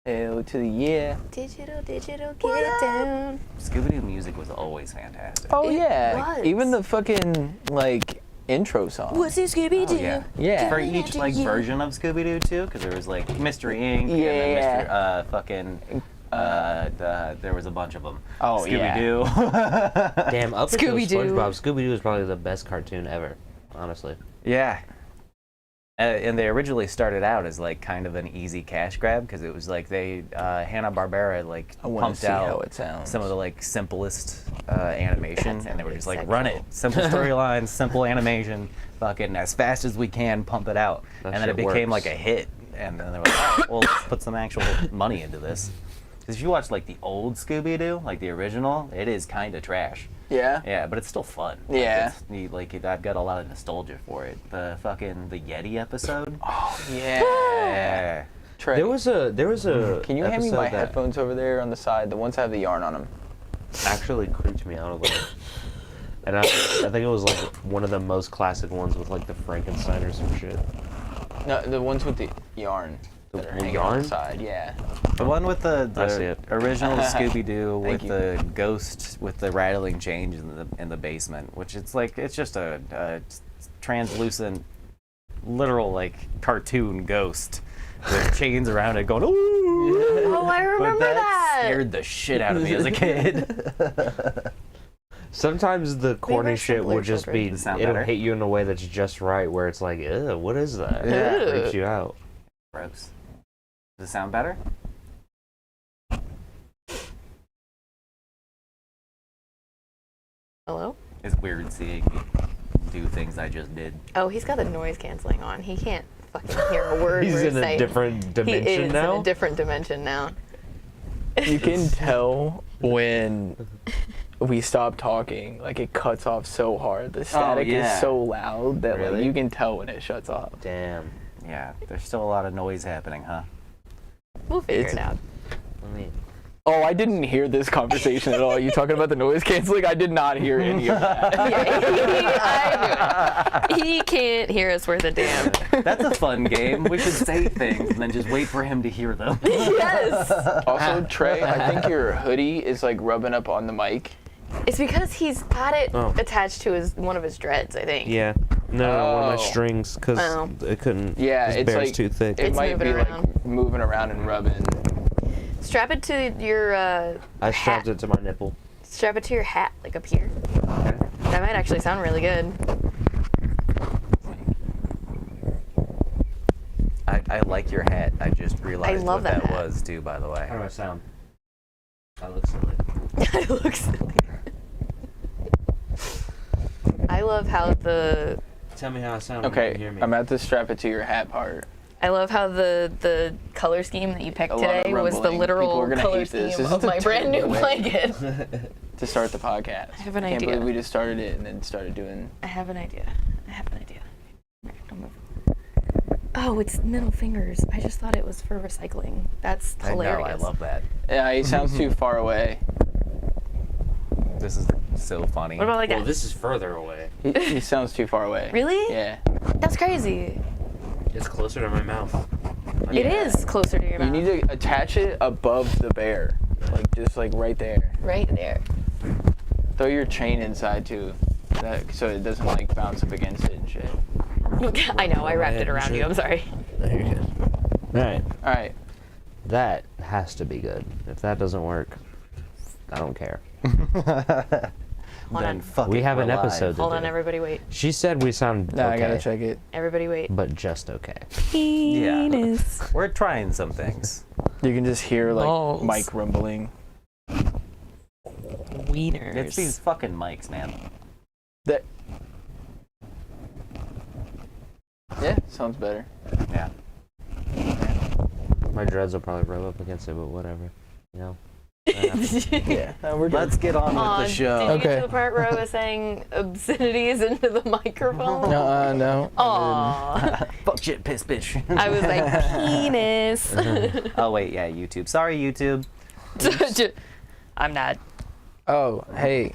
Hell to the yeah. Digital, get down. Scooby-Doo music was always fantastic. Oh yeah. was. Even the fucking like intro song. What's it, Scooby-Doo? Oh, yeah. Yeah. For each like version of Scooby-Doo too, because there was like Mystery Inc. and then Mr. there was a bunch of them. Oh, Scooby-Doo. Damn, up until Scooby-Doo. SpongeBob, Scooby-Doo is probably the best cartoon ever, honestly. Yeah. And they originally started out as like kind of an easy cash grab because it was like they Hanna-Barbera like I wanna pumped see how out it sounds. some of the like simplest animation, That and they were sounded just like sexual. run it, simple storylines, simple animation, fucking as fast as we can, pump it out, That and then it shit became works. like a hit, and then they were like, oh, well, let's put some actual money into this. Because if you watch like the old Scooby-Doo, like the original, it is kind of trash. Yeah. Yeah, but it's still fun. Yeah. I've got a lot of nostalgia for it. The Yeti episode. Oh yeah. Yeah. Trey, There was a. can you hand me episode my that headphones over there on the side? The ones that have the yarn on them. Actually creeped me out a little. And I think it was like one of the most classic ones with like the Frankenstein or some shit. No, the ones with the yarn. The That are hanging on yarn? the side. Yeah. The one with I see the it. original Scooby-Doo with Thank you. the ghost with the rattling chains in the basement, which it's just a translucent, literal like cartoon ghost with chains around it going ooh. Oh, I remember But that. scared the shit out of me as a kid. Sometimes the corny were shit simpler would just children. be, Does it sound it'll better? hit you in a way that's just right, where it's like, ew, what is that? Yeah. It freaks you out. Gross. Does it sound better? Hello? It's weird seeing me do things I just did. Oh, he's got the noise canceling on. He can't fucking hear a word He's we're in a saying. different He dimension is now. in a different dimension now. You can tell when we stop talking. Like it cuts off so hard. The static yeah. is so loud that like Really? you can tell when it shuts off. Damn. Yeah, there's still a lot of noise happening, huh? We'll figure It's- it out. Let me. Oh, I didn't hear this conversation at all. You talking about the noise canceling? I did not hear any of that. Yeah, he can't hear us worth a damn. That's a fun game. We should say things and then just wait for him to hear them. Yes. Also, Trey, I think your hoodie is like rubbing up on the mic. It's because he's got it Oh. attached to one of his dreads, I think. Yeah. No, one of my Oh. strings, because Oh. it couldn't. Yeah, this it's bear's like too thick. It It's might moving be around. like moving around and rubbing. Strap it to your I strapped hat. it to my nipple. Strap it to your hat, like up here. Okay. That might actually sound really good. I like your hat. I just realized love what that that hat. was, too, by the way. How do I sound? I look silly. It looks silly. I love how the Tell me how I sound when you Okay, can hear me. I'm at the strap it to your hat part. the color scheme that you picked A lot of today was the rumbling. People literal are gonna color hate this. scheme This of is a my brand new terrible way. blanket. To start the podcast. I have an Can't idea. believe we just started it and then started doing. I have an idea. Don't move. Oh, it's middle fingers. I just thought it was for recycling. That's I know, hilarious. I love that. Yeah, he sounds too far away. This is so funny. What about like Well, that? this is further away. He sounds too far away. Really? Yeah. That's crazy. It's closer to my mouth. It is closer to your You mouth. need to attach it above the bear, like just like right there. Right there. Throw your chain inside too, so it doesn't like bounce up against it and shit. I know. I wrapped head it and around you. shit. I'm sorry. There you go. All right. All right. That has to be good. If that doesn't work, I don't care. Hold Then on. fuck We it, have we're an live. episode to Hold do. on, everybody wait. She said we sound Now okay, I gotta check it. Everybody wait. but just okay. Penis. We're trying some things. You can just hear like Balls. mic rumbling. Wieners. It's these fucking mics, man. That. Yeah, sounds better. Yeah. My dreads will probably rub up against it, but whatever. You know? Yeah. We're good. Let's get on with the show. Did you get Okay. to the part where I was saying obscenities into the microphone? No. Aww. Fuck shit, piss, bitch. I was like, penis. Oh, wait, yeah, YouTube. Sorry, YouTube. I'm not. Oh, hey.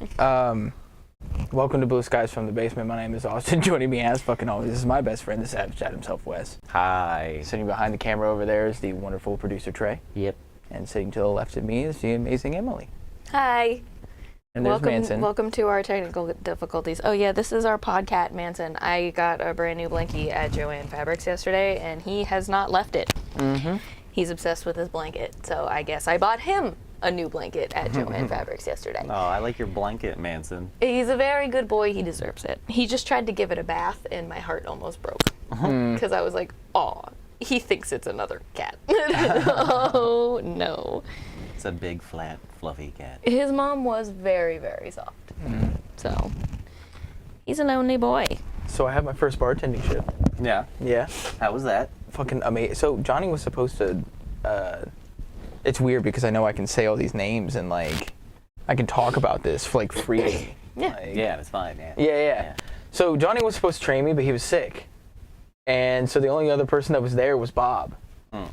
Welcome to Blue Skies from the Basement. My name is Austin. Joining me as fucking always, this is my best friend, the Savage Dad himself, Wes. Hi. Sitting behind the camera over there is the wonderful producer, Trey. Yep. And sitting to the left of me is the amazing Emily. Hi. And there's Manson. Welcome to our technical difficulties. Oh yeah, this is our podcat, Manson. I got a brand new blankie at Joann Fabrics yesterday, and he has not left it. Mm-hmm. He's obsessed with his blanket, so I guess I bought him a new blanket at Joann Fabrics yesterday. Oh, I like your blanket, Manson. He's a very good boy. He deserves it. He just tried to give it a bath, and my heart almost broke because I was like, "Aw, he thinks it's another cat." Oh no! It's a big, flat, fluffy cat. His mom was very, very soft. So he's a lonely boy. So I had my first bartending shift. Yeah. Yeah. How was that? Fucking amazing. So Johnny was supposed to, it's weird because I know I can say all these names and like, I can talk about this for like freely. Yeah. Like, Yeah, it's fine. Yeah. Yeah. So Johnny was supposed to train me, but he was sick. And so the only other person that was there was Bob.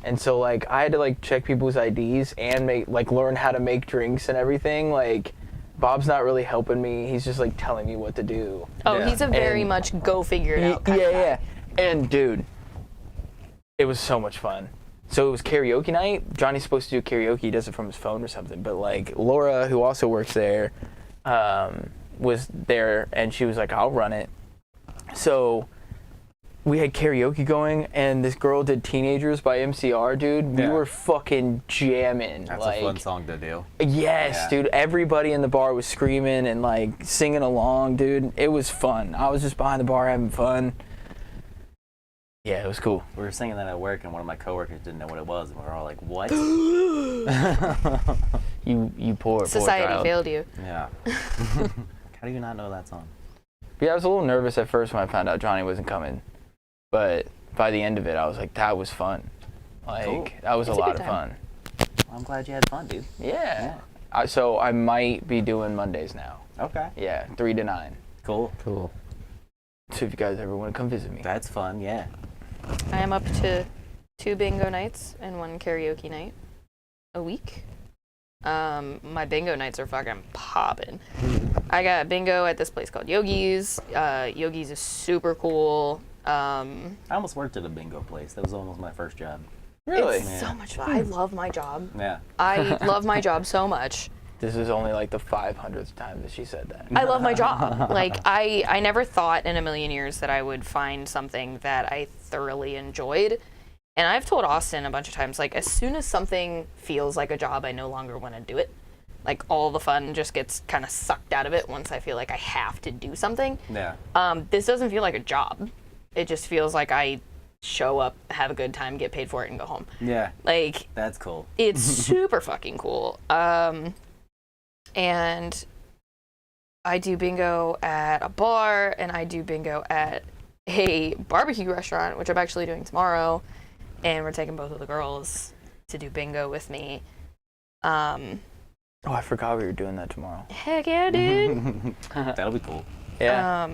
And so like I had to like check people's IDs and learn how to make drinks and everything. Like Bob's not really helping me. He's just like telling me what to do. Oh, Yeah. he's a very And- much go figure it out kind of guy. Yeah. And dude, it was so much fun. So it was karaoke night. Johnny's supposed to do karaoke. He does it from his phone or something. But like Laura, who also works there, was there, and she was like, "I'll run it." So we had karaoke going, and this girl did "Teenagers" by MCR, dude. We Yeah. were fucking jamming. That's like, a fun song to do. Yes, Yeah. dude. Everybody in the bar was screaming and like singing along, dude. It was fun. I was just behind the bar having fun. Yeah, it was cool. We were singing that at work, and one of my coworkers didn't know what it was, and we were all like, "What?" You poor Society child. failed you. Yeah. How do you not know that song? Yeah, I was a little nervous at first when I found out Johnny wasn't coming, but by the end of it, I was like, that was fun. Like Cool. that was It's a a lot good of time. fun. Well, I'm glad you had fun, dude. Yeah. So I might be doing Mondays now. Okay. Yeah, 3 to 9. Cool. Cool. So if you guys ever want to come visit me. That's fun. Yeah. I am up to 2 bingo nights and 1 karaoke night a week. My bingo nights are fucking popping. I got bingo at this place called Yogi's. Yogi's is super cool. I almost worked at a bingo place. That was almost my first job. Really? It's so much fun. I love my job. Yeah. I love my job so much. This is only like the 500th time that she said that. I love my job. Like, I never thought in a million years that I would find something that I thoroughly enjoyed. And I've told Austin a bunch of times, like, as soon as something feels like a job, I no longer want to do it. Like, all the fun just gets kind of sucked out of it once I feel like I have to do something. Yeah. This doesn't feel like a job. It just feels like I show up, have a good time, get paid for it, and go home. Yeah. Like, That's cool. it's super fucking cool. And I do bingo at a bar, and I do bingo at a barbecue restaurant, which I'm actually doing tomorrow. And we're taking both of the girls to do bingo with me. Oh, I forgot we were doing that tomorrow. Heck yeah, dude. That'll be cool. Yeah.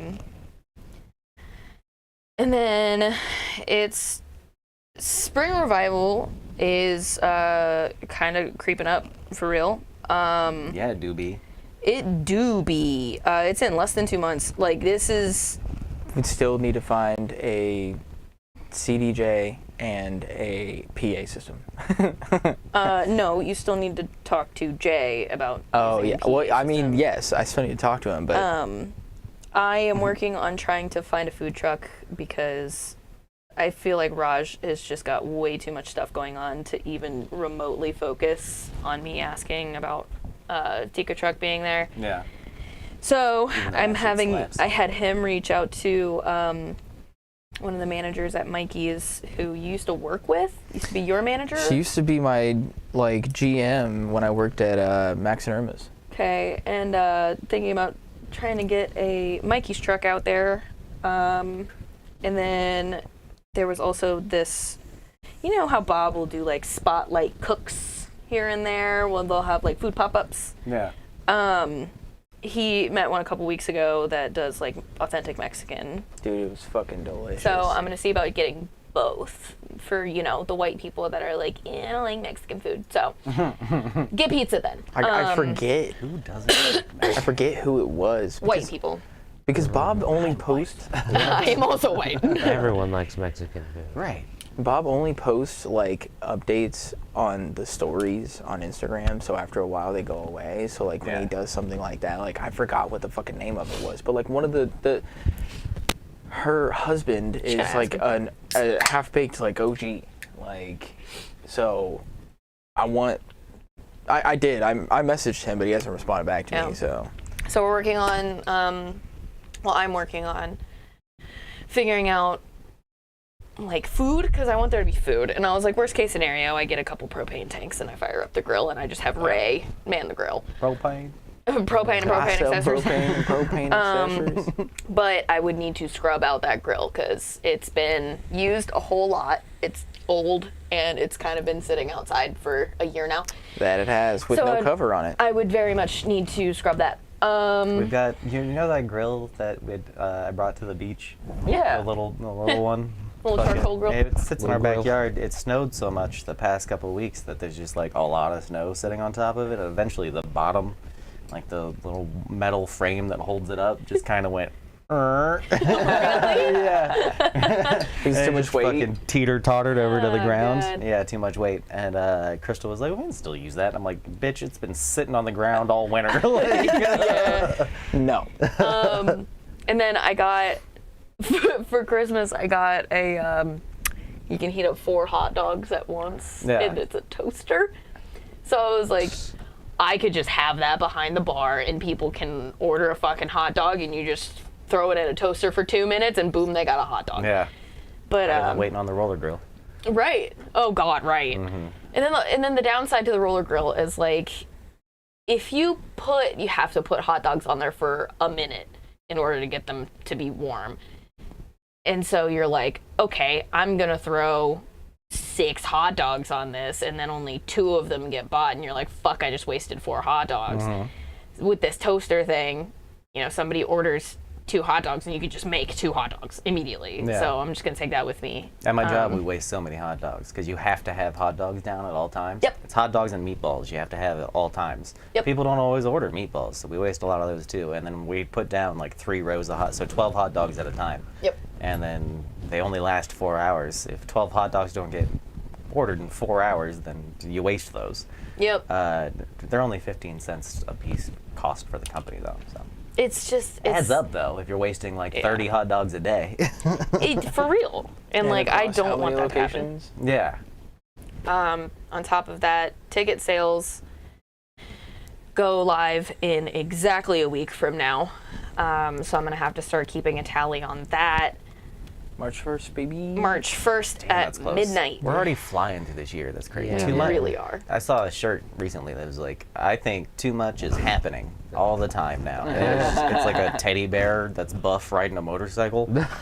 And then it's spring revival is kind of creeping up for real. Yeah, it do be. It do be. It's in less than 2 months. Like, this is... We'd still need to find a CDJ and a PA system. no, you still need to talk to Jay about... Oh, using yeah. a PA Well, I mean, system. yes, I still need to talk to him, but I am working on trying to find a food truck because I feel like Raj has just got way too much stuff going on to even remotely focus on me asking about Tika truck being there. Yeah. So Even though I'm that shit having, slaps. I had him reach out to one of the managers at Mikey's who you used to work with, used to be your manager. she used to be my, like, GM when I worked at Max and Irma's. Okay, and thinking about trying to get a Mikey's truck out there. And then there was also this, you know how Bob will do like spotlight cooks here and there when they'll have like food pop-ups? Yeah. He met one a couple weeks ago that does like authentic Mexican. Dude, it was fucking delicious. So I'm going to see about getting both for, you know, the white people that are like, yeah, I don't like Mexican food. So get pizza then. I forget. Who doesn't? I forget who it was. White because people. Because Bob only posts. I am also white. Everyone likes Mexican food. Right. Bob only posts like updates on the stories on Instagram, so after a while they go away. So like when he does something like that, like I forgot what the fucking name of it was, but like one of her husband is like a half-baked like OG, like, so I messaged him, but he hasn't responded back to me, so we're working on I'm working on figuring out like food, because I want there to be food, and I was like, worst case scenario, I get a couple propane tanks and I fire up the grill and I just have Ray man the grill. Propane propane accessories. But I would need to scrub out that grill because it's been used a whole lot. It's old and it's kind of been sitting outside for a year now. That it has, with no cover on it. I would very much need to scrub that. We've got, you know that grill that I brought to the beach? Yeah. The little one. Little charcoal grill. It sits in our grill. backyard. It snowed so much the past couple of weeks that there's just like a lot of snow sitting on top of it. Eventually the bottom, like the little metal frame that holds it up, just kind of went. Yeah. It's too much weight. Fucking teeter-tottered over to the ground. God. Yeah, too much weight. And Crystal was like, we can still use that. I'm like, bitch, it's been sitting on the ground all winter. No. And then I got, for Christmas, I got a, you can heat up 4 hot dogs at once. Yeah. And it's a toaster. So I was like, I could just have that behind the bar and people can order a fucking hot dog and you just throw it in a toaster for 2 minutes and boom, they got a hot dog. Yeah. But Waiting on the roller grill. right. Oh God, right. Mm-hmm. And then the downside to the roller grill is like, if you have to put hot dogs on there for a minute in order to get them to be warm. And so you're like, okay, I'm gonna throw 6 hot dogs on this and then only 2 of them get bought, and you're like, fuck, I just wasted 4 hot dogs. Mm-hmm. With this toaster thing, you know, somebody orders 2 hot dogs and you could just make 2 hot dogs immediately. Yeah. So I'm just gonna take that with me. At my job, we waste so many hot dogs because you have to have hot dogs down at all times. Yep. It's hot dogs and meatballs you have to have at all times. Yep. People don't always order meatballs, so we waste a lot of those too. And then we put down like 3 rows of so 12 hot dogs at a time. Yep. And then they only last 4 hours. If 12 hot dogs don't get ordered in 4 hours, then you waste those. Yep. They're only 15 cents a piece cost for the company though. So. It's just Adds up though if you're wasting like 30 hot dogs a day. For real. And like, I don't want that to happen. Yeah. On top of that, ticket sales go live in exactly a week from now. So I'm going to have to start keeping a tally on that. March 1st, baby. March 1st Damn, that's at close. midnight. We're already flying through this year. That's crazy. Yeah. Too We much. really are. I saw a shirt recently that was like, I think too much is happening all the time now. It's like a teddy bear that's buff riding a motorcycle. That's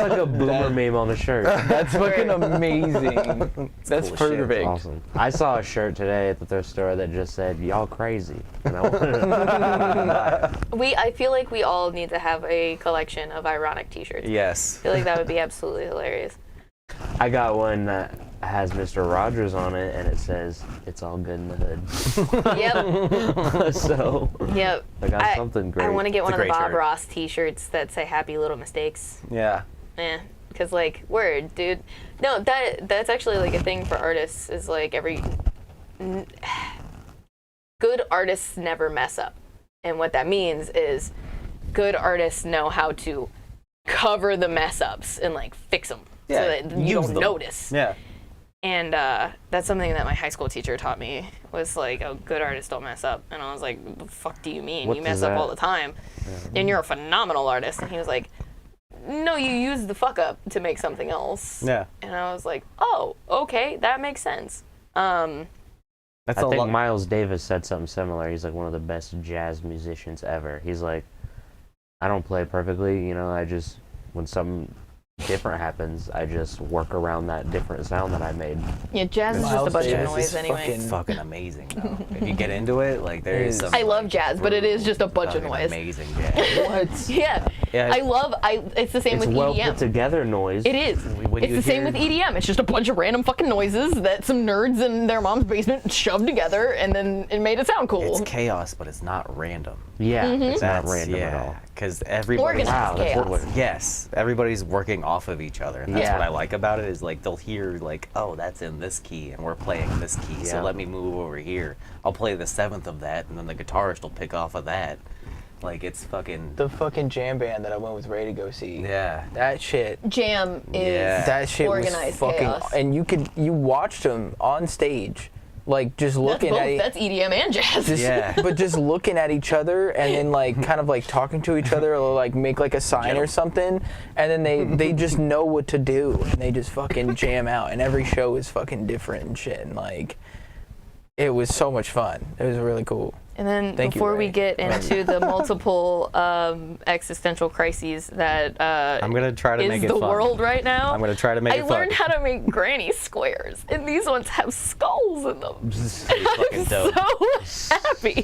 like a boomer meme on a shirt. That's fucking amazing. That's cool shit. perfect. Awesome. I saw a shirt today at the thrift store that just said, y'all crazy. And I wanted to I feel like we all need to have a collection of ironic t-shirts. Yes. I feel like that would be absolutely hilarious. I got one that has Mr. Rogers on it, and it says, it's all good in the hood. Yep. So, Yep. I got something great. I want to get It's one a of the great Bob shirt. Ross t-shirts that say happy little mistakes. Yeah. Because like, word, dude. No, that's actually like a thing for artists, is like good artists never mess up. And what that means is good artists know how to cover the mess ups and like fix them so that you use don't them. notice. Yeah. And that's something that my high school teacher taught me, was like, oh, good artists don't mess up. And I was like, what the fuck do you mean? What You does mess up that- all the time. And you're a phenomenal artist. And he was like, no, you use the fuck up to make something else. Yeah. And I was like, oh, okay, that makes sense. That's I a think lot. Miles Davis said something similar. He's like one of the best jazz musicians ever. He's like, I don't play perfectly, you know, I just, when something different happens, I just work around that different sound that I made. Yeah, jazz is just a Miles bunch of Davis noise is anyway. It's fucking amazing though. If you get into it, like there is some. I love jazz, but it is just a bunch of fucking noise. Amazing jazz. What? Yeah. Yeah. It's the same It's with well EDM. put together noise. It is. When It's you the same hear- with EDM. It's just a bunch of random fucking noises that some nerds in their mom's basement shoved together, and then it made it sound cool. It's chaos, but it's not random. Yeah, it's not That's random at all. because everybody. Organized Wow, that's chaos. what Yes, everybody's working off of each other. And that's Yeah. what I like about it is like they'll hear like, oh, that's in this key and we're playing this key, so Yeah. let me move over here. I'll play the 7th of that, and then the guitarist will pick off of that. Like it's fucking. The fucking jam band that I went with Ray to go see. Yeah. That shit. Jam is Yeah. That shit was organized fucking. chaos. And you watched them on stage, like just That's looking both. at it. That's EDM and jazz. Just, Yeah. but just looking at each other and then like kind of like talking to each other or like make like a sign or something, and then they just know what to do and they just fucking jam out, and every show is fucking different and shit, and like it was so much fun. It was really cool. And then Thank you, before we Ray. get into the multiple existential crises that I'm gonna try to is make it the fun. world right now, I'm gonna try to make I it fun. learned how to make granny squares, and these ones have skulls in them. Fucking dope. So happy,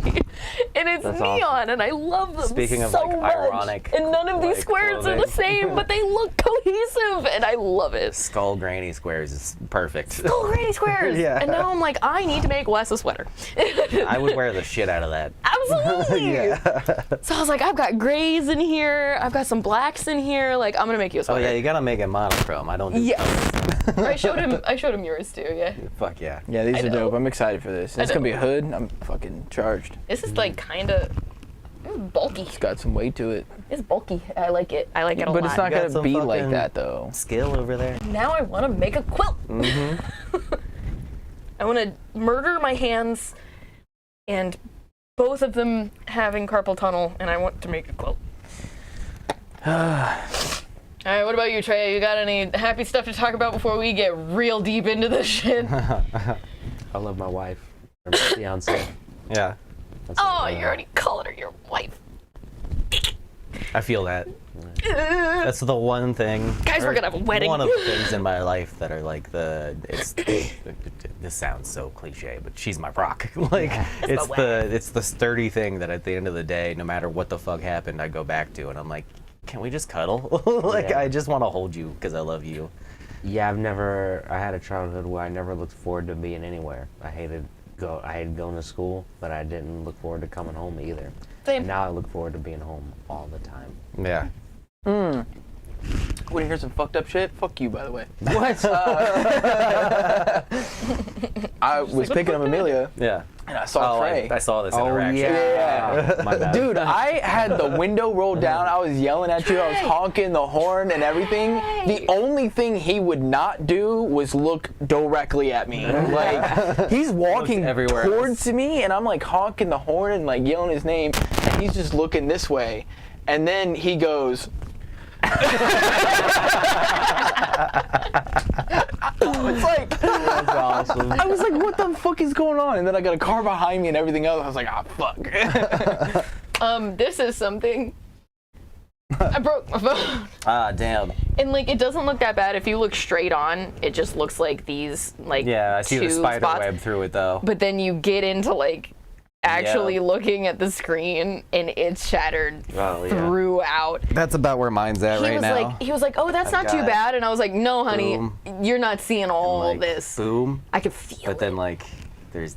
and it's That's neon, awesome. and I love them Speaking of, so like, much. ironic, and none of these like, squares are the clothing. same, but they look cohesive, and I love it. Skull Granny Squares is perfect. Oh, granny squares! Yeah. And now I'm like, I need to make Wes a sweater. I would wear the shit out of that. Absolutely. So I was like, I've got grays in here. I've got some blacks in here. Like, I'm gonna make you a Oh sweater. yeah, you gotta make it monochrome. I don't do Yes. I showed him yours too. Yeah. Fuck yeah. Yeah, these I are know. dope. I'm excited for this. It's I gonna be a know. hood. I'm fucking charged. This is like kind of bulky. It's got some weight to it. It's bulky. I like it. I like it a But lot. it's not You got gonna some be like fucking- that though. Skill over there. Now I want to make a quilt. I want to murder my hands, and both of them having carpal tunnel, and I want to make a quilt. All right, what about you, Trey? You got any happy stuff to talk about before we get real deep into this shit? I love my wife, or my fiance. Yeah. That's Oh, it. you already called her your wife. I feel that. That's the one thing. Guys, we're or gonna have a wedding. One of the things in my life that are like this sounds so cliche, but she's my rock. Like it's the sturdy thing that at the end of the day, no matter what the fuck happened, I go back to, and I'm like, can we just cuddle? Like Yeah. I just want to hold you because I love you. Yeah, I had a childhood where I never looked forward to being anywhere. I hated going to school, but I didn't look forward to coming home either. Same. And now I look forward to being home all the time. Yeah. Want to hear some fucked up shit? Fuck you, by the way. What? I was picking up Amelia Yeah. and I saw Trey. I saw this Oh, interaction. Yeah. My bad. Dude, I had the window rolled down. I was yelling at you. I was honking the horn and everything. The only thing he would not do was look directly at me. Like, he's walking Looked everywhere towards me, and I'm like honking the horn and like yelling his name, and he's just looking this way. And then he goes. It's like, That's awesome. I was like, what the fuck is going on? And then I got a car behind me and everything else. I was like, ah, fuck. This is something. I broke my phone. Ah, damn. And like, it doesn't look that bad if you look straight on. It just looks like these like Yeah, I see the two spider spots. web through it though. But then you get into like actually Yeah. looking at the screen, and it's shattered Oh, yeah. throughout. That's about where mine's at right now. He was like, oh, that's not too got bad. And I was like, no, honey, boom. you're not seeing all Like, this. Boom. I could feel But then it. like there's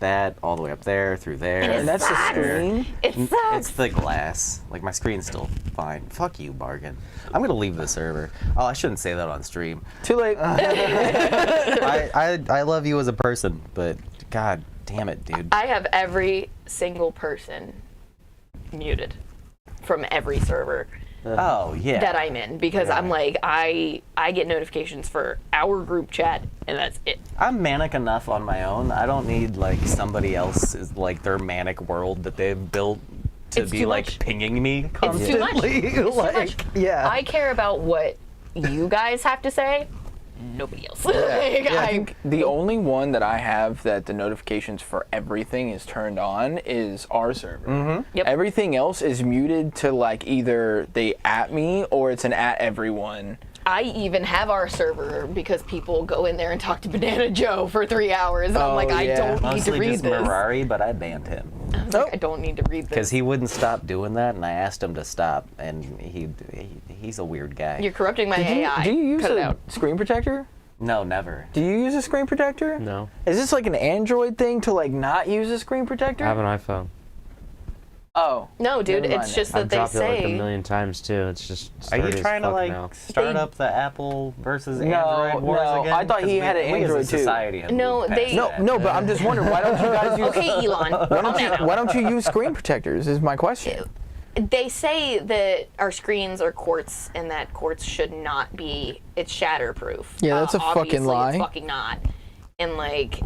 that all the way up there through there. And And that's the sucks. screen. It It's sucks. the glass. Like my screen's still fine. Fuck you, Bargain. I'm gonna leave the server. Oh, I shouldn't say that on stream. Too late. I love you as a person, but god damn it, dude. I have every single person muted from every server Oh yeah. that I'm in because I'm like, I get notifications for our group chat, and that's it. I'm manic enough on my own. I don't need like somebody else's like their manic world that they've built to It's be too like much. pinging me It's constantly. too much. It's too Like, much. yeah. I care about what you guys have to say. Nobody else. Like, I think the only one that I have that the notifications for everything is turned on is our server. Yep. Everything else is muted to like either they at me or it's an at everyone. I even have our server because people go in there and talk to Banana Joe for 3 hours, and I'm like, I don't need to Mostly read just this. Mirari, but I banned him. I was like, I don't need to read this. Because he wouldn't stop doing that, and I asked him to stop, and he's a weird guy. You're corrupting my AI. Do you use Cut it a out. screen protector? No, never. Do you use a screen protector? No. Is this like an Android thing to like not use a screen protector? I have an iPhone. Oh. No, dude, Never it's mind just then. that I've they dropped it like say a million times too. It's just. Are you sturdy as trying to fuck like now. start They- up the Apple versus No, Android wars no, again? I thought he 'Cause had an we Android, as a too. society have No, moved they- past No, that. no, but I'm just wondering, why don't you guys use? Okay, Elon. Why don't you use screen protectors? Is my question. They say that our screens are quartz and that quartz should not be. It's shatterproof. Yeah, that's a fucking Obviously, lie. It's fucking not. And like,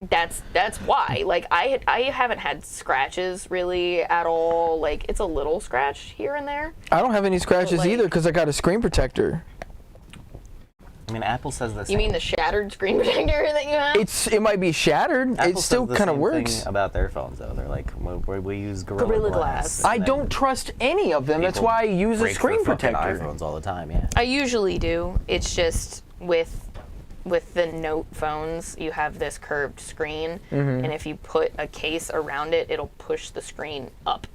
that's why. Like, I haven't had scratches really at all. Like, it's a little scratch here and there. I don't have any scratches like- either because I got a screen protector. I mean, Apple says the same. You mean the shattered screen protector that you have? It might be shattered. Apple It still says the kind of same works. thing about their phones, though. They're like, we use Gorilla, Gorilla Glass. Glass. I don't trust any of them. That's People why I use a break screen their fucking protector. iPhones all the time, yeah. I usually do. It's just with the Note phones, you have this curved screen, Mm-hmm. and if you put a case around it, it'll push the screen up.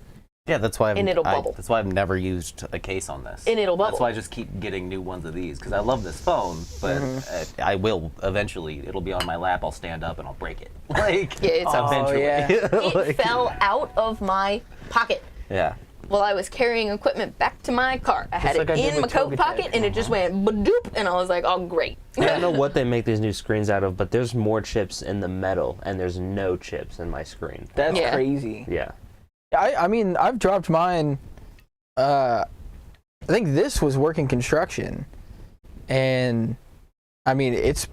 Yeah, that's why And it'll bubble. That's why I've never used a case on this. And it'll That's bubble. why I just keep getting new ones of these because I love this phone, but I will eventually. It'll be on my lap. I'll stand up and I'll break it. Like Yeah, it's eventually. It fell out of my pocket Yeah. while I was carrying equipment back to my car. I had like I it did in my with coat Togetic. pocket, and it just went badoop, and I was like, oh, great. I don't know what they make these new screens out of, but there's more chips in the metal, and there's no chips in my screen. That's Yeah. crazy. Yeah. I mean, I've dropped mine. I think this was working construction, and I mean it's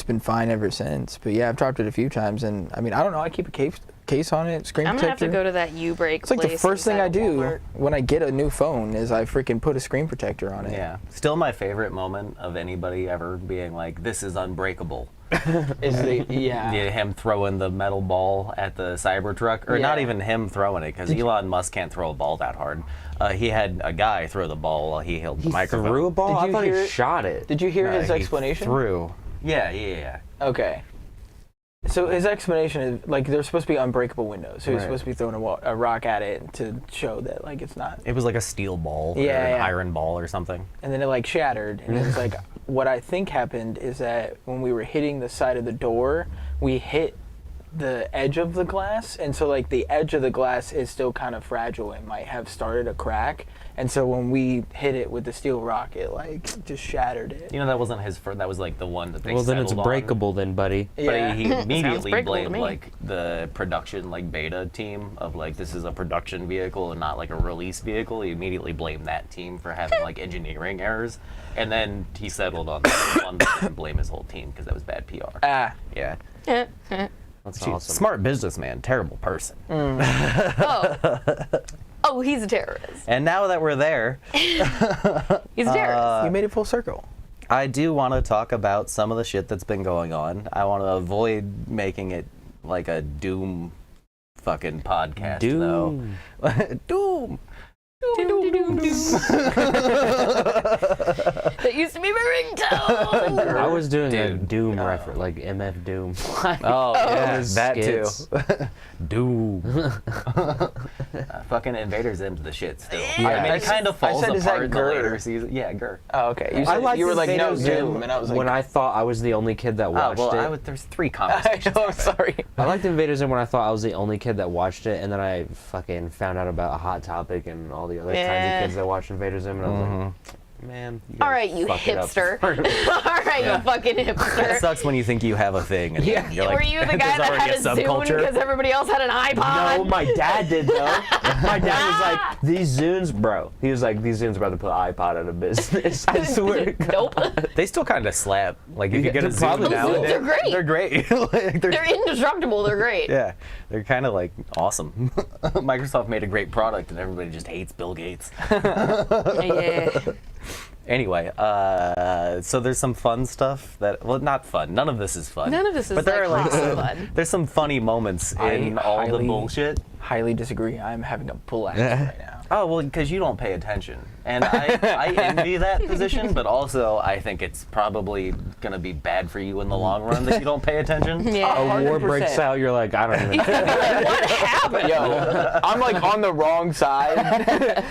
been fine ever since. But yeah, I've dropped it a few times, and I mean I don't know. I keep a case on it, screen I'm going to have protector. to go to that U-Break It's like the place first thing inside I of do Walmart. when I get a new phone is I freaking put a screen protector on it. Yeah. Still my favorite moment of anybody ever being like, "This is unbreakable." Is the yeah. Yeah, him throwing the metal ball at the Cybertruck, or not Yeah. even him throwing it, because Elon Musk can't throw a ball that hard. He had a guy throw the ball while he held the microphone. Threw a ball? Did I you thought hear he it? shot it. Did you hear No, his he explanation? Threw. Yeah. Okay. So his explanation is like there's supposed to be unbreakable windows. So he's Right. supposed to be throwing a rock at it to show that like it's not. It was like a steel ball or Yeah, an yeah. iron ball or something. And then it like shattered. And it was like what I think happened is that when we were hitting the side of the door, we hit the edge of the glass, and so like the edge of the glass is still kind of fragile. It might have started a crack, and so when we hit it with the steel rock, it like just shattered it. You know, that wasn't his first, that was like the one that they Well, then it's settled on. breakable then, buddy. But Yeah. he immediately breakable to blamed me. like the production like beta team of like this is a production vehicle and not like a release vehicle. He immediately blamed that team for having like engineering errors, and then he settled on the one that didn't blame his whole team because that was bad PR. Ah, Yeah, That's She's awesome. smart businessman, terrible person. Oh, he's a terrorist. And now that we're there, He's a terrorist. you made it full circle. I do want to talk about some of the shit that's been going on. I want to avoid making it like a Doom fucking podcast, Doom. though. Doom. That used to be my ringtone. I was doing a Dude. Doom reference, like MF Doom. Oh, yeah, Those that skits. too. Doom. Fucking Invader Zim's the shit still. Yeah. I mean, it kind of falls said, is that apart in the Gur? later season. Yeah, Gur. Oh, okay. You, I said, liked you were like, no, Invader Zim Doom, and I was like, when I thought I was the only kid that Oh, watched well, it. there's 3 I conversations. know, I'm sorry. I liked Invader Zim when I thought I was the only kid that watched it, and then I fucking found out about Hot Topic and all the other kinds Yeah. of kids that watch Invader Zim, and I was like, man. you All guys right, you fuck it up. hipster. All right, you fucking It hipster. sucks when you think you have a thing. And Yeah. you're like, Were you the guy there's that already had a Zune subculture. because everybody else had an iPod? No, my dad did though. My dad was like, "These Zunes, bro." He was like, "These Zunes about to put iPod out of business." I swear. to God. Nope. They still kind of slap. Like if you get a They're probably Zoom still- nowadays, They're great. They're great. Like, They're indestructible. They're great. yeah, they're kind of like awesome. Microsoft made a great product, and everybody just hates Bill Gates. Yeah. Anyway, so there's some fun stuff that, well, not fun. None of this is fun. None of this is but there like are like hot fun. there's some funny moments in all the highly- bullshit. Highly disagree. I'm having a bull action right now. Oh, well, because you don't pay attention. And I envy that position, but also I think it's probably going to be bad for you in the long run that you don't pay attention. Yeah. A war 100%. breaks out, you're like, I don't even know. What happened? Yo, I'm like on the wrong side.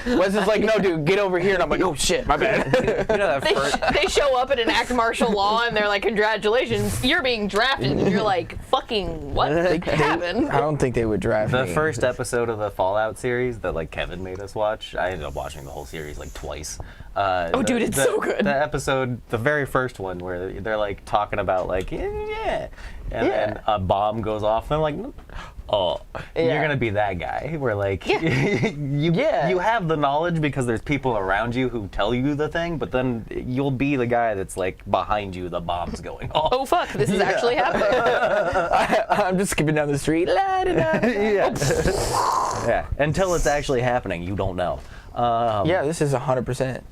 Wes is like, no, dude, get over here. And I'm like, oh shit, my bad. You know, that first, They show up and enact martial law, and they're like, congratulations, you're being drafted. And you're like, fucking, what happened? I don't think they would draft the me. first episode of the Fallout series that like Kevin made us watch, I ended up watching the whole series like twice. Dude, it's so good. The episode, the very first one, where they're like talking about like, yeah, and then a bomb goes off, and I'm like, oh, you're gonna be that guy where like you have the knowledge because there's people around you who tell you the thing, but then you'll be the guy that's like behind you, the bomb's going off. Oh fuck, this is actually happening. I'm just skipping down the street. La, da, da, da. Yeah, until it's actually happening, you don't know. Yeah, this is 100%.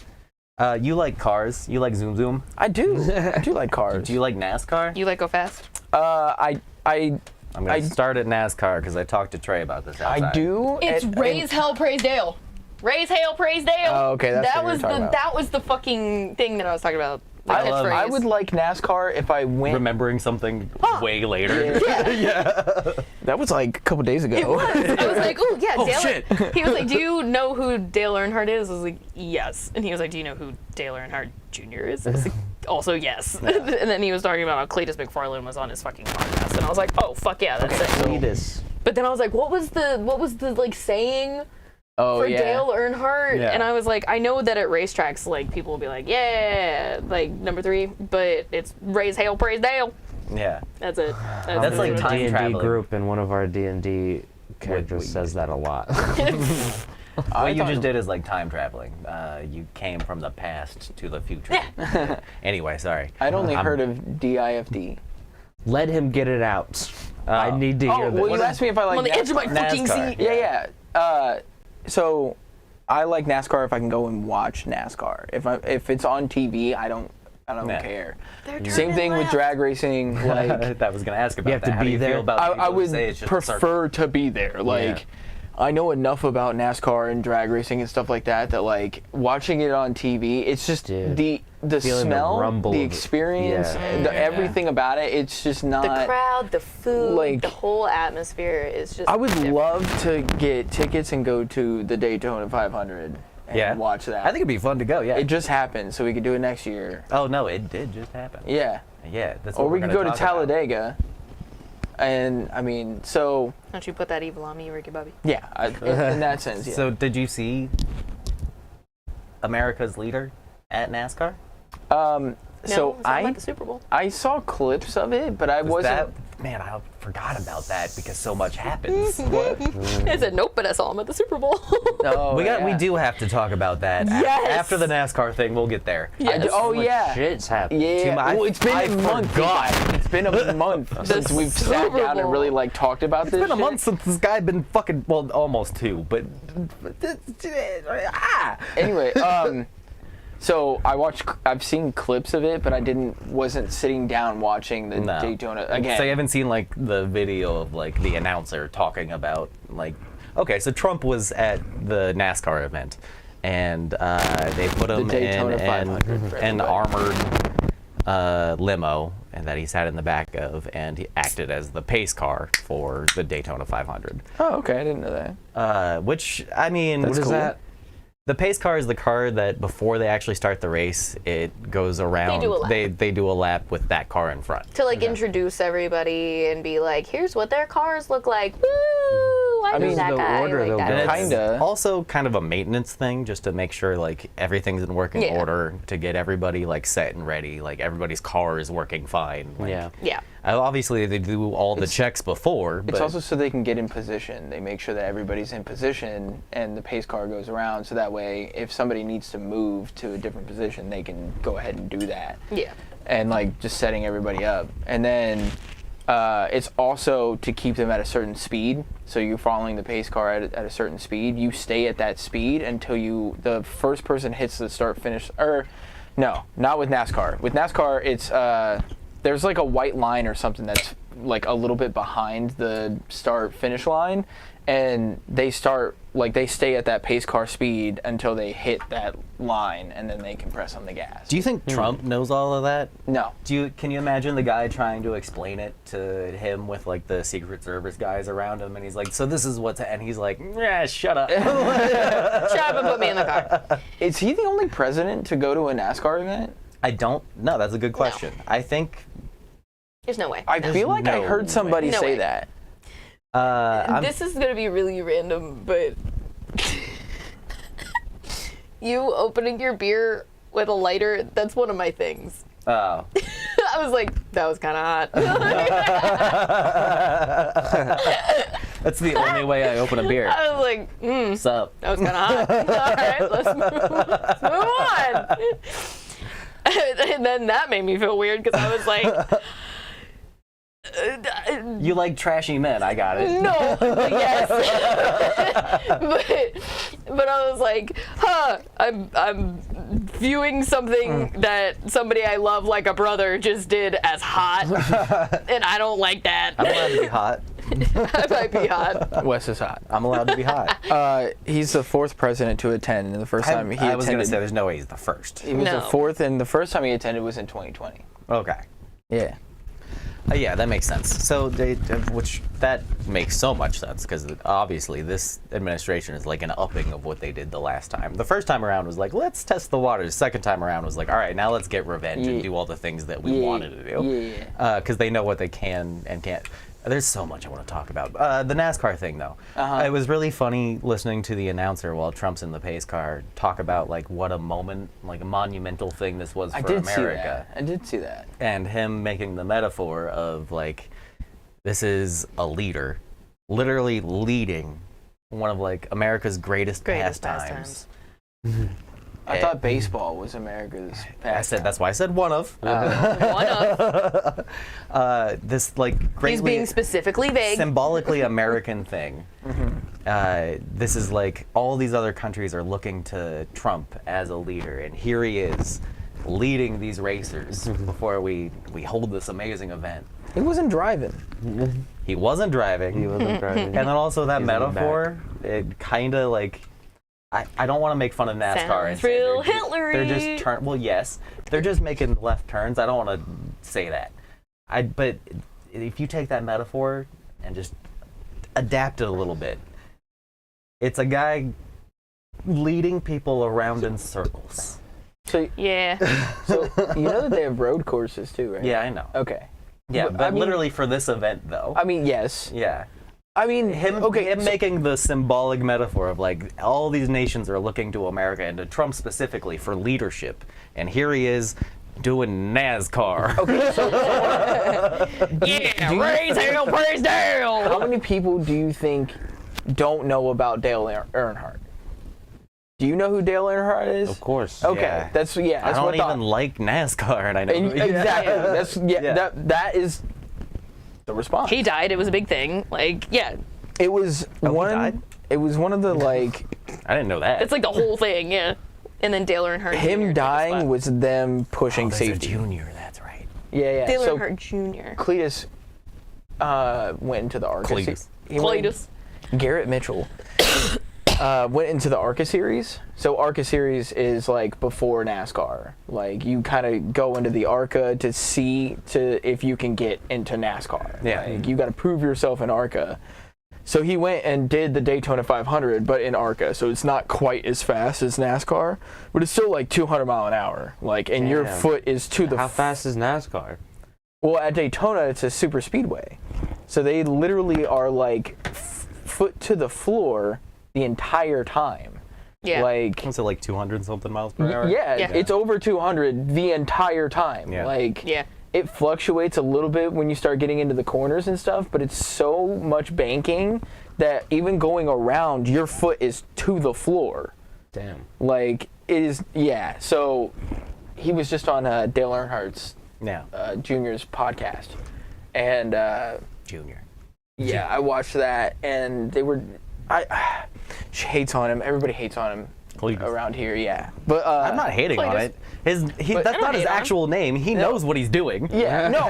You like cars? You like Zoom Zoom? I do. I do like cars. Do you like NASCAR? You like go fast? I I'm gonna start at NASCAR because I talked to Trey about this outside. I do. It's raise hell, praise Dale. Raise hail, praise Dale. Oh, okay, that's what you were talking about. That was the fucking thing that I was talking about. The catchphrase. I would like NASCAR if I went. Remembering something way later. Yeah. That was like a couple days ago. It was. I was like, oh yeah, Dale. shit. He was like, do you know who Dale Earnhardt is? I was like, yes. And he was like, do you know who Dale Earnhardt Jr. is? I was like, also yes. And then he was talking about how Cletus McFarlane was on his fucking podcast, and I was like, oh fuck yeah, that's it. Cletus. But then I was like, what was the like saying? Oh For yeah. Dale Earnhardt, Yeah. and I was like, I know that at racetracks, like people will be like, yeah, like number 3, but it's raise hail, praise Dale. Yeah. That's it. That's like it. time D&D traveling. group, and one of our D&D characters Wait. says that a lot. What you just did is like time traveling. You came from the past to the future. Anyway, sorry. I'd only heard of DIFD. Let him get it out. I need to hear Oh, this. well, you asked me if I like I'm on the edge of my fucking NASCAR. seat. Yeah. So I like NASCAR if I can go and watch NASCAR. If it's on TV, I don't Nah. care. They're Same turning thing with left. drag racing. Like I was gonna ask about have that. to How do be you there? feel about I people who would say it's just a circle? prefer to be there. Like I know enough about NASCAR and drag racing and stuff like that like watching it on TV, it's just Dude. the Feeling the smell, rumble the of it. experience, Yeah. everything about it. It's just not. The crowd, the food, like- the whole atmosphere is just. I would different. love to get tickets and go to the Daytona 500 and watch that. I think it'd be fun to go. Yeah. it just happened, so we could do it next year. Oh no, it did just happen. Yeah. Yeah. That's Or what we we're could go gonna to talk about. Talladega. And I mean, so Don't you put that evil on me, Ricky Bobby? yeah, in that sense, yeah. So did you see America's leader at NASCAR? No, so it's not like the Super Bowl. I saw clips of it, but I wasn't. Man, I forgot about that because so much happens. I said nope, but I saw him at the Super Bowl. Oh, We do have to talk about that. Yes. After the NASCAR thing, we'll get there. Yes. Oh Much yeah. shit's happened. Yeah. I- Well, it's been I a month. forgot. guys. It's been a month since we've sat Super down and Bowl. really like talked about this. It's been a shit. month since this guy been fucking, well, almost 2, but Anyway, so I've seen clips of it, but wasn't sitting down watching the No. Daytona again. So you haven't seen like the video of like the announcer talking about like, okay, so Trump was at the NASCAR event, and they put him in Daytona 500 for an everybody. armored limo, and that he sat in the back of, and he acted as the pace car for the Daytona 500. Oh, okay, I didn't know that. Which I mean, What is cool. that? The pace car is the car that before they actually start the race, it goes around. do a lap. They do a lap with that car in front. To like introduce everybody and be like, here's what their cars look like. Woo! I mean, mean, that the guy. order like they'll that. go And in. it's Kinda. also kind of a maintenance thing, just to make sure like everything's in working Yeah. order, to get everybody like set and ready, like everybody's car is working fine. Like, Yeah. Yeah. Obviously, they do all the checks before, It's but also so they can get in position. They make sure that everybody's in position and the pace car goes around, so that way if somebody needs to move to a different position, they can go ahead and do that. Yeah. And like just setting everybody up. And then it's also to keep them at a certain speed. So you're following the pace car at a certain speed. You stay at that speed until the first person hits the start finish. Or no, not with NASCAR. With NASCAR, it's there's like a white line or something that's like a little bit behind the start finish line, and they stay at that pace car speed until they hit that line, and then they can press on the gas. Do you think Trump knows all of that? No. Can you imagine the guy trying to explain it to him with like the Secret Service guys around him, and he's like, "So this is what's," and he's like, "Yeah, shut up." Shut up and put me in the car. Is he the only president to go to a NASCAR event? I don't know. That's a good question. I think There's no way. I feel like I no heard somebody way. No say way. that. This is going to be really random, but you opening your beer with a lighter, that's one of my things. Oh. I was like, that was kind of hot. That's the only way I open a beer. I was like, What's up? that was kind of hot. All right, let's move on. And then that made me feel weird because I was like, You like trashy men. I got it. no, yes. but I was like, I'm viewing something that somebody I love like a brother just did as hot, and I don't like that. I'm allowed to be hot. I might be hot. Wes is hot. I'm allowed to be hot. He's the fourth president to attend, and the first time he I was going to attended, say there's no way he's the first. he was No. the fourth, and the first time he attended was in 2020. Okay. Yeah. Yeah, that makes sense. So, which that makes so much sense because obviously this administration is like an upping of what they did the last time. The first time around was like, let's test the waters. Second time around was like, all right, now let's get revenge and do all the things that we wanted to do. Yeah. Because they know what they can and can't. There's so much I want to talk about. The NASCAR thing, though. It was really funny listening to the announcer while Trump's in the pace car talk about like what a moment, like a monumental thing this was for America. I did see that. And him making the metaphor of like, this is a leader, literally leading one of like America's greatest pastimes. I thought baseball was America's pastime. That's why I said one of. One of. This like greatly He's being specifically vague. symbolically American thing. This is like all these other countries are looking to Trump as a leader, and here he is leading these racers before we hold this amazing event. He wasn't driving. He wasn't driving. He wasn't driving. And then also that He's in the metaphor, it kind of like, I don't want to make fun of NASCAR. Sounds and say real they're just Hitlery. well, yes, they're just making left turns. I don't want to say that. But if you take that metaphor and just adapt it a little bit, it's a guy leading people around in circles. So, Yeah. so you know that they have road courses too, right? Yeah, I know. Okay. Yeah, But, but I mean- literally for this event, though. I mean, yes. Yeah. I mean, Him so- making the symbolic metaphor of like all these nations are looking to America and to Trump specifically for leadership, and here he is doing NASCAR. Yeah, raise hell, praise down. How many people do you think don't know about Dale Earnhardt? Do you know who Dale Earnhardt is? Of course. Okay, Yeah. that's I that's don't what I even thought. like NASCAR, and I know Exactly. Yeah. That is the response. He died. It was a big thing. Like, yeah. It was he one. died? It was one of the like I didn't know that. It's like the whole thing, yeah. And then Dale Earnhardt Jr. took him his dying spot. was them pushing there's a safety. junior. That's right. Yeah. Dale So Earnhardt Jr. Cletus went into the ARCA. Cletus. He went- Cletus. Garrett Mitchell went into the ARCA series. So ARCA series is like before NASCAR. Like you kind of go into the ARCA to see if you can get into NASCAR. Yeah. Like, you got to prove yourself in ARCA. So he went and did the Daytona 500, but in ARCA. So it's not quite as fast as NASCAR, but it's still like 200 mile an hour. Like, and your Damn. foot is to the How fast is NASCAR? Well, at Daytona, it's a super speedway. So they literally are like foot to the floor the entire time. Yeah. Like, Was it like 200 something miles per hour? yeah, Yeah. it's over 200 the entire time. Yeah. Like, Yeah. it fluctuates a little bit when you start getting into the corners and stuff, but it's so much banking that even going around, your foot is to the floor. Damn. Like, it is, yeah. So he was just on Dale Earnhardt's Yeah. Junior's podcast. And, Junior. yeah, I watched that, and they were. She hates on him. Everybody hates on him. around here. Yeah, but I'm not hating on it. That's not his actual name. He knows what he's doing. Yeah, no.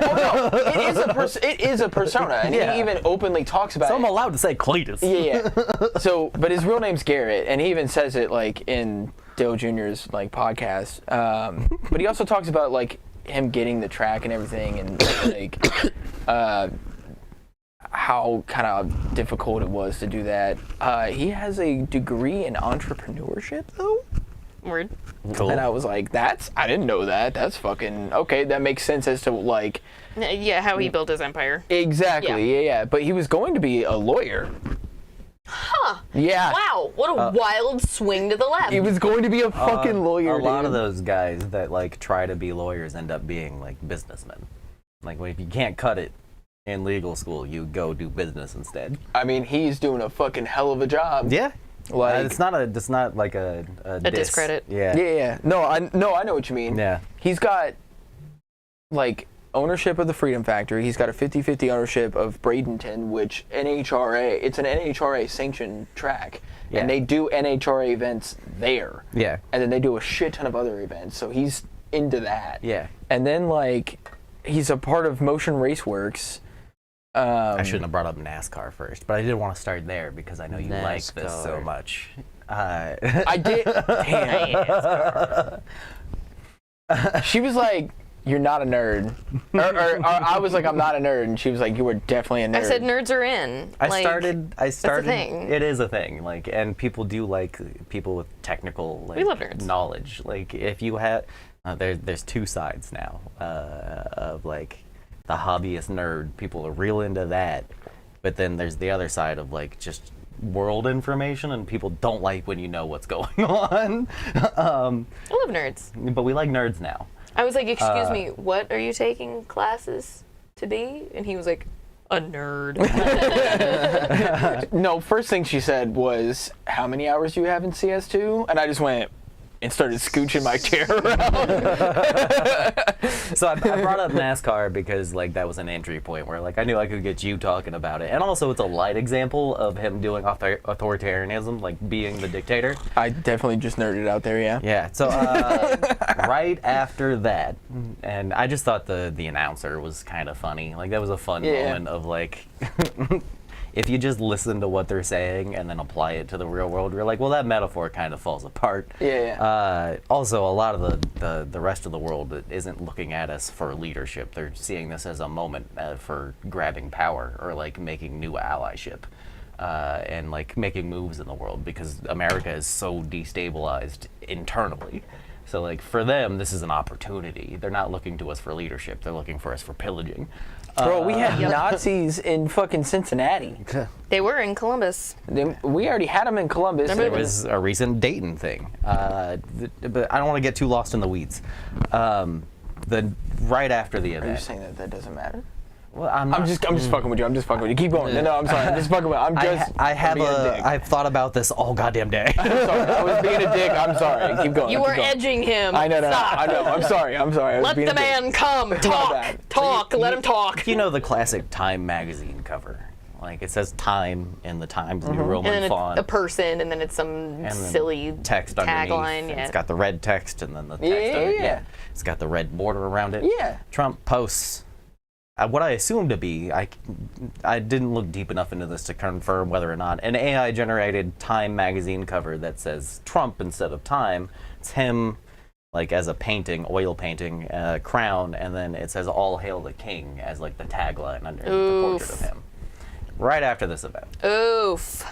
It is a persona, and he even openly talks about it. So I'm allowed to say Cletus. Yeah. So, but his real name's Garrett, and he even says it like in Dale Jr.'s like podcast. But he also talks about like him getting the track and everything, and like how kind of difficult it was to do that. He has a degree in entrepreneurship, though. Word. Cool. And I was like, I didn't know that. That's fucking okay. That makes sense as to like. Yeah, how he built his empire. Exactly. Yeah. But he was going to be a lawyer. Huh. Yeah. Wow, what a wild swing to the left. He was going to be a fucking lawyer. A lot dude. of those guys that like try to be lawyers end up being like businessmen. Like if you can't cut it in legal school, you go do business instead. I mean, he's doing a fucking hell of a job. Yeah. Like it's not like a discredit. Yeah. Yeah. No, I know what you mean. Yeah. He's got like ownership of the Freedom Factory. He's got a 50-50 ownership of Bradenton, which NHRA, it's an NHRA sanctioned track. Yeah. And they do NHRA events there. Yeah. And then they do a shit ton of other events. So he's into that. Yeah. And then like he's a part of Motion Raceworks. I shouldn't have brought up NASCAR first, but I did want to start there because I know you like this so NASCAR. much. I did. Damn. She was like, "You're not a nerd," or I was like, "I'm not a nerd," and she was like, "You were definitely a nerd." I said nerds are in. I started. That's a thing. It is a thing. Like, and people do like people with technical like We love nerds. knowledge. Like, if you have, there's two sides now of like the hobbyist nerd. People are real into that, but then there's the other side of like just world information, and people don't like when you know what's going on. I love nerds. But we like nerds now. I was like, excuse me, what are you taking classes to be? And he was like, a nerd. No, first thing she said was, "How many hours do you have in CS2?" And I just went and started scooching my chair around. So I brought up NASCAR because like that was an entry point where like I knew I could get you talking about it, and also it's a light example of him doing authoritarianism, like being the dictator. I definitely just nerded out there, yeah. Yeah. So right after that, and I just thought the announcer was kind of funny. Like that was a fun moment of like. If you just listen to what they're saying and then apply it to the real world, you're like, well, that metaphor kind of falls apart. Yeah. Also, a lot of the rest of the world isn't looking at us for leadership. They're seeing this as a moment for grabbing power or like making new allyship and like making moves in the world because America is so destabilized internally. So like for them, this is an opportunity. They're not looking to us for leadership. They're looking for us for pillaging. Bro, we had Nazis in fucking Cincinnati. They were in Columbus. We already had them in Columbus. There was a recent Dayton thing, but I don't want to get too lost in the weeds. Right after the Are you event. saying that doesn't matter? Well, I'm just fucking with you. I'm just fucking with you. Keep going. No, I'm sorry. I'm just fucking with you. I've thought about this all goddamn day. I'm sorry. I was being a dick. I'm sorry. Keep going. You Keep were going. edging him. I know. Stop. I know. I'm sorry. I was Let being the a dick. man come. Talk. bad. Talk. Let him talk. You know the classic Time magazine cover. Like it says Time in the Times New Roman And then font. a person, and then it's some and then silly text tagline. underneath. Yeah. It's got the red text and then the text Yeah. underneath. It's got the red border around it. Yeah. Trump posts what I assumed to be, I didn't look deep enough into this to confirm whether or not, an AI-generated Time magazine cover that says Trump instead of Time. It's him, like as a painting, oil painting, crown, and then it says "All Hail the King" as like the tagline underneath the portrait of him. Right after this event. Oof.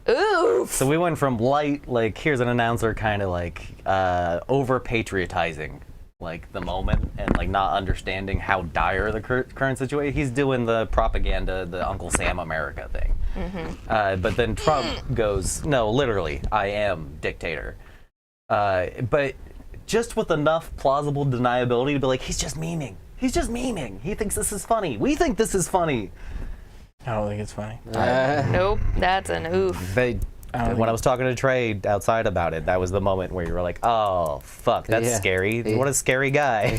Oof. So we went from light, like here's an announcer kind of like over-patriotizing like the moment and like not understanding how dire the current situation. He's doing the propaganda, the Uncle Sam America thing. But then Trump goes, no, literally, I am dictator. But just with enough plausible deniability to be like, he's just memeing. He's just memeing. He thinks this is funny. We think this is funny. I don't think it's funny. Nope. That's an oof. When I was talking to Trey outside about it, that was the moment where you were like, oh, fuck, that's scary. What a scary guy.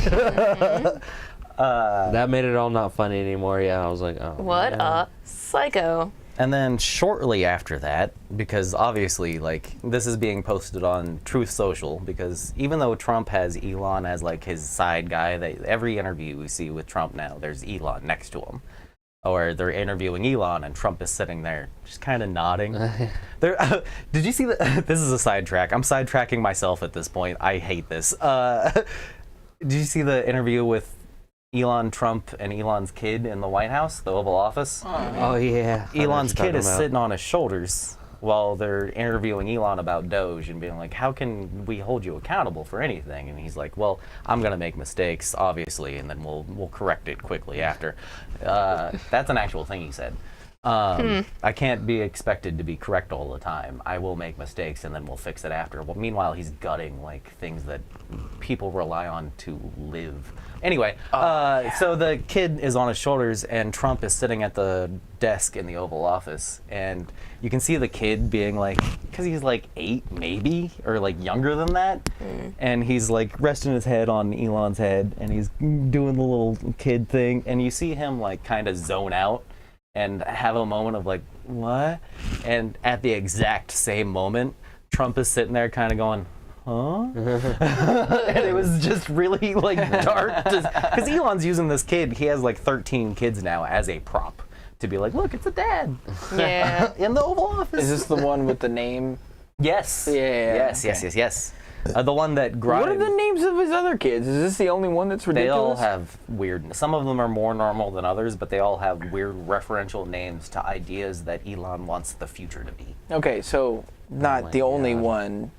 That made it all not funny anymore. Yeah, I was like, oh. What man. a psycho. And then shortly after that, because obviously, like, this is being posted on Truth Social, because even though Trump has Elon as, like, his side guy, that every interview we see with Trump now, there's Elon next to him. Or they're interviewing Elon, and Trump is sitting there, just kind of nodding. Did you see that? This is a sidetrack. I'm sidetracking myself at this point. I hate this. Did you see the interview with Elon, Trump, and Elon's kid in the White House, the Oval Office? Oh yeah. Elon's kid is sitting on his shoulders while they're interviewing Elon about Doge and being like, how can we hold you accountable for anything? And he's like, well, I'm going to make mistakes, obviously, and then we'll correct it quickly after. That's an actual thing he said. I can't be expected to be correct all the time. I will make mistakes and then we'll fix it after. Well, meanwhile, he's gutting like things that people rely on to live. Anyway, so the kid is on his shoulders and Trump is sitting at the desk in the Oval Office, and you can see the kid being like, because he's like 8 maybe, or like younger than that, and he's like resting his head on Elon's head and he's doing the little kid thing, and you see him like kind of zone out and have a moment of like, what? And at the exact same moment, Trump is sitting there kind of going, huh? And it was just really like dark. Because Elon's using this kid, he has like 13 kids now as a prop to be like, look, it's a dad. Yeah. In the Oval Office. Is this the one with the name? Yes. Yeah. Yes. The one that Grimes. What are the names of his other kids? Is this the only one that's ridiculous? They all have weird. Some of them are more normal than others, but they all have weird referential names to ideas that Elon wants the future to be. Okay, so not the only God. one.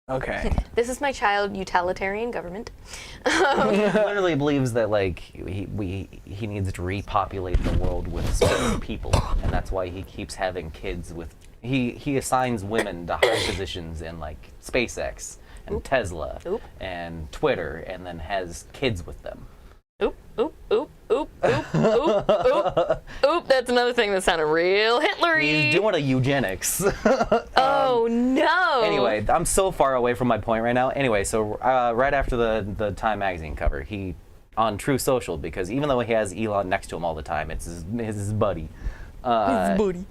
Okay. This is my child, utilitarian government. He literally believes that like he needs to repopulate the world with certain people, and that's why he keeps having kids with. He assigns women to high positions in like SpaceX and Tesla and Twitter, and then has kids with them. Oop. That's another thing that sounded real Hitler-y. He's doing a eugenics. Oh no. Anyway, I'm so far away from my point right now. Anyway, so right after the Time magazine cover, he on True Social, because even though he has Elon next to him all the time, it's his buddy. His buddy.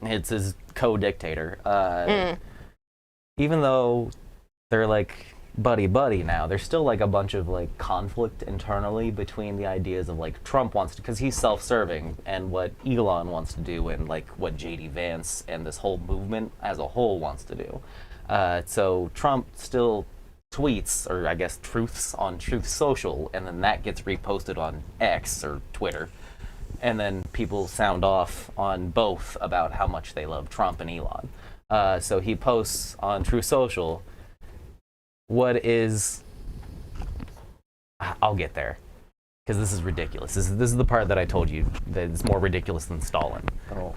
It's his co-dictator. Even though they're like buddy now, there's still like a bunch of like conflict internally between the ideas of like Trump wants to, because he's self-serving, and what Elon wants to do, and like what JD Vance and this whole movement as a whole wants to do. So Trump still tweets, or I guess truths, on Truth Social, and then that gets reposted on X or Twitter. And then people sound off on both about how much they love Trump and Elon. So he posts on True Social what is... I'll get there, because this is ridiculous. This is the part that I told you that is more ridiculous than Stalin. Oh.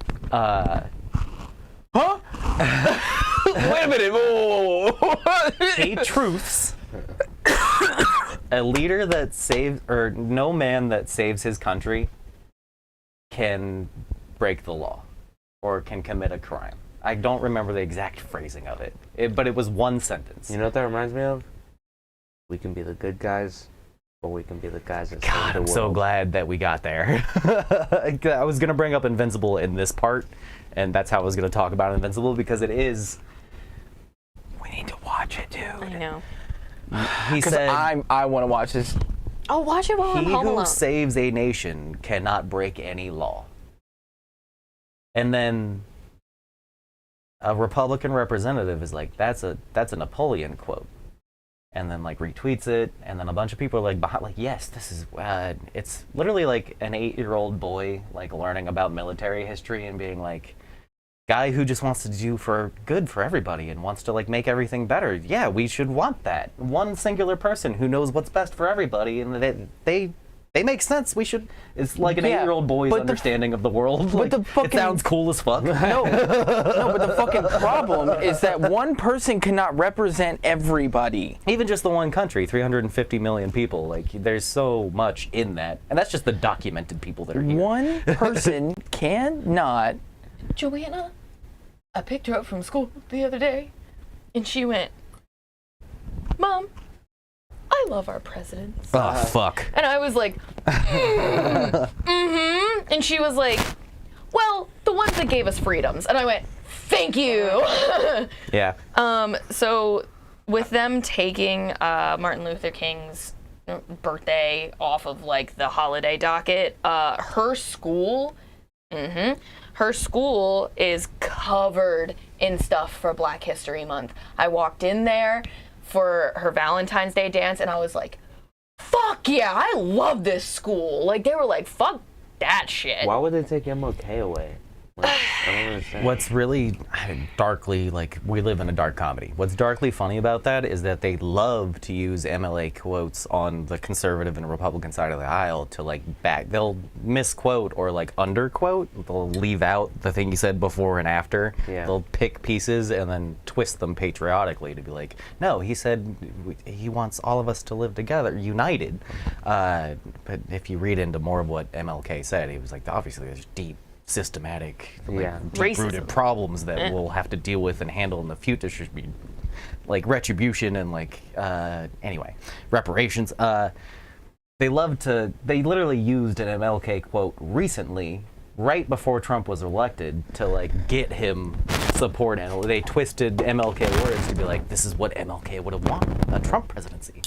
Huh? Wait a minute. Whoa. 8 truths. A leader that saves, or no man that saves his country can break the law or can commit a crime. I don't remember the exact phrasing of it, but it was one sentence. You know what that reminds me of? We can be the good guys, or we can be the guys that save God, the I'm world. so glad that we got there. I was going to bring up Invincible in this part, and that's how I was going to talk about Invincible, because it is... We need to watch it, dude. I know. He said, I want to watch this. I'll watch it while I'm he home who alone. saves a nation cannot break any law. And then a Republican representative is like, that's a Napoleon quote. And then like retweets it, and then a bunch of people are like, yes, this is, it's literally like an 8-year-old boy like learning about military history and being like, guy who just wants to do for good for everybody and wants to like make everything better. Yeah, we should want that. One singular person who knows what's best for everybody, and they make sense. We should. It's like an 8-year-old boy's understanding of the world. But Like, it sounds cool as fuck. No, but the fucking problem is that one person cannot represent everybody. Even just the one country, 350 million people. Like, there's so much in that, and that's just the documented people that are here. One person cannot. Joanna, I picked her up from school the other day, and she went, Mom, I love our presidents. Oh, fuck. And I was like, and she was like, well, the the ones that gave us freedoms. And I went, thank you. Yeah. So with them taking Martin Luther King's birthday off of like the holiday docket, her school is covered in stuff for Black History Month. I walked in there for her Valentine's Day dance and I was like, fuck yeah, I love this school. Like they were like, fuck that shit. Why would they take MLK away? Like, I don't understand. What's really darkly, like, we live in a dark comedy. What's darkly funny about that is that they love to use MLA quotes on the conservative and Republican side of the aisle to, like, they'll misquote or, like, underquote. They'll leave out the thing you said before and after. Yeah. They'll pick pieces and then twist them patriotically to be like, no, he said he wants all of us to live together, united. But if you read into more of what MLK said, he was like, obviously there's deep, systematic, deep-rooted problems that we'll have to deal with and handle in the future. Should be like retribution and like anyway, reparations. They literally used an MLK quote recently, right before Trump was elected, to like get him support, and they twisted MLK words to be like, this is what MLK would have wanted, a Trump presidency.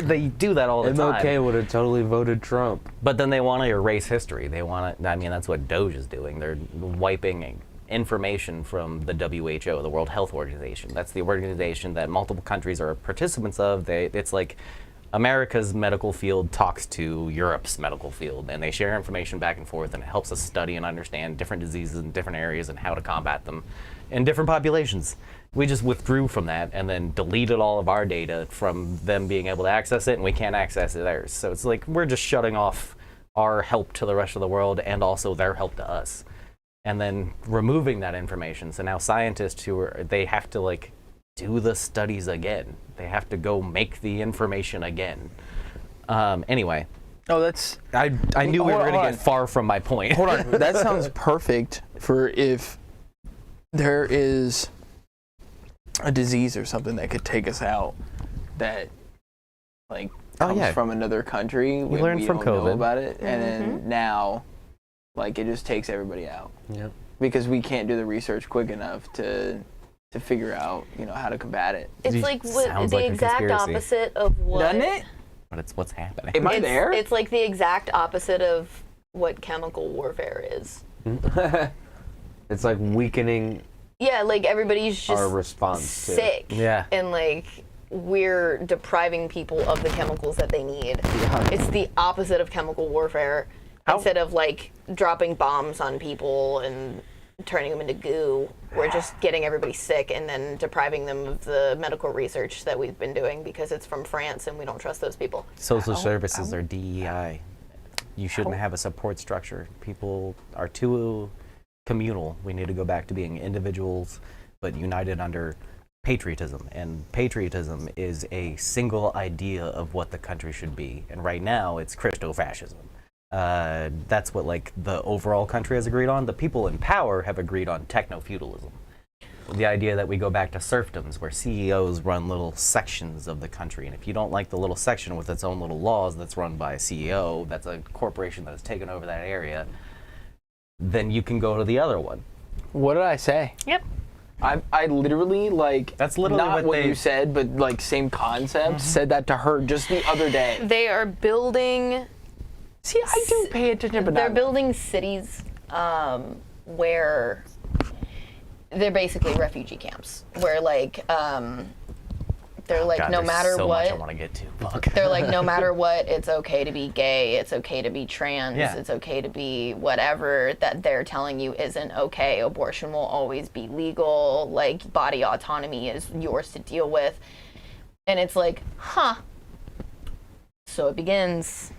They do that all the time. MLK would have totally voted Trump. But then they want to erase history. They want to, I mean, that's what Doge is doing. They're wiping information from the WHO, the World Health Organization. That's the organization that multiple countries are participants of. It's like America's medical field talks to Europe's medical field, and they share information back and forth, and it helps us study and understand different diseases in different areas and how to combat them in different populations. We just withdrew from that and then deleted all of our data from them being able to access it, and we can't access theirs. So it's like we're just shutting off our help to the rest of the world and also their help to us, and then removing that information. So now scientists they have to like do the studies again. They have to go make the information again. Anyway. Oh, that's... I knew we were going to hold get far from my point. Hold on. That sounds perfect for if there is a disease or something that could take us out that, like, comes from another country. We learned from don't COVID. know about it. And then now, like, it just takes everybody out. Yep. Because we can't do the research quick enough to figure out, you know, how to combat it. It's like Sounds the like a exact conspiracy. opposite of what... Doesn't it? But it's what's happening. Am I there? It's like the exact opposite of what chemical warfare is. It's like weakening Yeah, like everybody's just our response to it. sick. Yeah. And like we're depriving people of the chemicals that they need. Yeah. It's the opposite of chemical warfare. Instead of like dropping bombs on people and turning them into goo, we're just getting everybody sick and then depriving them of the medical research that we've been doing because it's from France and we don't trust those people. Social services are DEI. You shouldn't have a support structure. People are too communal. We need to go back to being individuals, but united under patriotism. And patriotism is a single idea of what the country should be. And right now, it's Christo-fascism. That's what like the overall country has agreed on. The people in power have agreed on techno-feudalism. The idea that we go back to serfdoms where CEOs run little sections of the country. And if you don't like the little section with its own little laws that's run by a CEO, that's a corporation that has taken over that area, then you can go to the other one. What did I say? Yep. I literally, like, That's literally not what you said, but like same concept, said that to her just the other day. They are building... See, I do pay attention, but they're not... building cities where they're basically refugee camps, where like they're like God, no there's matter so what much I want to get to. Fuck. they're like no matter what, it's okay to be gay, it's okay to be trans, Yeah. it's okay to be whatever that they're telling you isn't okay. Abortion will always be legal, like body autonomy is yours to deal with. And it's like, huh. So it begins.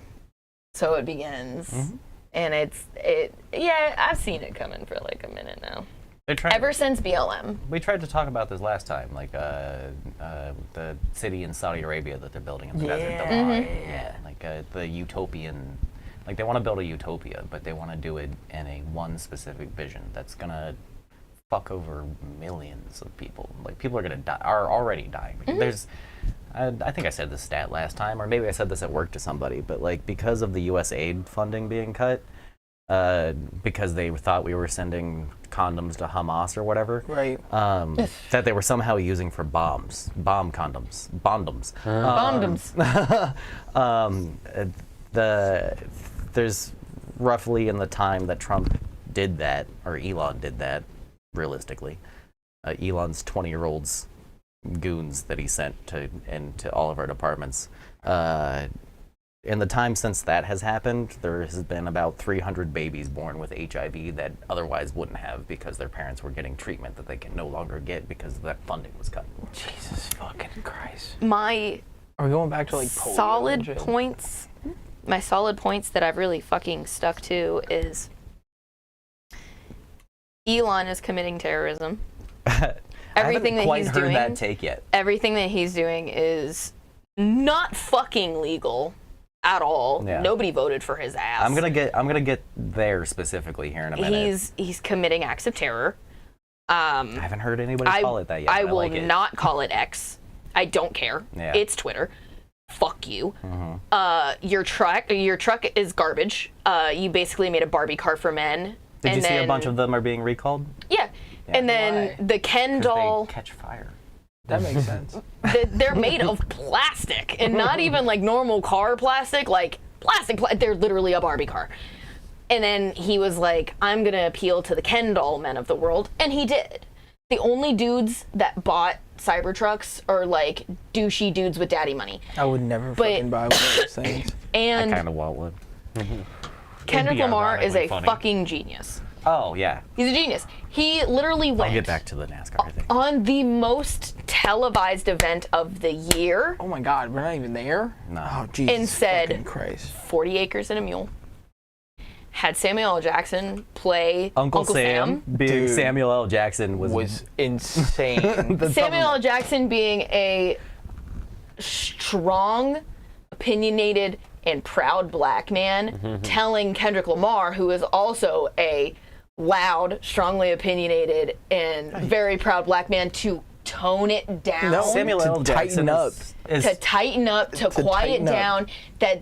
And yeah, I've seen it coming for like a minute now. Ever since BLM. We tried to talk about this last time, like the city in Saudi Arabia that they're building in the desert. Yeah, like the utopian, like they want to build a utopia, but they want to do it in a one specific vision that's gonna fuck over millions of people. Like people are gonna die, are already dying. There's, I think I said this stat last time, or maybe I said this at work to somebody, but like because of the U.S. aid funding being cut, because they thought we were sending condoms to Hamas or whatever. Right. That they were somehow using for bombs, bomb condoms, bondoms. There's roughly in the time that Trump did that, or Elon did that, realistically, Elon's 20-year-old's goons that he sent into all of our departments. In the time since that has happened, there has been about 300 babies born with HIV that otherwise wouldn't have because their parents were getting treatment that they can no longer get because that funding was cut. Jesus fucking Christ. My Are we going back to like polio and solid shit? points, my solid points that I've really fucking stuck to is Elon is committing terrorism. Everything that he's doing, that take yet. everything that he's doing is not fucking legal at all. Yeah. Nobody voted for his ass. I'm gonna get there specifically here in a minute. He's committing acts of terror. I haven't heard anybody call it that yet. I but will like it. not call it X. I don't care. Yeah. It's Twitter. Fuck you. Your truck is garbage. You basically made a Barbie car for men. Did and you see then, a bunch of them are being recalled? Yeah. And then the Ken 'Cause doll. they catch fire. That makes sense. They're made of plastic, and not even like normal car plastic, like plastic. They're literally a Barbie car. And then he was like, I'm going to appeal to the Ken doll men of the world. And he did. The only dudes that bought Cybertrucks are like douchey dudes with daddy money. I would never fucking buy one of those things. And I kind of want one. Kendrick Lamar is a ironically funny. fucking genius. Oh yeah. He's a genius. He literally went I'll get back to the NASCAR thing. on the most televised event of the year, Oh my God, we're not even there? No. Oh, Jesus And said- fucking Christ. 40 Acres and a Mule. Had Samuel L. Jackson play Uncle Sam being Dude. Samuel L. Jackson was insane. Samuel L. Jackson being a strong, opinionated, and proud black man telling Kendrick Lamar, who is also a loud, strongly opinionated, and very proud black man, to tone it down. No, Samuel to L. Jackson tighten up. To tighten up, to quiet tighten up. down.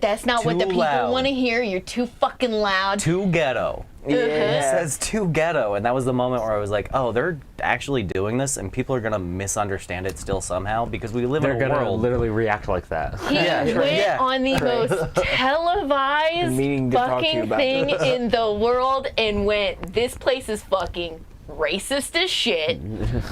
That's not what the Too people loud. want to hear. You're too fucking loud. too ghetto. He Yeah. says too ghetto, and that was the moment where I was like, oh, they're actually doing this, and people are gonna misunderstand it still somehow because we live They're in a gonna world. literally react like that. He Yeah, went yeah. on the most televised Meaning to talk to you fucking about thing this. in the world and went, this place is fucking racist as shit.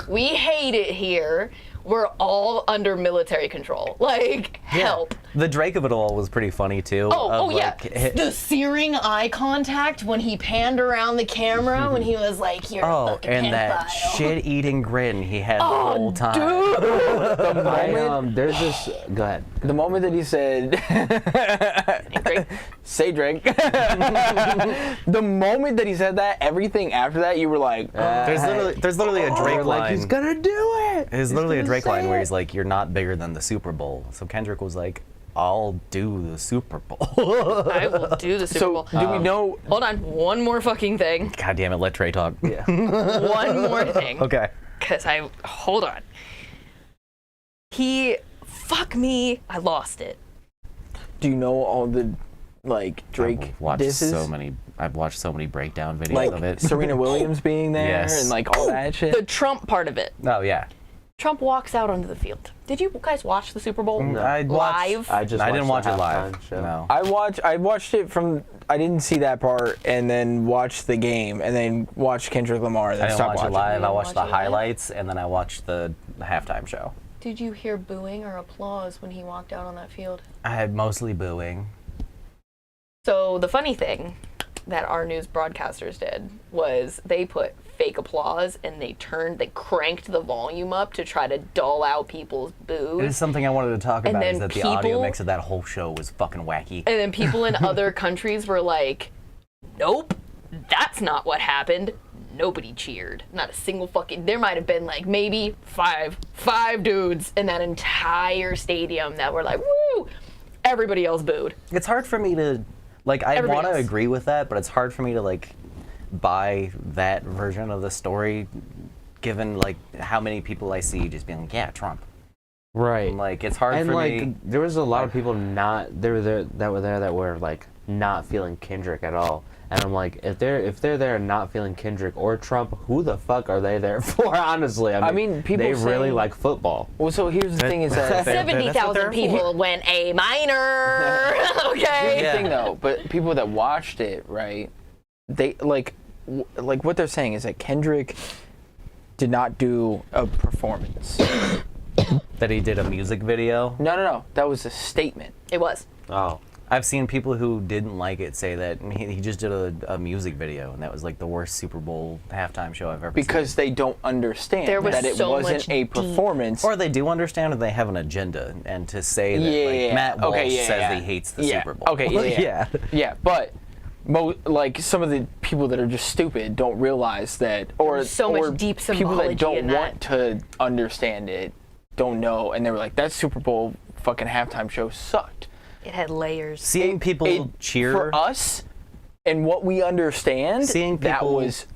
We hate it here. We're all under military control. Like, help. The Drake of it all was pretty funny too. Oh, of, yeah. like, The searing eye contact when he panned around the camera when he was like, you're a oh, fucking and that pedophile. shit-eating grin he had the whole time. There's this. Go ahead. The moment that he said, say Drake. The moment that he said that, everything after that, you were like, There's literally a Drake Like line. he's gonna do it. There's literally a Drake line say where it. he's like, "You're not bigger than the Super Bowl." So Kendrick was like, "I'll do the Super Bowl." I will do the Super so Bowl. do we know? Hold on, one more fucking thing. God damn it, let Trey talk. Yeah. One more thing. Okay. Because hold on. Fuck me, I lost it. Do you know all the like Drake I've watched disses? I've watched so many breakdown videos of Like it. Serena Williams being there Yes. and like all that shit. The Trump part of it. Oh yeah. Trump walks out onto the field. Did you guys watch the Super Bowl I'd watched- live? I just. I didn't watch watched it the live. halftime show. No. I watched it from. I didn't see that part, and then watched the game, and then watched Kendrick Lamar. And I then didn't stopped watch it watching. live. I didn't watched watch the it live? highlights, and then I watched the halftime show. Did you hear booing or applause when he walked out on that field? I had mostly booing. So the funny thing that our news broadcasters did was they put fake applause and they cranked the volume up to try to dull out people's It boos. is something I wanted to talk And about. then Is that the audio people- mix of that whole show was fucking wacky. And then people in other countries were like, nope, that's not what happened. Nobody cheered. Not a single fucking. There might have been like maybe five dudes in that entire stadium that were like, woo! Everybody else booed. It's hard for me to, like, I Everybody want to else. agree with that, but it's hard for me to, like, buy that version of the story, given, like, how many people I see just being like, yeah, Trump. Right. And, like, it's hard And for like, me. there was a lot of people that were there that were like not feeling Kendrick at all. And I'm like, if they're there not feeling Kendrick or Trump, who the fuck are they there for? Honestly, I mean people they really say- like football. Well, so here's the thing is that 70,000 people went A minor. Here's Okay. the thing though, but people that watched it, right? They like what they're saying is that Kendrick did not do a performance. That he did a music video. No. That was a statement. It was. Oh, I've seen people who didn't like it say that he just did a music video, and that was like the worst Super Bowl halftime show I've ever seen. Because they don't understand There was that it so wasn't much a deep- performance. Or they do understand, or they have an agenda, and to say that like, Matt Walsh says he hates the Super Bowl. Okay, yeah. Yeah, but like some of the people that are just stupid don't realize that, or There's so much or deep people symbology that don't in want to understand it don't know, and they were like, that Super Bowl fucking halftime show sucked. It had layers. Seeing people cheer for us and what we understand. Seeing that people was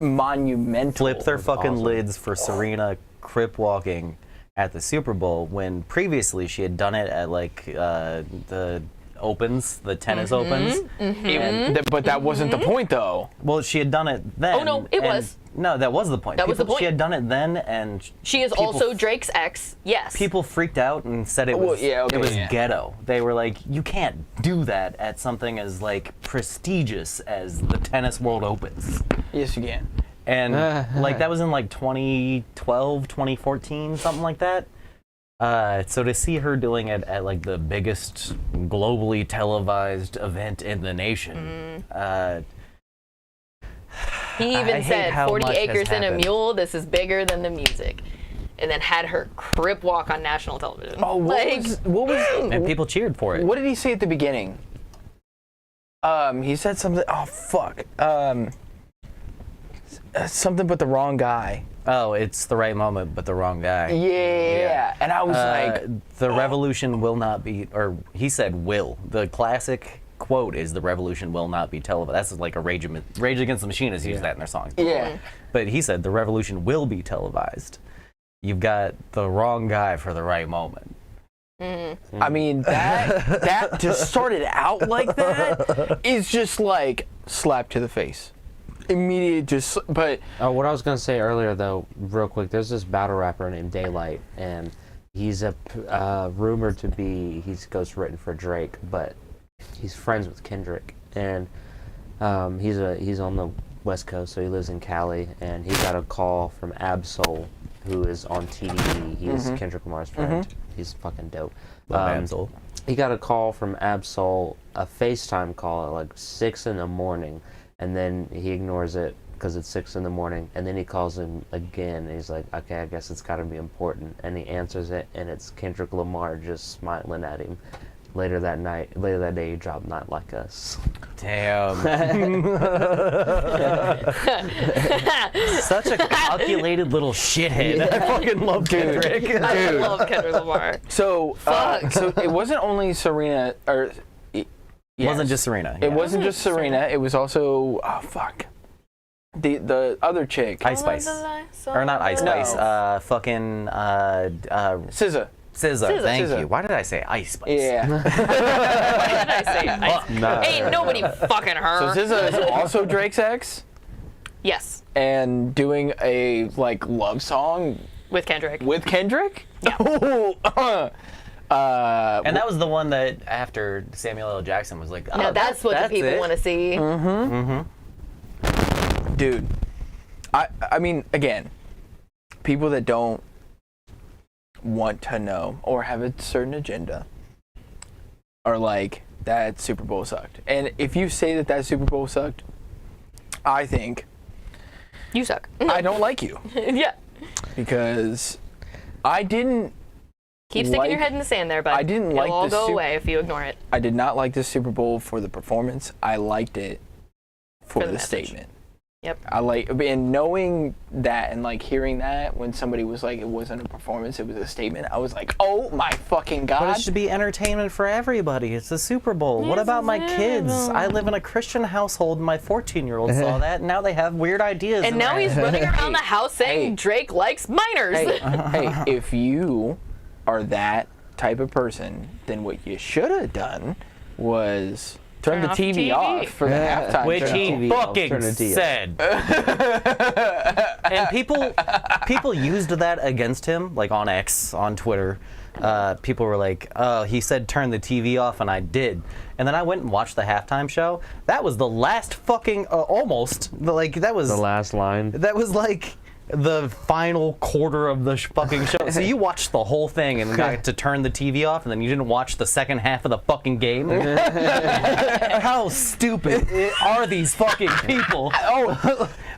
monumental. flip their fucking awesome. lids for Serena crip walking at the Super Bowl when previously she had done it at like the Opens, the tennis Opens. But that wasn't the point, though. Well, she had done it then. Oh, no, it and- was. No, that was the point. That was the point. She had done it then, and She is people also Drake's ex. Yes. people freaked out and said it Well, was yeah, okay, it was yeah. ghetto. They were like, you can't do that at something as like prestigious as the Tennis World Opens. Yes, you can. And like that was in like 2012, 2014, something like that. So to see her doing it at like the biggest globally televised event in the nation, He I even hate said, how 40 much has acres and a happened. mule, this is bigger than the music. And then had her crip walk on national television. Oh, what was and people cheered for it. what did he say at the beginning? He said something. Oh fuck. Something but the wrong guy. Oh, it's the right moment, but the wrong guy. Yeah. And I was like, the revolution will not be, or he said will. The classic quote is the revolution will not be televised. That's like a Rage Against the Machine has used that in their songs before. yeah. But he said the revolution will be televised. You've got the wrong guy for the right moment. I mean, that to start it out like that is just like slap to the face. Immediate, but Oh, what I was gonna say earlier, though, real quick. There's this battle rapper named Daylight, and he's rumored to be he's ghostwritten for Drake, but he's friends with Kendrick, and he's on the West Coast, so he lives in Cali, and he got a call from Absol, who is on TDE. He's Kendrick Lamar's friend. He's fucking dope. Absol. He got a call from Absol, a FaceTime call at like 6 in the morning, and then he ignores it because it's 6 in the morning, and then he calls him again, and he's like, okay, I guess it's got to be important, and he answers it, and it's Kendrick Lamar just smiling at him. Later that day, he dropped Not Like Us. Damn. Such a calculated little shithead. I fucking love Kendrick. I love Kendrick Lamar. so it wasn't only Serena, or It wasn't just Serena. It wasn't just Serena. It was also the other chick, Ice Spice. Or not Ice No. Spice. Fucking SZA. SZA. Thank SZA. you. Why did I say Ice Spice? Yeah. Why did I say ice? Nah. Ain't nobody fucking So her. SZA is also Drake's ex, Yes. and doing a like love song With Kendrick. with Kendrick. Yeah. And that was the one that after Samuel L. Jackson was like, oh, Now that's what the people it. want to see. Dude, I mean, again, people that don't want to know or have a certain agenda are like, that Super Bowl sucked. And if you say that Super Bowl sucked, I think You suck. I don't like you, Yeah. because I didn't. Keep sticking your head in the sand there, bud. I didn't It'll like all the go Sup- away if you ignore it. I did not like the Super Bowl for the performance. I liked it for the the message. statement. Yep. I like, and knowing that and like hearing that when somebody was like, it wasn't a performance, it was a statement. I was like, oh my fucking But god! it should be entertainment for everybody. It's the Super Bowl. What about my kids? I live in a Christian household, and my 14-year-old saw that, and now they have weird ideas. And in now their he's head. running around the house saying Hey. Drake likes minors. Hey, hey, if you are that type of person, then what you should have done was Turn the TV off for the halftime Which show. he fucking said. And people used that against him, like on X, on Twitter. People were like, "Oh, he said turn the TV off," and I did. And then I went and watched the halftime show. That was the last fucking that was The last line. That was like the final quarter of the fucking show. So you watched the whole thing and got to turn the TV off, and then you didn't watch the second half of the fucking game. How stupid are these fucking people?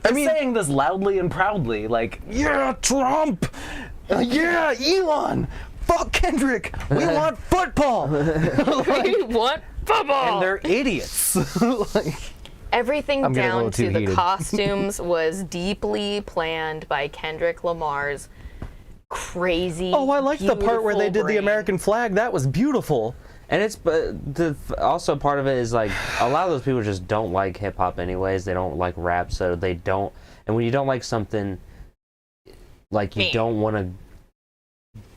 They're saying this loudly and proudly, like, "Yeah, Trump! Yeah, Elon! Fuck Kendrick! We want football!" We want football. And they're idiots. Everything I'm getting a down little to too the heated. costumes was deeply planned by Kendrick Lamar's crazy. Oh, I liked the part where they did beautiful the brain. American flag. That was beautiful. And it's also part of it is like a lot of those people just don't like hip hop anyways. They don't like rap, so they don't. And when you don't like something, like you don't want to.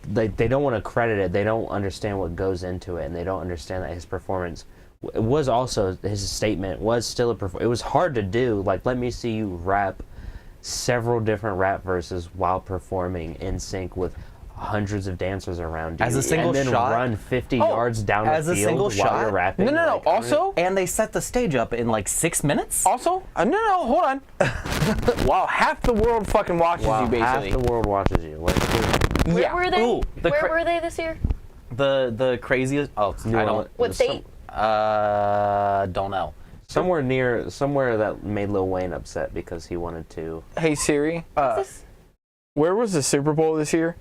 They don't want to credit it. They don't understand what goes into it, and they don't understand that his performance was also his statement was still it was hard to do. Like, let me see you rap several different rap verses while performing in sync with hundreds of dancers around you, As a single and then shot? run 50 yards down as the a field single while shot? you're rapping. No. Like, Also, And they set the stage up in like 6 minutes? no. Hold on. Wow, half the world fucking watches wow, you, half basically. the world watches you. Like, Where were they? Ooh, Where were they this year? The craziest. Oh, New I don't. Orleans- What state? Don't know. somewhere that made Lil Wayne upset because he wanted to. Hey Siri, This- where was the Super Bowl this year?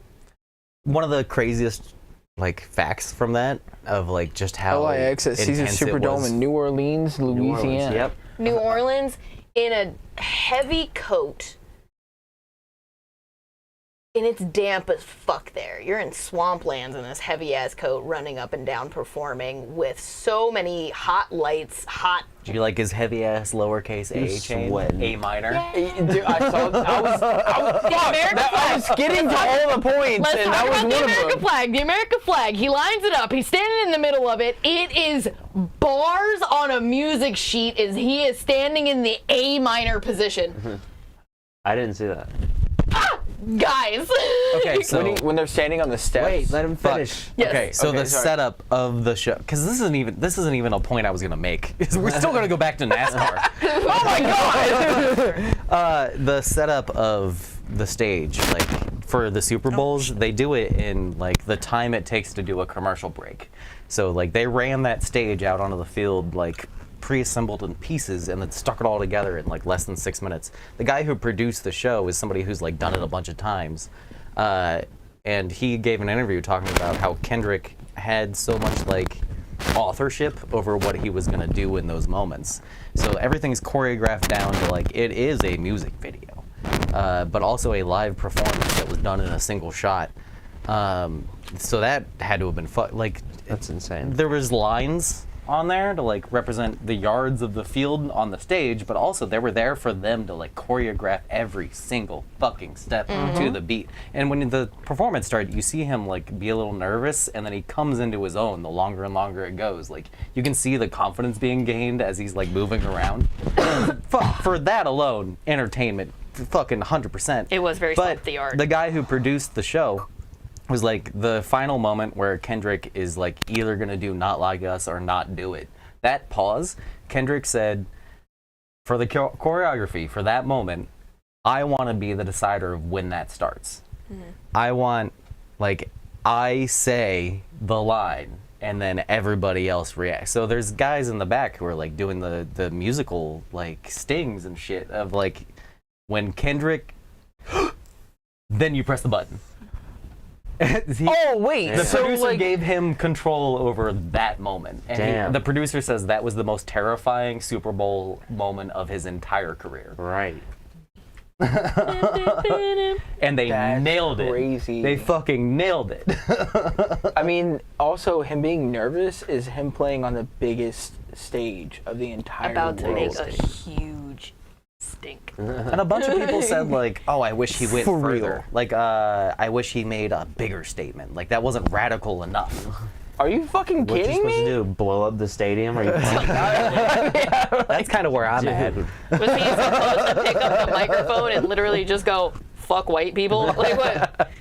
One of the craziest like facts from that of like just how LIX at Caesars intense it Superdome was. in New Orleans, New Orleans, Louisiana. Yep. New Orleans in a heavy coat. And it's damp as fuck there. You're in swamplands in this heavy ass coat running up and down performing with so many hot lights, hot. Do you like his heavy ass lowercase a was chain? sweating. A minor. Dude, I was getting to all the points, Let's and talk that was about the one of American them. flag. The American flag. He lines it up. He's standing in the middle of it. It is bars on a music sheet as he is standing in the A minor position. I didn't see that. Guys. Okay, so When they're standing on the steps. Wait, let him finish. Yes. okay, so Okay, the sorry. setup of the show, because this isn't even a point I was gonna make. We're still gonna go back to NASCAR. Oh my god! The setup of the stage, like for the Super Bowls, they do it in like the time it takes to do a commercial break. So like they ran that stage out onto the field like pre-assembled in pieces and then stuck it all together in like less than 6 minutes. The guy who produced the show is somebody who's like done it a bunch of times. And he gave an interview talking about how Kendrick had so much like authorship over what he was gonna do in those moments. So everything's choreographed down to like it is a music video, but also a live performance that was done in a single shot. So that had to have been like That's insane. there was lines on there to like represent the yards of the field on the stage, but also they were there for them to like choreograph every single fucking step to the beat. And when the performance started, you see him like be a little nervous, and then he comes into his own the longer and longer it goes. Like you can see the confidence being gained as he's like moving around. For that alone, entertainment, fucking 100%. It was very But state-of-the-art. the guy who produced the show was like the final moment where Kendrick is like either gonna do Not Like Us or not do it. That pause, Kendrick said, for the choreography, for that moment, I want to be the decider of when that starts. I want, like, I say the line and then everybody else reacts. So there's guys in the back who are like doing the musical like stings and shit of like when Kendrick, then you press the button. Oh wait, The so producer like, gave him control over that moment. And Damn. the producer says that was the most terrifying Super Bowl moment of his entire career. Right. And they That's nailed it. crazy. They fucking nailed it. I mean, also him being nervous is him playing on the biggest stage of the entire About to world. make a huge stink. And a bunch of people said like, oh, I wish he went For further. real. Like, I wish he made a bigger statement. Like, that wasn't radical enough. Are you fucking What you kidding supposed me? to do? Blow up the stadium? Are you That's kind of where I'm at. Dude. Was he supposed to pick up the microphone and literally just go, fuck white people? Like what?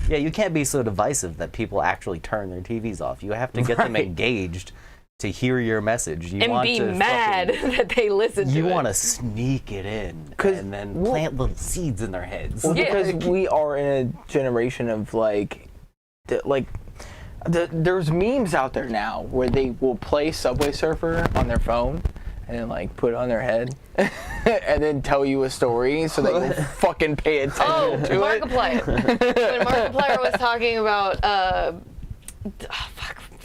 Yeah, you can't be so divisive that people actually turn their TVs off. You have to get them engaged to hear your message. You And want be to mad that they listen to it. You want to sneak it in and then plant little seeds in their heads. Well, Yeah. because we are in a generation of there's memes out there now where they will play Subway Surfer on their phone and then like put it on their head and then tell you a story so that you'll fucking pay attention to it. Markiplier. When Markiplier was talking about,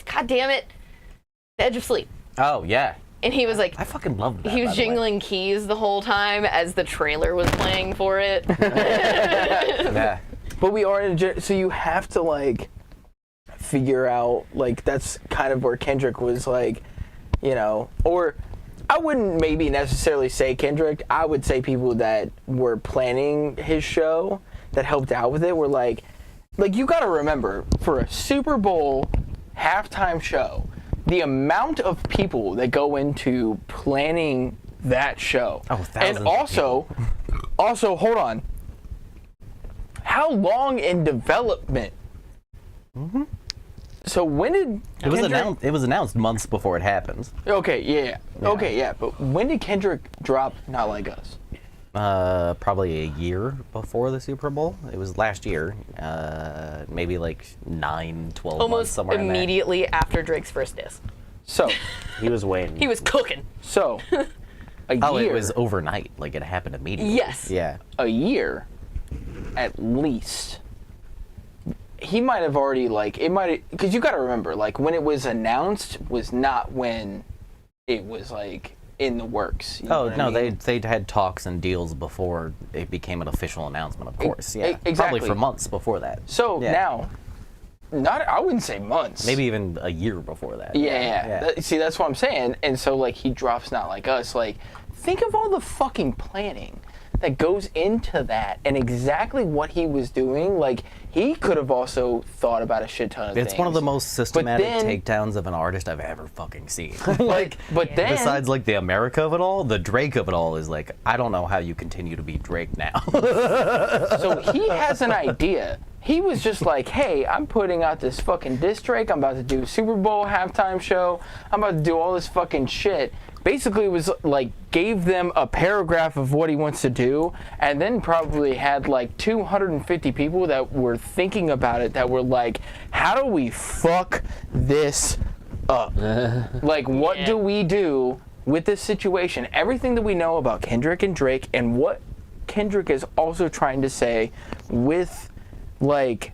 God damn it, The Edge of Sleep. Oh, yeah. And he was like, I fucking love that. he was by the way. jingling keys the whole time as the trailer was playing for it. Yeah. But we are in a so you have to like figure out like that's kind of where Kendrick was like, you know, or I wouldn't maybe necessarily say Kendrick. I would say people that were planning his show that helped out with it were like you got to remember for a Super Bowl halftime show, the amount of people that go into planning that show. Oh, thousands and of also hold on. How long in development? Mm-hmm. So when did It was announced months before it happened. Okay, yeah. Okay, yeah. But when did Kendrick drop Not Like Us? Probably a year before the Super Bowl. It was last year. Maybe like 9, 12 months, Almost somewhere in there. immediately after Drake's first diss. So, He was waiting. He was cooking. so a Oh, year. it was overnight. Like, it happened immediately. Yes. Yeah. A year, at least. He might have already because you got to remember, like when it was announced was not when it was like in the works. You know Oh, what no, I mean? they'd had talks and deals before it became an official announcement, of course. Yeah. exactly. Probably for months before that. So Yeah. now, I wouldn't say months. Maybe even a year before that. Yeah. See, that's what I'm saying. And so, like, he drops Not Like Us. Like, think of all the fucking planning that goes into that and exactly what he was doing. Like, he could have also thought about a shit ton of things. It's one of the most systematic then- takedowns of an artist I've ever fucking seen. Like, but then... Besides, like, the America of it all, the Drake of it all is like, I don't know how you continue to be Drake now. So he has an idea. He was just like, hey, I'm putting out this fucking diss track. I'm about to do a Super Bowl halftime show. I'm about to do all this fucking shit. Basically, it was like, gave them a paragraph of what he wants to do, and then probably had like 250 people that were thinking about it that were like, how do we fuck this up? Like, what do we do with this situation? Everything that we know about Kendrick and Drake and what Kendrick is also trying to say with like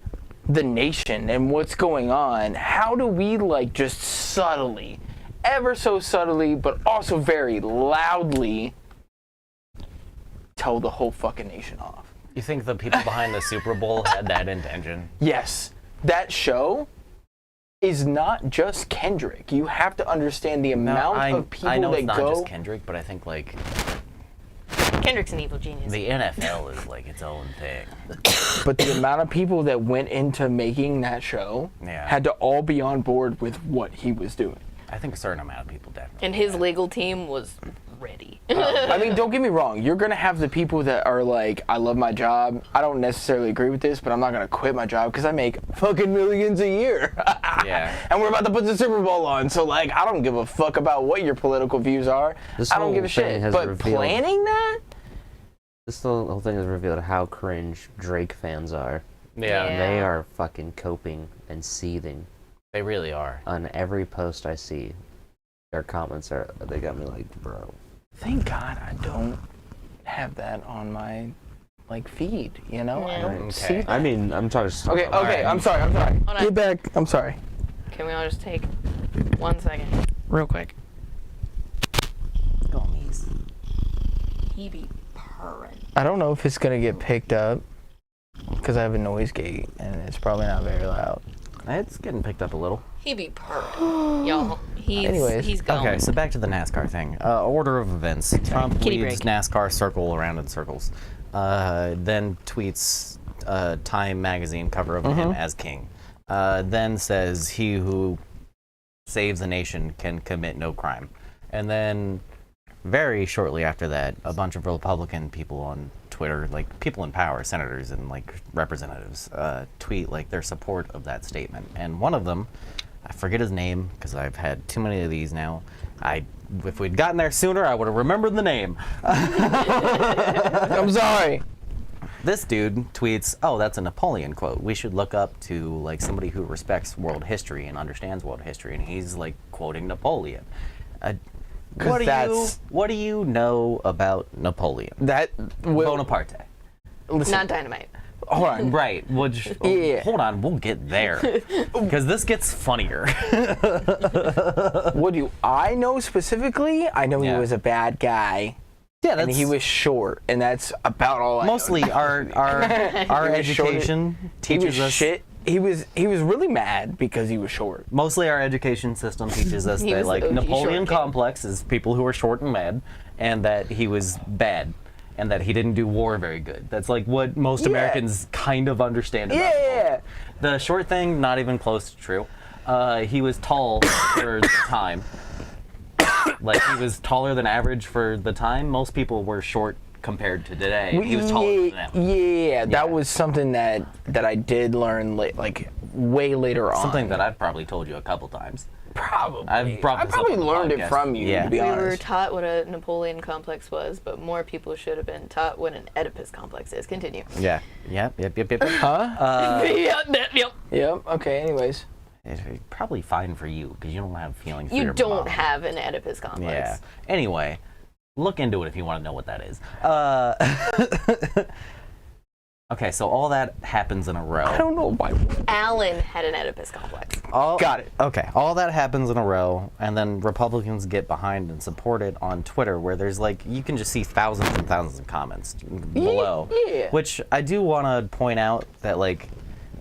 the nation and what's going on, how do we like just subtly, ever so subtly, but also very loudly tell the whole fucking nation off? You think the people behind the Super Bowl had that intention? Yes, that show is not just Kendrick. You have to understand the amount of people I know that it's not go. just Kendrick, but I think like Kendrick's an evil genius. the NFL is like its own thing. But the amount of people that went into making that show Yeah. had to all be on board with what he was doing. I think a certain amount of people definitely. And his legal team was ready. I mean, don't get me wrong. You're going to have the people that are like, I love my job. I don't necessarily agree with this, but I'm not going to quit my job because I make fucking millions a year. Yeah. And we're about to put the Super Bowl on. So, like, I don't give a fuck about what your political views are. This I don't give a whole thing shit. has But revealed- planning that? This whole thing has revealed how cringe Drake fans are. Yeah, Yeah. They are fucking coping and seething they really are. on every post I see. Their comments they got me like, bro. Thank God I don't have that on my, like, feed, you know? I don't Okay. see that. I mean, I'm talking. Okay, Alright. I'm sorry. Hold on. Get back. I'm sorry. Can we all just take 1 second? Real quick. Gummies. He be purring. I don't know if it's going to get picked up because I have a noise gate and it's probably not very loud. It's getting picked up a little. He be purring. Y'all. Anyways, He's gone. Okay, so back to the NASCAR thing. Order of events. Trump Kitty leads break. NASCAR circle around in circles. Then tweets Time magazine cover of him as king. then says, "He who saves a nation can commit no crime." And then very shortly after that, a bunch of Republican people on Twitter, like people in power, senators and like representatives, tweet like their support of that statement. And one of them, I forget his name because I've had too many of these now. If we'd gotten there sooner, I would have remembered the name. I'm sorry. This dude tweets, "Oh, that's a Napoleon quote. We should look up to like somebody who respects world history and understands world history." And he's like quoting Napoleon. What do you know about Napoleon? Bonaparte. Listen, Not Dynamite. hold on. Right. Yeah. Hold on, we'll get there. Because this gets funnier. What do I know specifically? I know he was a bad guy. Yeah, and he was short, and that's about all I know. mostly our education teaches us. Shit. He was really mad because he was short. Mostly our education system teaches us that like Napoleon complex is people who are short and mad, and that he was bad, and that he didn't do war very good. That's like what most Americans kind of understand about Napoleon. The short thing, not even close to true. He was tall for the time. Like he was taller than average for the time. Most people were short compared to today. He was taller than that. Yeah, that was something that I did learn like way later on. Something that I've probably told you a couple times. Probably. I probably learned it from you, to be We honest. were taught what a Napoleon complex was, but more people should have been taught what an Oedipus complex is. Continue. Yeah. Yep. Huh? Yep. Yep. Okay. Anyways. It's probably fine for you because you don't have feelings for You your don't mom. have an Oedipus complex. Yeah. Anyway, look into it if you want to know what that is. Okay, so all that happens in a row. I don't know why. Alan had an Oedipus complex. Got it. Okay, all that happens in a row, and then Republicans get behind and support it on Twitter, where there's like, you can just see thousands and thousands of comments below. Yeah. Which I do want to point out that, like,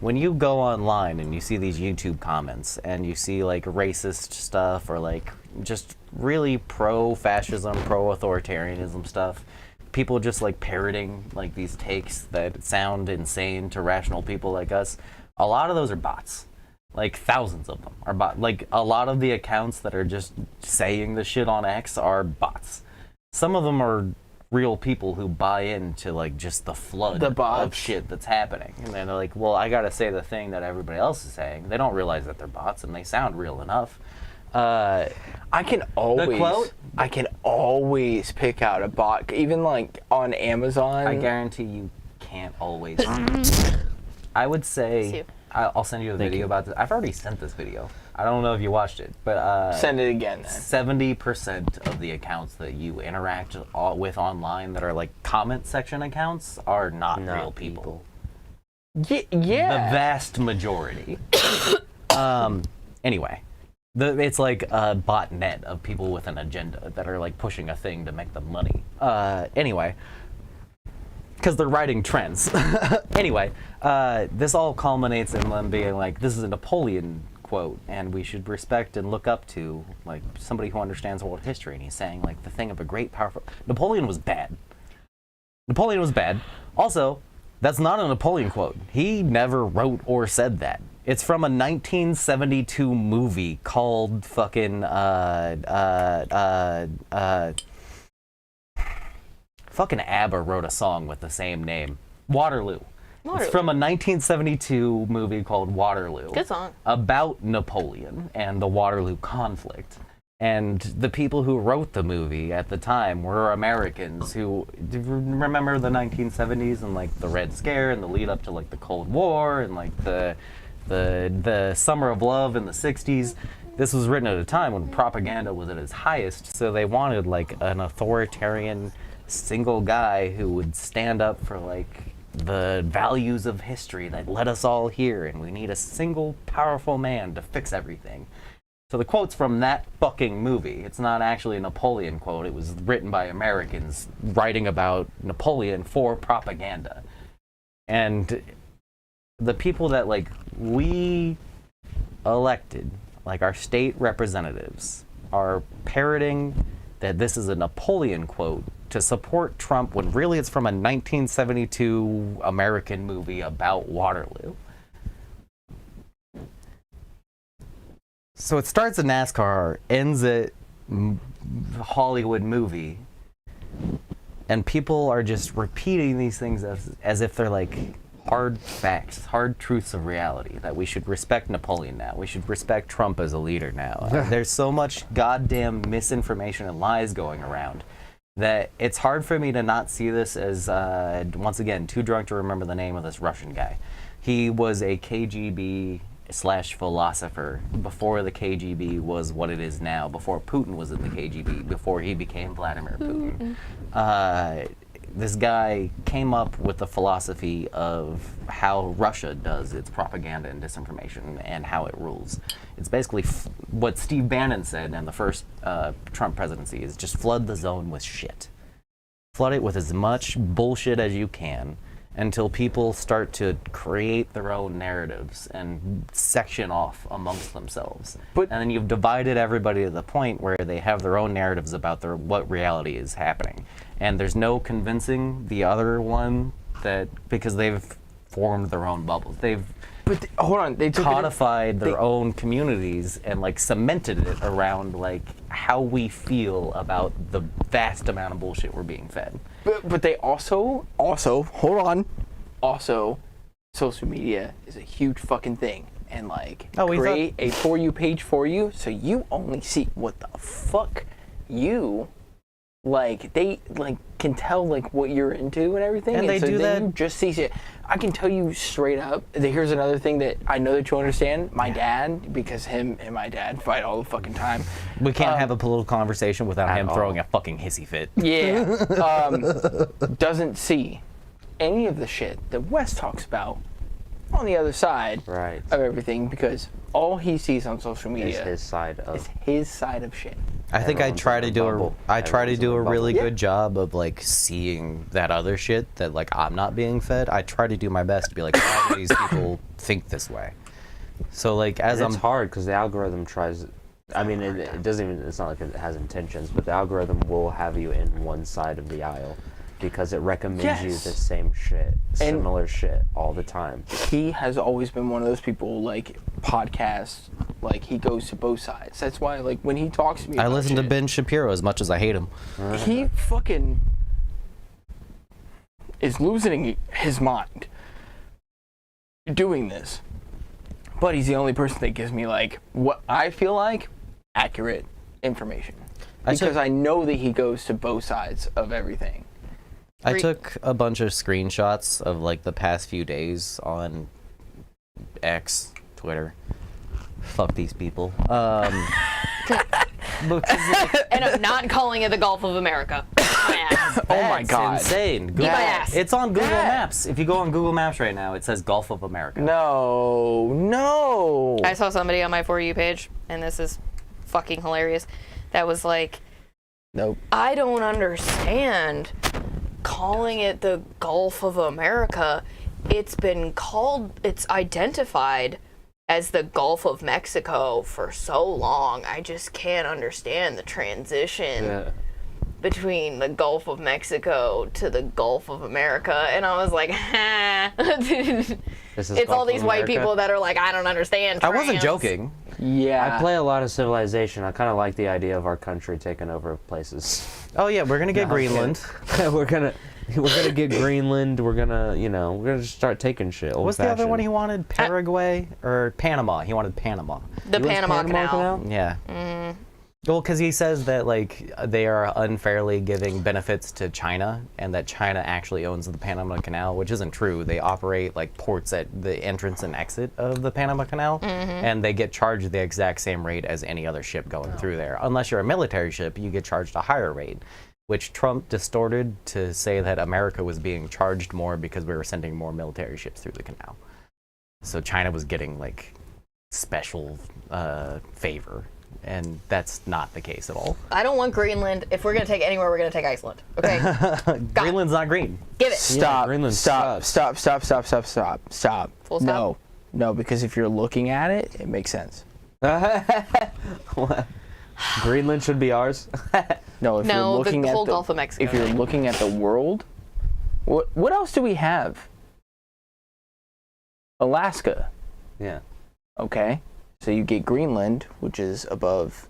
when you go online and you see these YouTube comments and you see like racist stuff or like just really pro-fascism, pro-authoritarianism stuff, people just like parroting like these takes that sound insane to rational people like us, a lot of those are bots. Like thousands of them are bots. Like a lot of the accounts that are just saying the shit on X are bots. Some of them are real people who buy into like just the flood of shit that's happening, and they're like, well, I gotta say the thing that everybody else is saying. They don't realize that they're bots and they sound real enough. I can always pick out a bot, even like on Amazon. I guarantee you can't always. I would say I'll send you a video about this. I've already sent this video. I don't know if you watched it, but send it again. 70% of the accounts that you interact with online that are like comment section accounts are not real people. Yeah. The vast majority. Anyway, it's like a botnet of people with an agenda that are like pushing a thing to make them money. Anyway, because they're writing trends. Anyway, this all culminates in them being like, this is a Napoleon quote, and we should respect and look up to like somebody who understands world history. And he's saying like the thing of a great, powerful. Napoleon was bad. Napoleon was bad. Also, that's not a Napoleon quote. He never wrote or said that. It's from a 1972 movie called fucking fucking ABBA wrote a song with the same name. Waterloo. It's from a 1972 movie called Waterloo. Good song. About Napoleon and the Waterloo conflict. And the people who wrote the movie at the time were Americans who remember the 1970s and like the Red Scare and the lead up to like the Cold War and like the Summer of Love in the 60s. This was written at a time when propaganda was at its highest, so they wanted like an authoritarian single guy who would stand up for like the values of history that led us all here, and we need a single powerful man to fix everything. So the quote's from that fucking movie. It's not actually a Napoleon quote. It was written by Americans writing about Napoleon for propaganda. And the people that like we elected, like our state representatives, are parroting that this is a Napoleon quote to support Trump when really it's from a 1972 American movie about Waterloo. So it starts at NASCAR, ends at Hollywood movie, and people are just repeating these things as if they're like hard facts, hard truths of reality, that we should respect Napoleon now, we should respect Trump as a leader now. There's so much goddamn misinformation and lies going around that it's hard for me to not see this as, once again, too drunk to remember the name of this Russian guy. He was a KGB / philosopher before the KGB was what it is now, before Putin was in the KGB, before he became Vladimir Putin. This guy came up with the philosophy of how Russia does its propaganda and disinformation and how it rules. It's basically what Steve Bannon said in the first Trump presidency, is just flood the zone with shit. Flood it with as much bullshit as you can until people start to create their own narratives and section off amongst themselves. And then you've divided everybody to the point where they have their own narratives about what reality is happening. And there's no convincing the other one because they've formed their own bubbles. Hold on, they codified their own communities and like cemented it around like how we feel about the vast amount of bullshit we're being fed. But they also, hold on, social media is a huge fucking thing. And like, create a For You page for you, so you only see what the fuck you, like, they like can tell like what you're into and everything. And they so do then that. You just see shit. I can tell you straight up, here's another thing that I know that you'll understand. My dad, because him and my dad fight all the fucking time. We can't have a political conversation without him all. throwing a fucking hissy fit. Yeah. Doesn't see any of the shit that Wes talks about on the other side Right. of everything, because all he sees on social media Is his side of shit. I think I Everyone's try in to a do bubble. I try to Everyone's do in a a bubble. really Yeah. good job of like seeing that other shit that like I'm not being fed. I try to do my best to be like, why do these people think this way? So like as It's I'm hard because the algorithm tries. I mean, it doesn't even. It's not like it has intentions, but the algorithm will have you in one side of the aisle because it recommends you Yes. the same shit, similar shit all the time. He has always been one of those people, like, podcasts, like, he goes to both sides. That's why, like, when he talks to me I about listen to shit, Ben Shapiro as much as I hate him. he fucking is losing his mind doing this. But he's the only person that gives me, like, what I feel like accurate information. Because I know that he goes to both sides of everything. I took a bunch of screenshots of like the past few days on X, Twitter. Fuck these people. Because, like, And I'm not calling it the Gulf of America. My ass. Oh my that's God. insane. Eat my ass. It's on Google Maps. If you go on Google Maps right now, it says Gulf of America. No. I saw somebody on my For You page, and this is fucking hilarious, that was like, Nope. I don't understand calling it the Gulf of America. It's identified as the Gulf of Mexico for so long. I just can't understand the transition between the Gulf of Mexico to the Gulf of America. And I was like, ha. This is It's all Gulf of these white America. people that are like, I don't understand I wasn't trans." joking. Yeah. I play a lot of Civilization. I kind of like the idea of our country taking over places. Oh yeah, we're gonna get Greenland. we're gonna get Greenland. We're gonna start taking shit. What's the other one he wanted? Paraguay or Panama? He wanted Panama. The Panama Canal. Yeah. Well, because he says that like they are unfairly giving benefits to China, and that China actually owns the Panama Canal, which isn't true. They operate like ports at the entrance and exit of the Panama Canal, and they get charged the exact same rate as any other ship going through there. Unless you're a military ship, you get charged a higher rate, which Trump distorted to say that America was being charged more because we were sending more military ships through the canal. So China was getting like special favor. And that's not the case at all. I don't want Greenland. If we're going to take anywhere, we're going to take Iceland. Okay? Greenland's not green. Give it. Stop. Greenland Stop. sucks. Stop. Full No. stop? No, because if you're looking at it, it makes sense. Greenland should be ours. No, if No, you're looking the at whole Gulf of Mexico. If you're looking at the world, what else do we have? Alaska. Yeah. Okay. So So you get Greenland, which is above.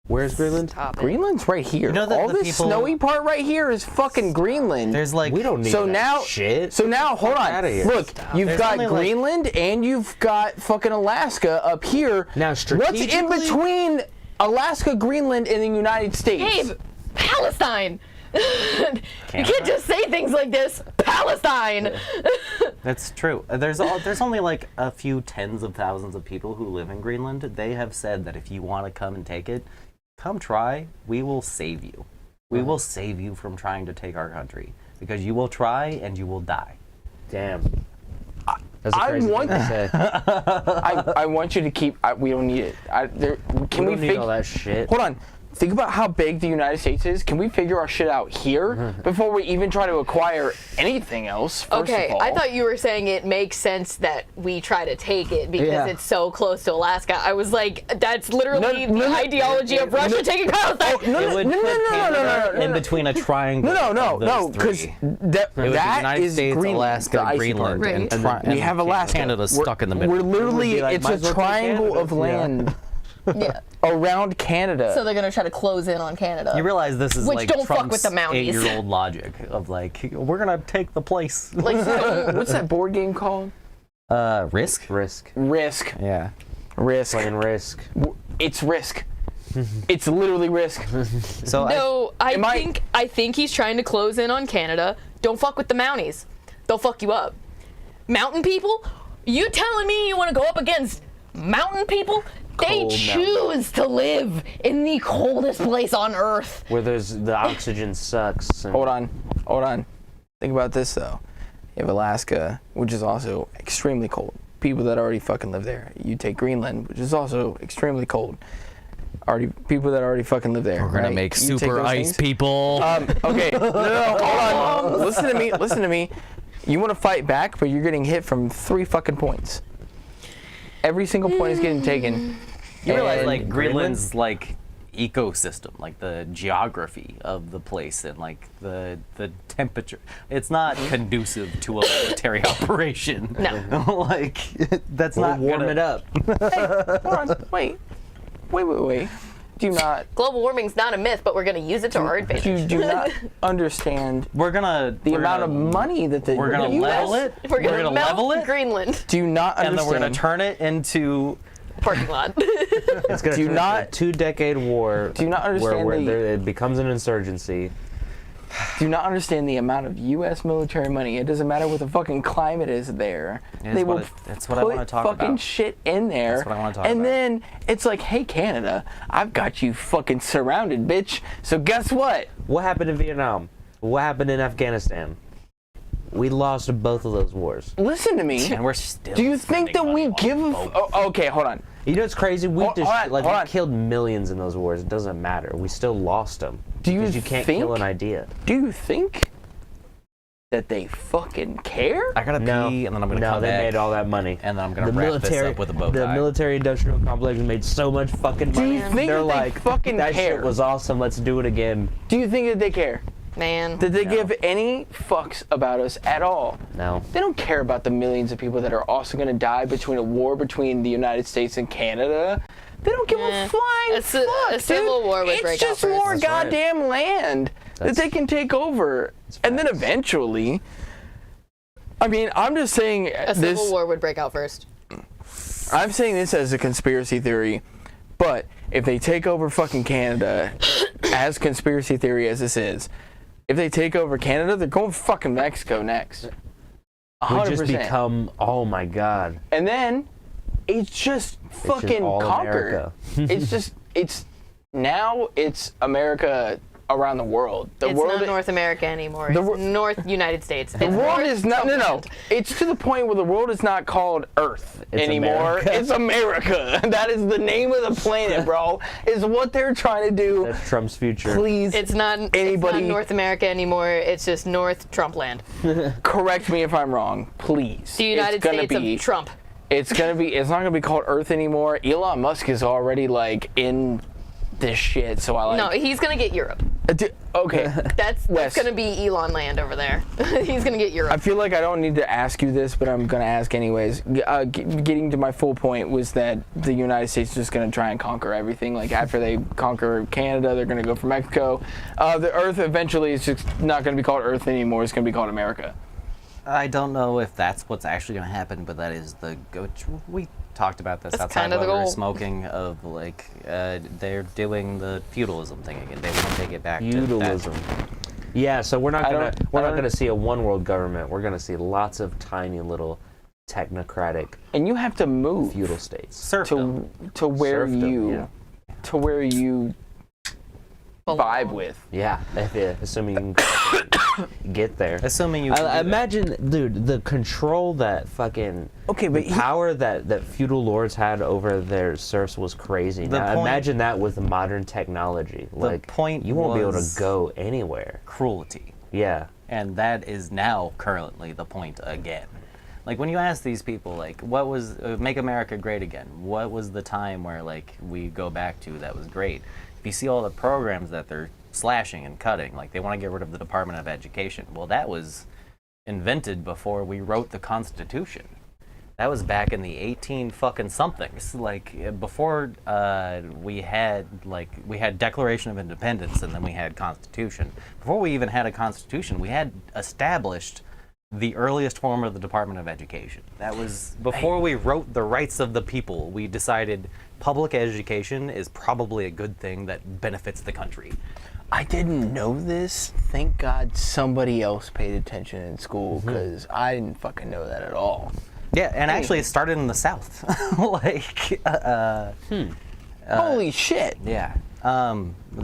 Where's Greenland? Stop it. Greenland's right here. You know that all the this people- snowy part right here is fucking Greenland. There's like We don't need So that now- shit. So now, hold on. outta here. Look, you've There's got only, like- Greenland and you've got fucking Alaska up here. Now, what's in strategically- between Alaska, Greenland, and the United States? Gabe, Palestine. You can't just say things like this. Palestine. That's true. There's only like a few tens of thousands of people who live in Greenland. They have said that if you want to come and take it, come try. We will save you. We will save you from trying to take our country because you will try and you will die. Damn. That's a I crazy want- thing to say. I want you to keep. We don't need it. Can we we don't need all that shit. Hold on. Think about how big the United States is. Can we figure our shit out here before we even try to acquire anything else? First Okay, of all? I thought you were saying it makes sense that we try to take it because Yeah. it's so close to Alaska. I was like, that's literally No, the no, ideology of Russia taking Palestine. It would put Canada in no. between a triangle. No, of those because three. that It would be that United is States, Greenland, Alaska, the icy Greenland, part. Right. and We have Alaska. Canada's We're- stuck in the middle. We're literally, We'd be like, it's might a as well take triangle Canada. of land Yeah. around Canada. So they're gonna try to close in on Canada. You realize this is Which like don't fuck Trump's with the Mounties. 8-year-old logic of like, we're gonna take the place. like, so, What's that board game called? Risk? Risk. Risk. Yeah. Risk. Playing Risk. It's Risk. It's literally Risk. So no, Am I think he's trying to close in on Canada. Don't fuck with the Mounties. They'll fuck you up. Mountain people? You telling me you want to go up against mountain people? They Cold choose to live in the coldest place on Earth. Where the oxygen sucks. And Hold on. Think about this though. You have Alaska, which is also extremely cold. People that already fucking live there. You take Greenland, which is also extremely cold. People that already fucking live there. we're gonna right? make You take super those ice things- people. Okay, no, hold on. Listen to me. You want to fight back, but you're getting hit from 3 fucking points. Every single point is getting taken. You realize And like Greenland's like ecosystem, like the geography of the place and like the temperature. It's not conducive to a military operation. No. Like that's we'll not warm gonna, it up. Hold on, wait. Do you not Global warming's not a myth, but we're going to use it to our advantage. you do not understand We're gonna the amount of money that the we're gonna US level it. We're going to melt level it. Greenland Do you not And understand? then we're gonna turn it into. parking lot. It's gonna Do you turn not- into a 2-decade war. Do you not understand where it becomes an insurgency? Do you not understand the amount of U.S. military money? It doesn't matter what the fucking climate is there. They will that's what I want to put talk fucking about. shit in there. That's what I wanna talk and about. then it's like, hey, Canada, I've got you fucking surrounded, bitch. So guess what? What happened in Vietnam? What happened in Afghanistan? We lost both of those wars. Listen to me. And we're still. Do you think that we give a... okay, hold on. You know what's crazy? We Hold on, hold we on. killed millions in those wars. It doesn't matter. We still lost them. Do you because you can't think- kill an idea. Do you think that they fucking care? I gotta No, pee, and then I'm gonna no, come they back, made all that money. and then I'm gonna wrap this up with a bow tie. The military-industrial complex made so much fucking Do money. you think They're that they like, fucking that care? shit was awesome. Let's do it again. Do you think that they care? Man. Did they give any fucks about us at all? No. They don't care about the millions of people that are also going to die between a war between the United States and Canada. They don't give a flying fuck, a civil dude. war would It's break out just first. more That's right. goddamn land that they can take over. And then eventually, I mean, I'm just saying A civil war would break out first. I'm saying this as a conspiracy theory, but if they take over fucking Canada, as conspiracy theory as this is, if they take over Canada, they're going fucking Mexico next. We 100%. just become, oh my god. And then it's just fucking all conquered. America. It's America around the world. The It's world not North America anymore. The It's wor- North United States. The world is not. No. It's to the point where the world is not called Earth It's anymore. America. It's America. That is the name of the planet, bro. Is what they're trying to do. That's Trump's future. Please, It's not Anybody- North America anymore. It's just North Trump land. correct me if I'm wrong, please. The United States of Trump. It's not gonna be called Earth anymore. Elon Musk is already like in this shit. So I like. No, he's gonna get Europe. Okay. That's Wes. gonna be Elon land over there. He's gonna get Europe. I feel like I don't need to ask you this, but I'm going to ask anyways. Getting to my full point was that the United States is just going to try and conquer everything. Like, after they conquer Canada, they're going to go for Mexico. The Earth eventually is just not going to be called Earth anymore. It's going to be called America. I don't know if that's what's actually going to happen, but that is the go. We talked about this That's outside kinda while the we were goal. smoking. Of like, they're doing the feudalism thing again. They want to take it back Feudalism. to that. Yeah, so we're not I gonna don't- we're I not don't- gonna see a one world government. We're gonna see lots of tiny little technocratic And you have to move feudal states. Serfdom. to where Serfdom, you yeah. to where you vibe with. Yeah, assuming you can get there. Assuming you. I imagine, dude, the control that fucking Okay, but the power that feudal lords had over their serfs was crazy. The Now point- imagine that with modern technology. Like, point you won't be able was- to go anywhere. cruelty. Yeah. And that is now currently the point again. Like, when you ask these people, like, what was make America great again? What was the time where, like, we go back to that was great? If you see all the programs that they're slashing and cutting, like, they want to get rid of the Department of Education. Well, that was invented before we wrote the Constitution. That was back in the 18 fucking somethings. Like, before we had Declaration of Independence, and then we had Constitution. Before we even had a Constitution, we had established the earliest form of the Department of Education. That was before we wrote the rights of the people. We decided public education is probably a good thing that benefits the country. I didn't know this. Thank God somebody else paid attention in school, because I didn't fucking know that at all. Yeah, and actually it started in the South. Like, Holy shit. yeah.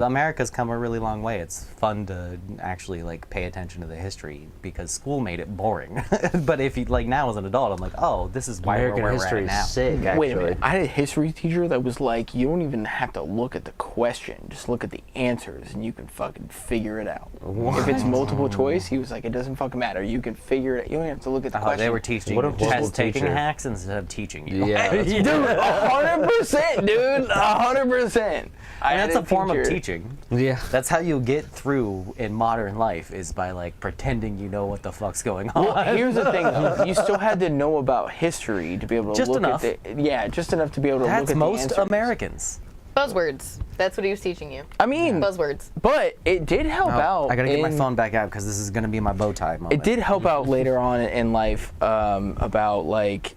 America's come a really long way. It's fun to actually, like, pay attention to the history because school made it boring. But if you, like, now as an adult, I'm like, oh, this is why American we're where history we're at now. is sick, actually. Wait a minute. I had a history teacher that was like, you don't even have to look at the question. Just look at the answers and you can fucking figure it out. If it's multiple choice, he was like, it doesn't fucking matter. You can figure it out. You don't have to look at the Oh, question. they were teaching What a you horrible test-taking teacher. hacks instead of teaching you. Yeah. that's- Dude, 100%, dude. 100%. And that's a form of teaching. yeah. That's how you get through in modern life, is by, like, pretending you know what the fuck's going on. Well, here's the thing, though. You still had to know about history to be able to Just look enough. at the... Yeah, just enough to be able to look That's at the most answers. Americans. Buzzwords. That's what he was teaching you. I mean, Buzzwords. but it did help out. I gotta get my in- phone back out because this is gonna be my bow tie moment. It did help out later on in life about, like,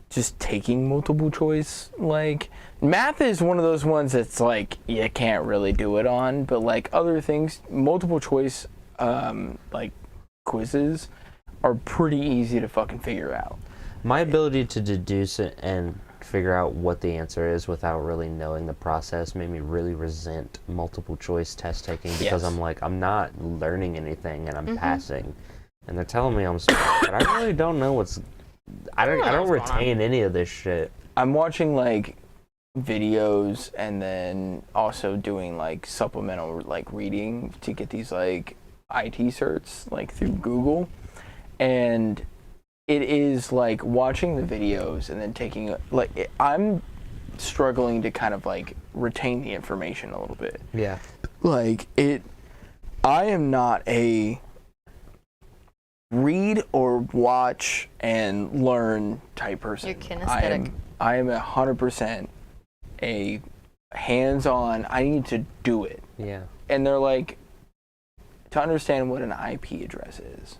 just taking multiple choice. Like, math is one of those ones that's, like, you can't really do it on, but, like, other things, multiple choice, like, quizzes are pretty easy to fucking figure out. My ability to deduce it and figure out what the answer is without really knowing the process made me really resent multiple choice test taking, because Yes. I'm like, I'm not learning anything and I'm passing. And they're telling me I'm smart, but I really don't know what's... I don't what's going retain any of this shit. I'm watching, like, videos and then also doing, like, supplemental, like, reading to get these, like, IT certs, like, through Google. And it is, like, watching the videos and then taking, like, I'm struggling to kind of, like, retain the information a little bit. Yeah. Like, I am not a read or watch and learn type person. You're kinesthetic. I am 100% a hands-on, I need to do it. Yeah. And they're like, to understand what an IP address is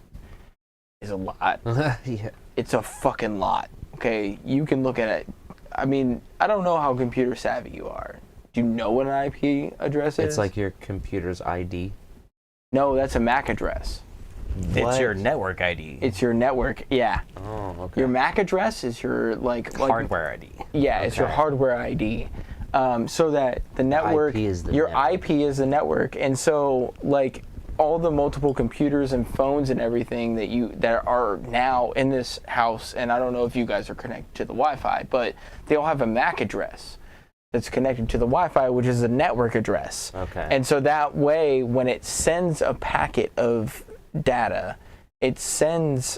a lot. Yeah. It's a fucking lot. Okay, you can look at it. I mean, I don't know how computer savvy you are. Do you know what an IP address is? It's like your computer's ID. No, that's a MAC address. It's your network ID. It's your network. Yeah. Oh, okay. Your MAC address is your like hardware ID. Yeah, it's your Okay. hardware ID. So that the network, IP is the your network. IP is the network, and so like all the multiple computers and phones and everything that are now in this house, and I don't know if you guys are connected to the Wi-Fi, but they all have a MAC address that's connected to the Wi-Fi, which is a network address. Okay. And so that way, when it sends a packet of data, it sends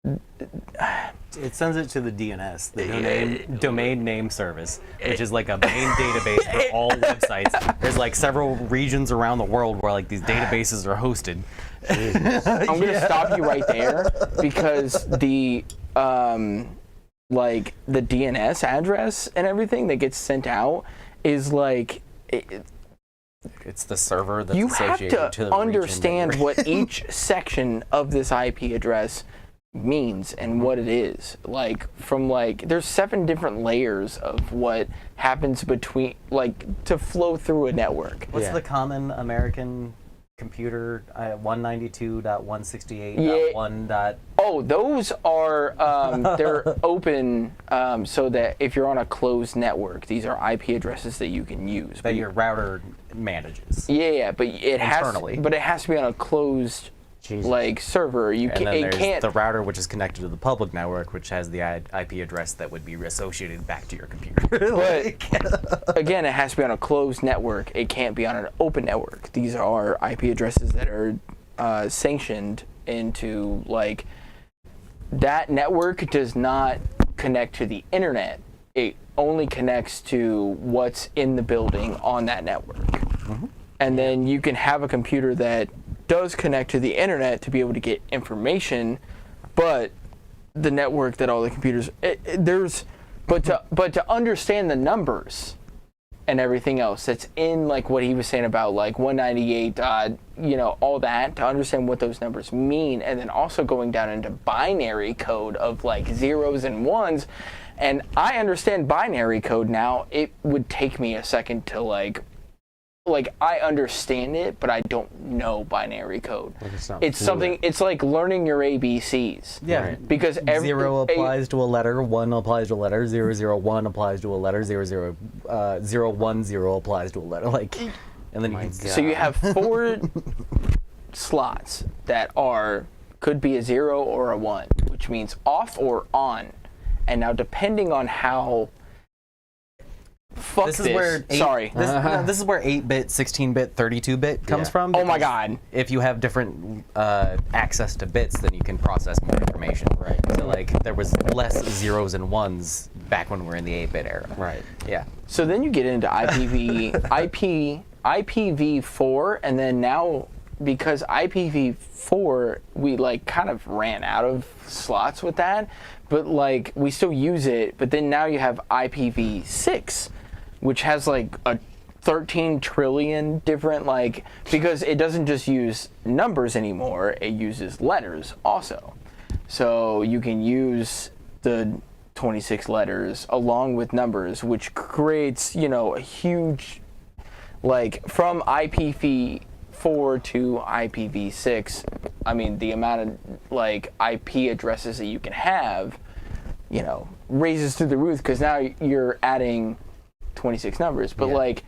It sends it to the DNS, the domain name service, which is like a main database for all websites. There's like several regions around the world where like these databases are hosted. I'm gonna stop you right there because the like the DNS address and everything that gets sent out is like It's the server that's you have associated to to the understand region what each section of this IP address means and what it is. Like from like there's 7 different layers of what happens between like to flow through a network. What's the common American computer 192.168.1. Oh, those are they're open so that if you're on a closed network, these are IP addresses that you can use. That your router manages. Yeah, but it internally. has to be on a closed like server. You And then it there's can't. the router, which is connected to the public network, which has the IP address that would be associated back to your computer. But again, it has to be on a closed network. It can't be on an open network. These are IP addresses that are sanctioned into like that network does not connect to the internet. It only connects to what's in the building on that network. Mm-hmm. And then you can have a computer that does connect to the internet to be able to get information, but the network that all the computers but to understand the numbers and everything else that's in like what he was saying about like 198 all that, to understand what those numbers mean, and then also going down into binary code of like zeros and ones. And I understand binary code now. It would take me a second to like I understand it, but I don't know binary code. Like it's something. It's like learning your ABCs. Yeah, right. Because every 0 applies to a letter, 1 applies to a letter, 001 applies to a letter, 010 applies to a letter. Like, and then you can, so you have 4 slots that could be a 0 or a 1, which means off or on. And now depending on how this is where 8-bit, 16-bit, 32-bit comes from. Oh my God! If you have different access to bits, then you can process more information. Right. So like there was less zeros and ones back when we were in the 8-bit era. Right. Yeah. So then you get into IPv4, and then now because IPv4 we like kind of ran out of slots with that, but like we still use it. But then now you have IPv6. Which has like a 13 trillion different because it doesn't just use numbers anymore, it uses letters also. So you can use the 26 letters along with numbers, which creates, a huge, from IPv4 to IPv6, I mean, the amount of IP addresses that you can have, raises through the roof because now you're adding 26 numbers, but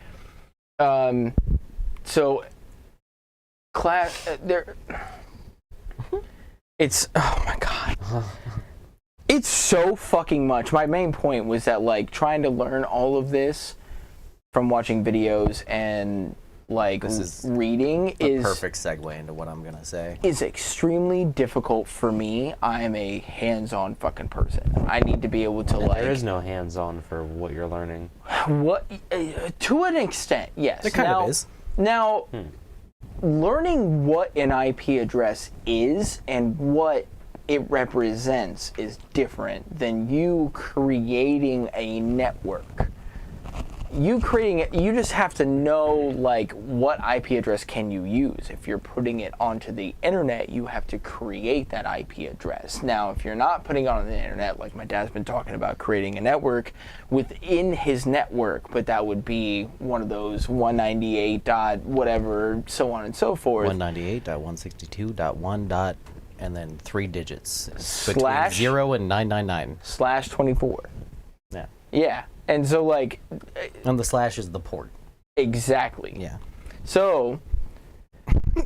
so class there it's oh my God, it's so fucking much. My main point was that trying to learn all of this from watching videos and this is reading is perfect segue into what I'm gonna say. Is extremely difficult for me. I am a hands-on fucking person. I need to be able to There is no hands-on for what you're learning. What to an extent, yes. It kind of is. Now, learning what an IP address is and what it represents is different than you creating a network. You creating it, you just have to know what IP address can you use. If you're putting it onto the internet, you have to create that IP address. Now, if you're not putting it on the internet, like my dad's been talking about creating a network within his network, but that would be one of those 198 dot whatever, so on and so forth. 198.162.1 dot and then 3 digits Slash- between 0 and 999. /24. Yeah. Yeah. And so And the slash is the port. Exactly. Yeah. So we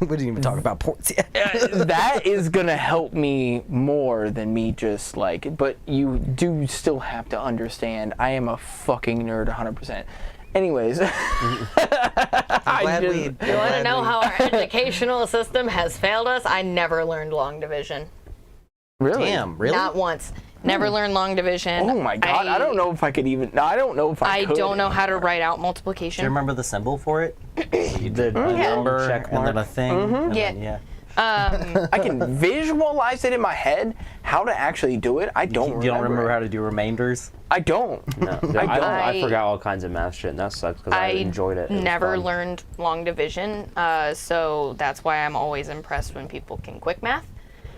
didn't even talk about ports yet. that is gonna help me more than me just but you do still have to understand I am a fucking nerd 100%. Anyways, You want to know how our educational system has failed us? I never learned long division. Really? Damn, really? Not once. Never learned long division. Oh my god, I don't know if I could even. No, I don't know if I could. don't know how to anymore. write out Do multiplication. you remember the symbol for it? You did a Yeah. number Check and then mark. a thing. And Yeah. then, yeah. I can visualize it in my head. How to actually do it, I don't. You don't remember how to do remainders? I don't. No, I forgot all kinds of math shit, and that sucks because I enjoyed it. It was never fun. learned long division, so that's why I'm always impressed when people can quick math,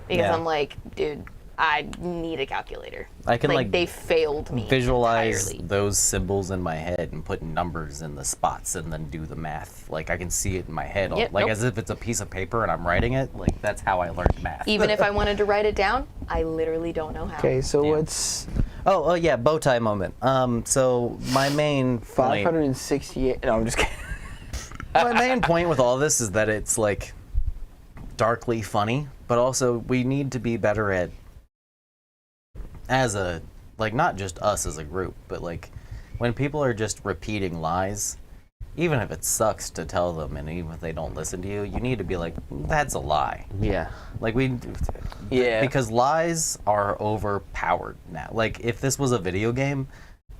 because Yeah. I'm like, dude, I need a calculator. I can like they failed me visualize entirely. those symbols in my head and put numbers in the spots and then do the math. Like I can see it in my head, Yep, like nope. as if it's a piece of paper and I'm writing it. Like that's how I learned math. Even if I wanted to write it down, I literally don't know how. Okay, so Damn. let's Oh yeah, bow tie moment. So my main point, 568. No, I'm just kidding. my main point with all this is that it's like darkly funny, but also we need to be better at as a like not just us as a group, but like when people are just repeating lies, even if it sucks to tell them and even if they don't listen to you, you need to be like, that's a lie. Yeah. Like Yeah. because lies are overpowered now. Like if this was a video game,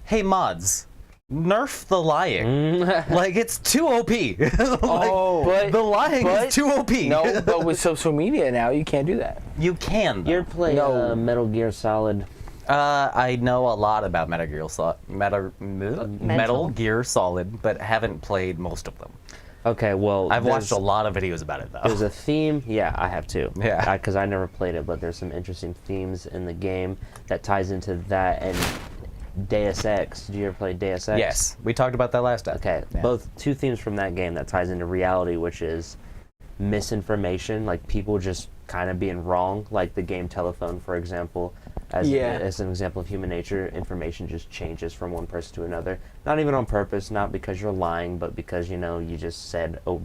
hey mods, nerf the lying. Like it's too OP. Like, but the lying is too OP. No, but with social media now, you can't do that. You can. Though. You're playing No. Metal Gear Solid. I know a lot about Metal Gear Solid, but haven't played most of them. Okay, well, I've watched a lot of videos about it though. There's a theme. Yeah, I have too. Yeah. Because I never played it, but there's some interesting themes in the game that ties into that and Deus Ex. Did you ever play Deus Ex? Yes, we talked about that last time. Okay, Yeah. both two themes from that game that ties into reality, which is misinformation, like people just kind of being wrong, like the game Telephone, for example. As an example of human nature, information just changes from one person to another. Not even on purpose, not because you're lying, but because, you just said a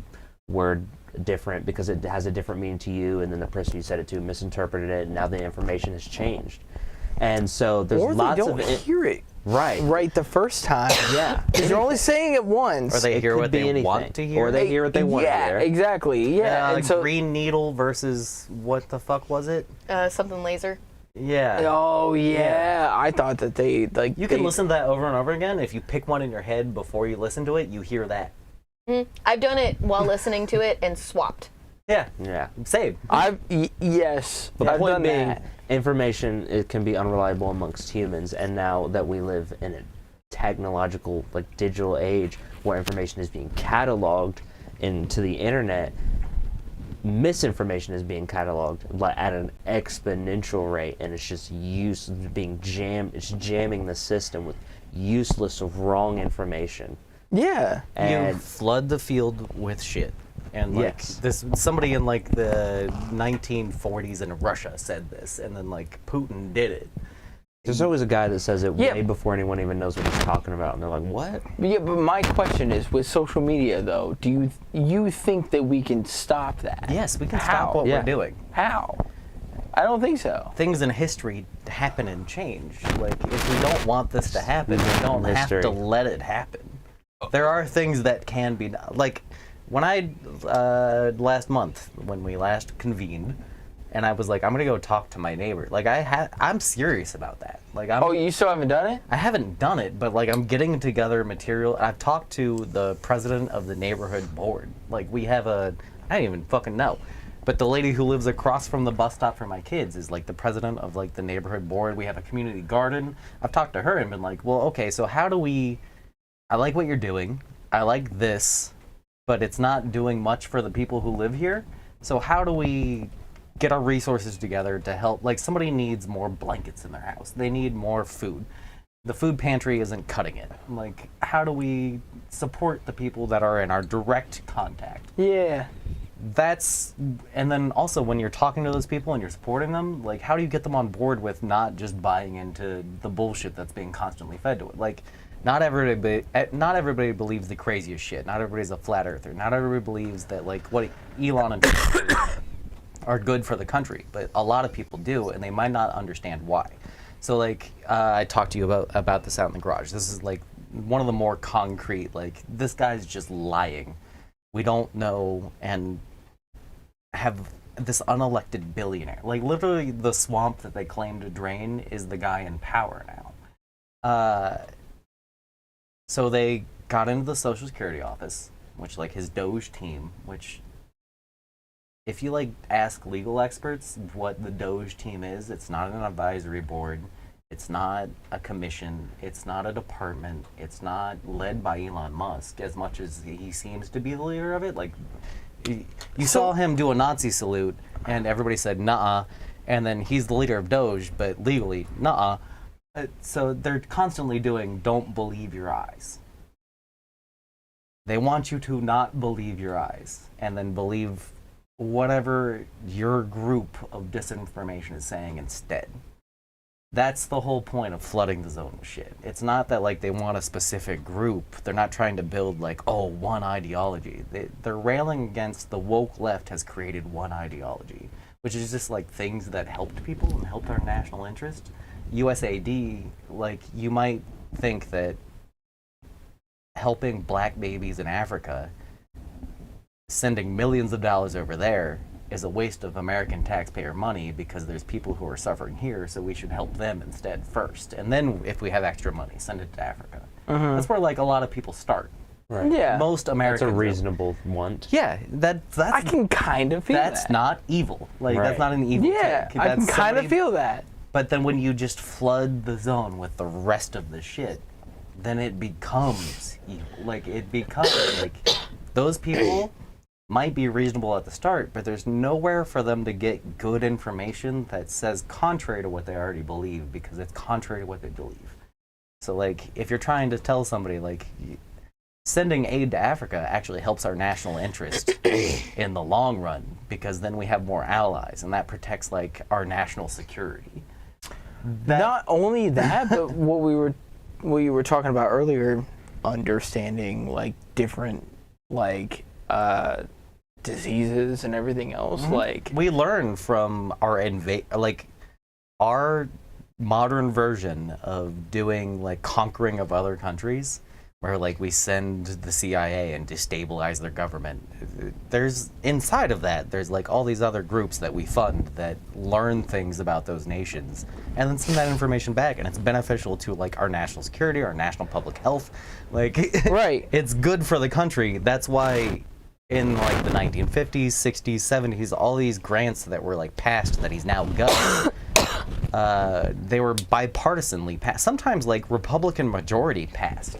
word different because it has a different meaning to you, and then the person you said it to misinterpreted it, and now the information has changed. And so there's Or lots they don't of hear it right the first time. Yeah. Because you're only saying it once. Or they It hear could what be they anything. want to hear. Or they hear what they want to Yeah, hear. exactly. Yeah. like and so, Green Needle versus what the fuck was it? Something laser. Yeah. oh yeah, I thought that they like. You can listen to that over and over again. If you pick one in your head before you listen to it, you hear that. I've done it while listening to it and swapped. Yeah. Yeah. Same. Yes, The I've point done being, that. information it can be unreliable amongst humans, and now that we live in a technological, like digital age where information is being cataloged into the internet, misinformation is being cataloged at an exponential rate, and it's just being jammed. It's jamming the system with useless, wrong information. Yeah. You And flood the field with shit. And like Yes. somebody in like the 1940s in Russia said this, and then like Putin did it. there's always a guy that says it Yeah. way before anyone even knows what he's talking about, and they're like, "What?" Yeah, but my question is, with social media though, do you think that we can stop that? Yes, we can How? stop what Yeah. we're doing. How? I don't think so. Things in history happen and change. Like if we don't want this to happen, we don't have History. to let it happen. There are things that can be done. Like when I last month when we last convened, and I was like, I'm gonna go talk to my neighbor. Like I'm serious about that. Like I'm. Oh, you still haven't done it? I haven't done it, but like I'm getting together material. I've talked to the president of the neighborhood board. Like we have I don't even fucking know. But the lady who lives across from the bus stop for my kids is like the president of like the neighborhood board. We have a community garden. I've talked to her and been like, well, okay, so how do we, I like what you're doing. I like this, but it's not doing much for the people who live here. So how do we get our resources together to help? Like somebody needs more blankets in their house. They need more food. The food pantry isn't cutting it. Like, how do we support the people that are in our direct contact? Yeah. And then also when you're talking to those people and you're supporting them, like how do you get them on board with not just buying into the bullshit that's being constantly fed to it? Like not everybody believes the craziest shit. Not everybody's a flat earther. Not everybody believes that like what Elon and Trump do are good for the country, but a lot of people do, and they might not understand why. So like I talked to you about this out in the garage. This is like one of the more concrete, like this guy's just lying. We don't know and have this unelected billionaire. Like, literally, the swamp that they claim to drain is the guy in power now. So they got into the Social Security office, which, like, his Doge team, which, if you, like, ask legal experts what the Doge team is, it's not an advisory board, it's not a commission, it's not a department, it's not led by Elon Musk, as much as he seems to be the leader of it. Like, you saw him do a Nazi salute, and everybody said, "Nuh-uh," and then he's the leader of Doge, but legally, nuh-uh. So they're constantly doing "don't believe your eyes." They want you to not believe your eyes, and then believe whatever your group of disinformation is saying instead. That's the whole point of flooding the zone with shit. It's not that, like, they want a specific group. They're not trying to build, like, one ideology. They're railing against the woke left has created one ideology, which is just, like, things that helped people and helped our national interest. USAID, like, you might think that helping black babies in Africa, sending millions of dollars over there, is a waste of American taxpayer money because there's people who are suffering here, so we should help them instead first. And then if we have extra money, send it to Africa. That's where, like, a lot of people start. Right. Yeah. Most Americans. That's a reasonable want. Yeah, that's I can kind of feel that's that. not evil. Like, Right. that's not an evil Yeah, take. I can That's kind of somebody- feel that. But then when you just flood the zone with the rest of the shit, then it becomes evil. Like, it becomes, like, those people might be reasonable at the start, but there's nowhere for them to get good information that says contrary to what they already believe, because it's contrary to what they believe. So, like, if you're trying to tell somebody, like, sending aid to Africa actually helps our national interest in the long run, because then we have more allies, and that protects, like, our national security. Not only that, but what you were talking about earlier, understanding, like, different, like, diseases and everything else. Like, We learn from our our modern version of doing, like, conquering of other countries, where, like, we send the CIA and destabilize their government. There's, inside of that, there's, like, all these other groups that we fund that learn things about those nations and then send that information back, and it's beneficial to, like, our national security, our national public health. Like, Right. It's good for the country. That's why in, like, the 1950s, 60s, 70s, all these grants that were, like, passed that he's now got, they were bipartisanly passed. Sometimes, like, Republican majority passed.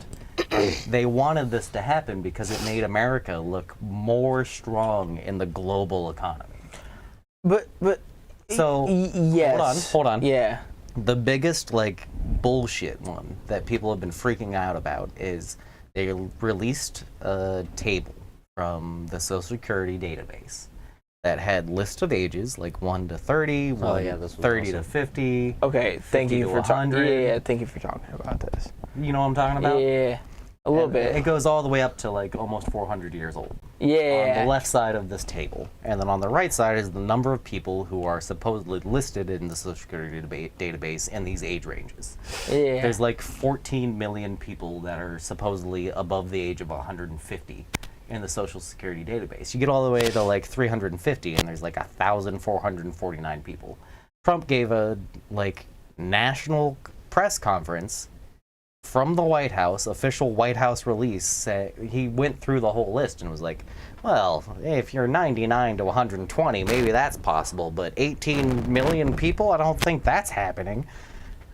They wanted this to happen because it made America look more strong in the global economy. but So, yes. hold on. Yeah. The biggest, like, bullshit one that people have been freaking out about is they released a table from the Social Security database that had list of ages, like 1 to 30, this was 30 to awesome. 50. Okay. Thank 50 you to for talking. 100. Yeah. Thank you for talking about this. You know what I'm talking about? Yeah. A little And bit. It goes all the way up to, like, almost 400 years old. Yeah. On the left side of this table. And then on the right side is the number of people who are supposedly listed in the Social Security database in these age ranges. Yeah. There's like 14 million people that are supposedly above the age of 150 in the Social Security database. You get all the way to, like, 350, and there's like 1,449 people. Trump gave a, like, national press conference from the White House, official White House release. He went through the whole list and was like, well, if you're 99 to 120, maybe that's possible, but 18 million people, I don't think that's happening.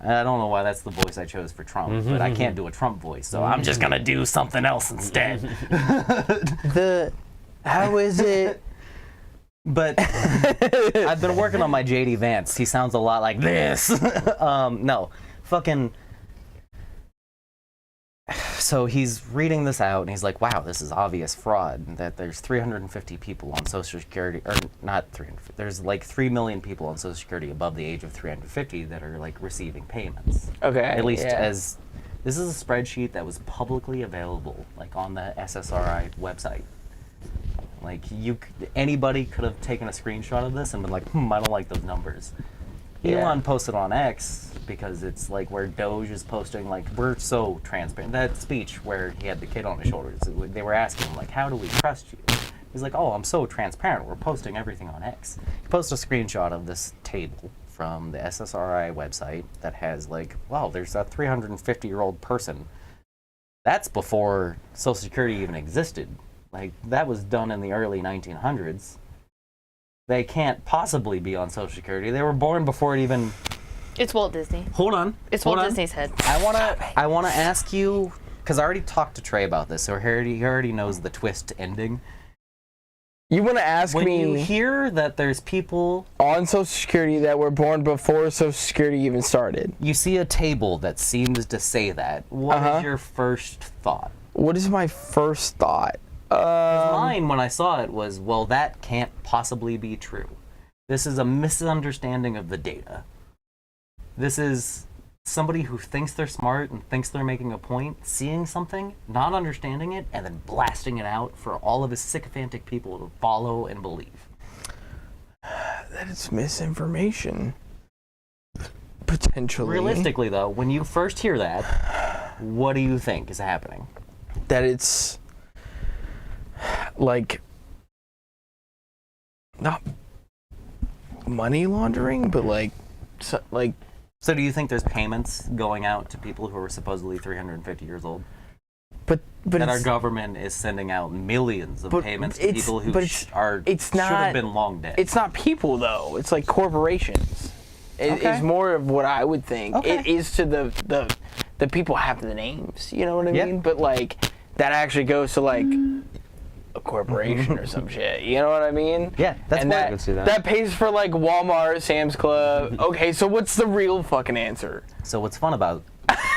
I don't know why that's the voice I chose for Trump, but I can't do a Trump voice, so I'm just gonna do something else instead. How is it? But I've been working on my JD Vance. He sounds a lot like this. No, fucking. So he's reading this out, and he's like, wow, this is obvious fraud, that there's 350 people on Social Security, or not 350, there's like 3 million people on Social Security above the age of 350 that are, like, receiving payments. Okay. At least yeah. as, this is a spreadsheet that was publicly available, like, on the SSRI website. Like, anybody could have taken a screenshot of this and been like, I don't like those numbers. Yeah. Elon posted on X, because it's like where Doge is posting, like, we're so transparent. That speech where he had the kid on his shoulders, they were asking him, like, how do we trust you? He's like, oh, I'm so transparent. We're posting everything on X. He posts a screenshot of this table from the SSRI website that has like, wow, there's a 350-year-old person. That's before Social Security even existed. Like, that was done in the early 1900s. They can't possibly be on Social Security. They were born before it even... It's Walt Disney. Hold on. It's Hold Walt on. Disney's head. I wanna ask you, because I already talked to Trey about this, so he already knows the twist ending. You want to ask When me you hear that there's people on Social Security that were born before Social Security even started, you see a table that seems to say that, what is your first thought? what is my first thought? Mine, when I saw it, was, well, that can't possibly be true. This is a misunderstanding of the data. This is somebody who thinks they're smart and thinks they're making a point, seeing something, not understanding it, and then blasting it out for all of his sycophantic people to follow and believe. That it's misinformation. Potentially. Realistically, though, when you first hear that, what do you think is happening? That it's like not money laundering, but like So do you think there's payments going out to people who are supposedly 350 years old? but That our it's, government is sending out millions of but payments to it's- people who but should it's have not- been long dead. it's not people though. It's like corporations. Okay. It's more of what I would think. Okay. It is to the people have the names. You know what I Yeah. mean? But like that actually goes to like a corporation or some shit. You know what I mean? Yeah, that's and what- that, I can see that. that pays for like Walmart, Sam's Club. Okay, so what's the real fucking answer? So what's fun about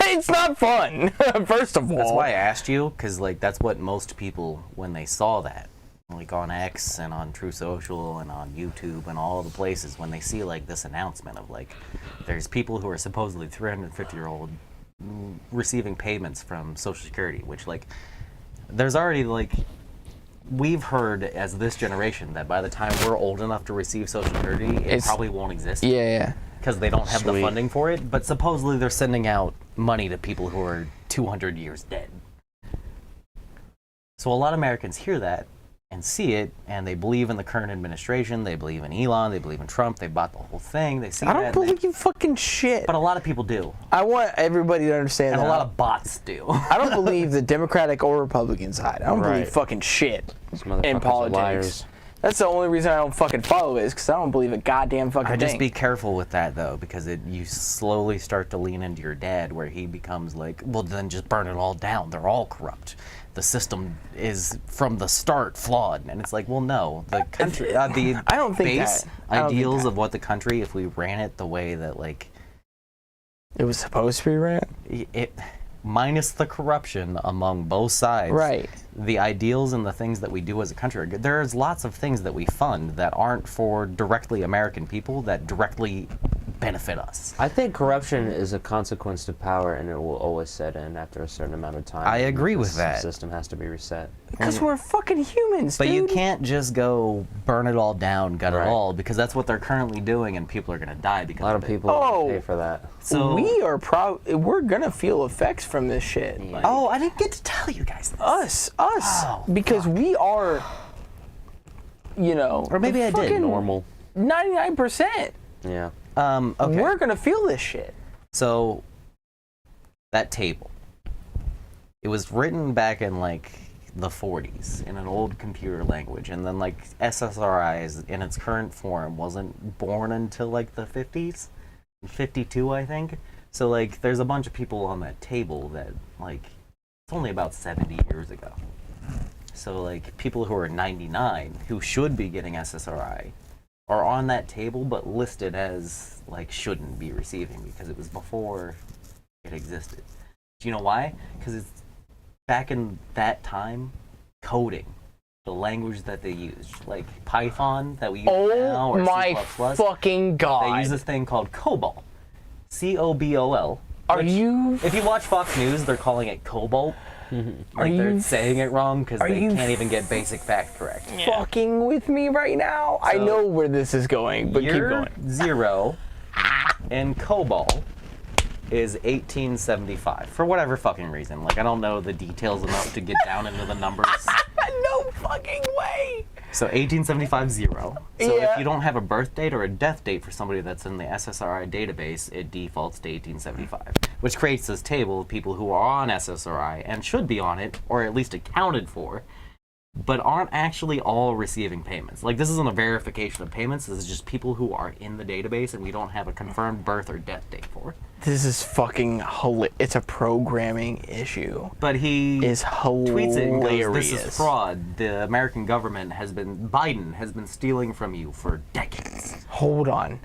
It's not fun. First of all, that's why I asked you, because like that's what most people, when they saw that, like on X and on True Social and on YouTube and all the places, when they see like this announcement of like there's people who are supposedly 350-year-old receiving payments from Social Security, which like there's already like we've heard as this generation that by the time we're old enough to receive Social Security, it probably won't exist. yeah. Because they don't have the Sweet. funding for it, but supposedly they're sending out money to people who are 200 years dead. So a lot of Americans hear that and see it, and they believe in the current administration, they believe in Elon, they believe in Trump, they bought the whole thing, they see I that. don't and they- believe fucking shit. but a lot of people do, I want everybody to understand and that. a lot of bots do. I don't believe the Democratic or Republican side. I don't Right. believe fucking shit These motherfuckers in are politics. liars. That's the only reason I don't fucking follow it is because I don't believe a goddamn fucking I thing. just be careful with that though, because you slowly start to lean into your dad, where he becomes like, well, then just burn it all down. They're all corrupt. The system is from the start flawed, and it's like, well, no, the country, the I don't think base that. I don't think ideals that. of what the country, if we ran it the way that like It was supposed to be ran. it, minus the corruption among both sides, Right. the ideals and the things that we do as a country are good. There's lots of things that we fund that aren't for directly American people that directly benefit us. I think corruption is a consequence to power, and it will always set in after a certain amount of time. I agree with The that. system has to be reset. Because we're fucking humans, But dude. you can't just go burn it all down, gut Right. it all, because that's what they're currently doing, and people are going to die because A lot of it. people Oh. pay for that. So we are we're gonna feel effects from this shit. Yeah. Like, oh, I didn't get to tell you guys this. us, Oh, because we are, you know, Or maybe the I did. fucking Normal. 99%. Yeah. Okay. We're gonna feel this shit. So that table, it was written back in like the 40s in an old computer language, and then like SSRI in its current form wasn't born until like the 50s, 52 I think. So like there's a bunch of people on that table that like it's only about 70 years ago. So like people who are 99 who should be getting SSRI are on that table but listed as like shouldn't be receiving because it was before it existed. Do you know why? Because it's back in that time, coding, the language that they used, like Python that we use now, Oh or my C++, fucking god! they use this thing called COBOL. COBOL. Are which, you? If you watch Fox News, they're calling it Cobalt. Are Like they're you saying it wrong because are they you can't even get basic fact correct. fucking with me right now? I So, know where this is going, but keep Year going. 0 in COBOL is 1875 for whatever fucking reason. Like I don't know the details enough to get down into the numbers. No fucking way. So 1875 0. So Yeah. if you don't have a birth date or a death date for somebody that's in the SSRI database, it defaults to 1875, which creates this table of people who are on SSRI and should be on it, or at least accounted for, but aren't actually all receiving payments. Like, this isn't a verification of payments. This is just people who are in the database and we don't have a confirmed birth or death date for. This is fucking hilarious. It's a programming issue. But he Is tweets it and hilarious. goes, "This is fraud. The American government Biden has been stealing from you for decades." Hold on.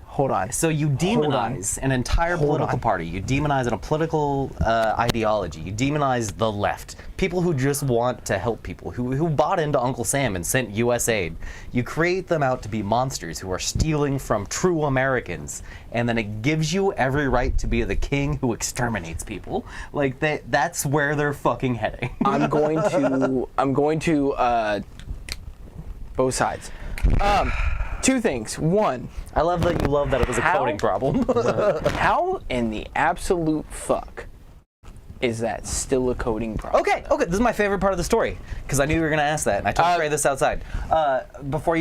So you demonize an entire political party. You demonize a political ideology. You demonize the left. People who just want to help people, who bought into Uncle Sam and sent U.S. aid. You create them out to be monsters who are stealing from true Americans, and then it gives you every right to be the king who exterminates people. Like, that's where they're fucking heading. I'm going to both sides. Two things. One, I love that you love that it was a How? coding problem. how in the absolute fuck is that still a coding problem? Okay, this is my favorite part of the story, because I knew you were going to ask that, and I told Trey this outside. Before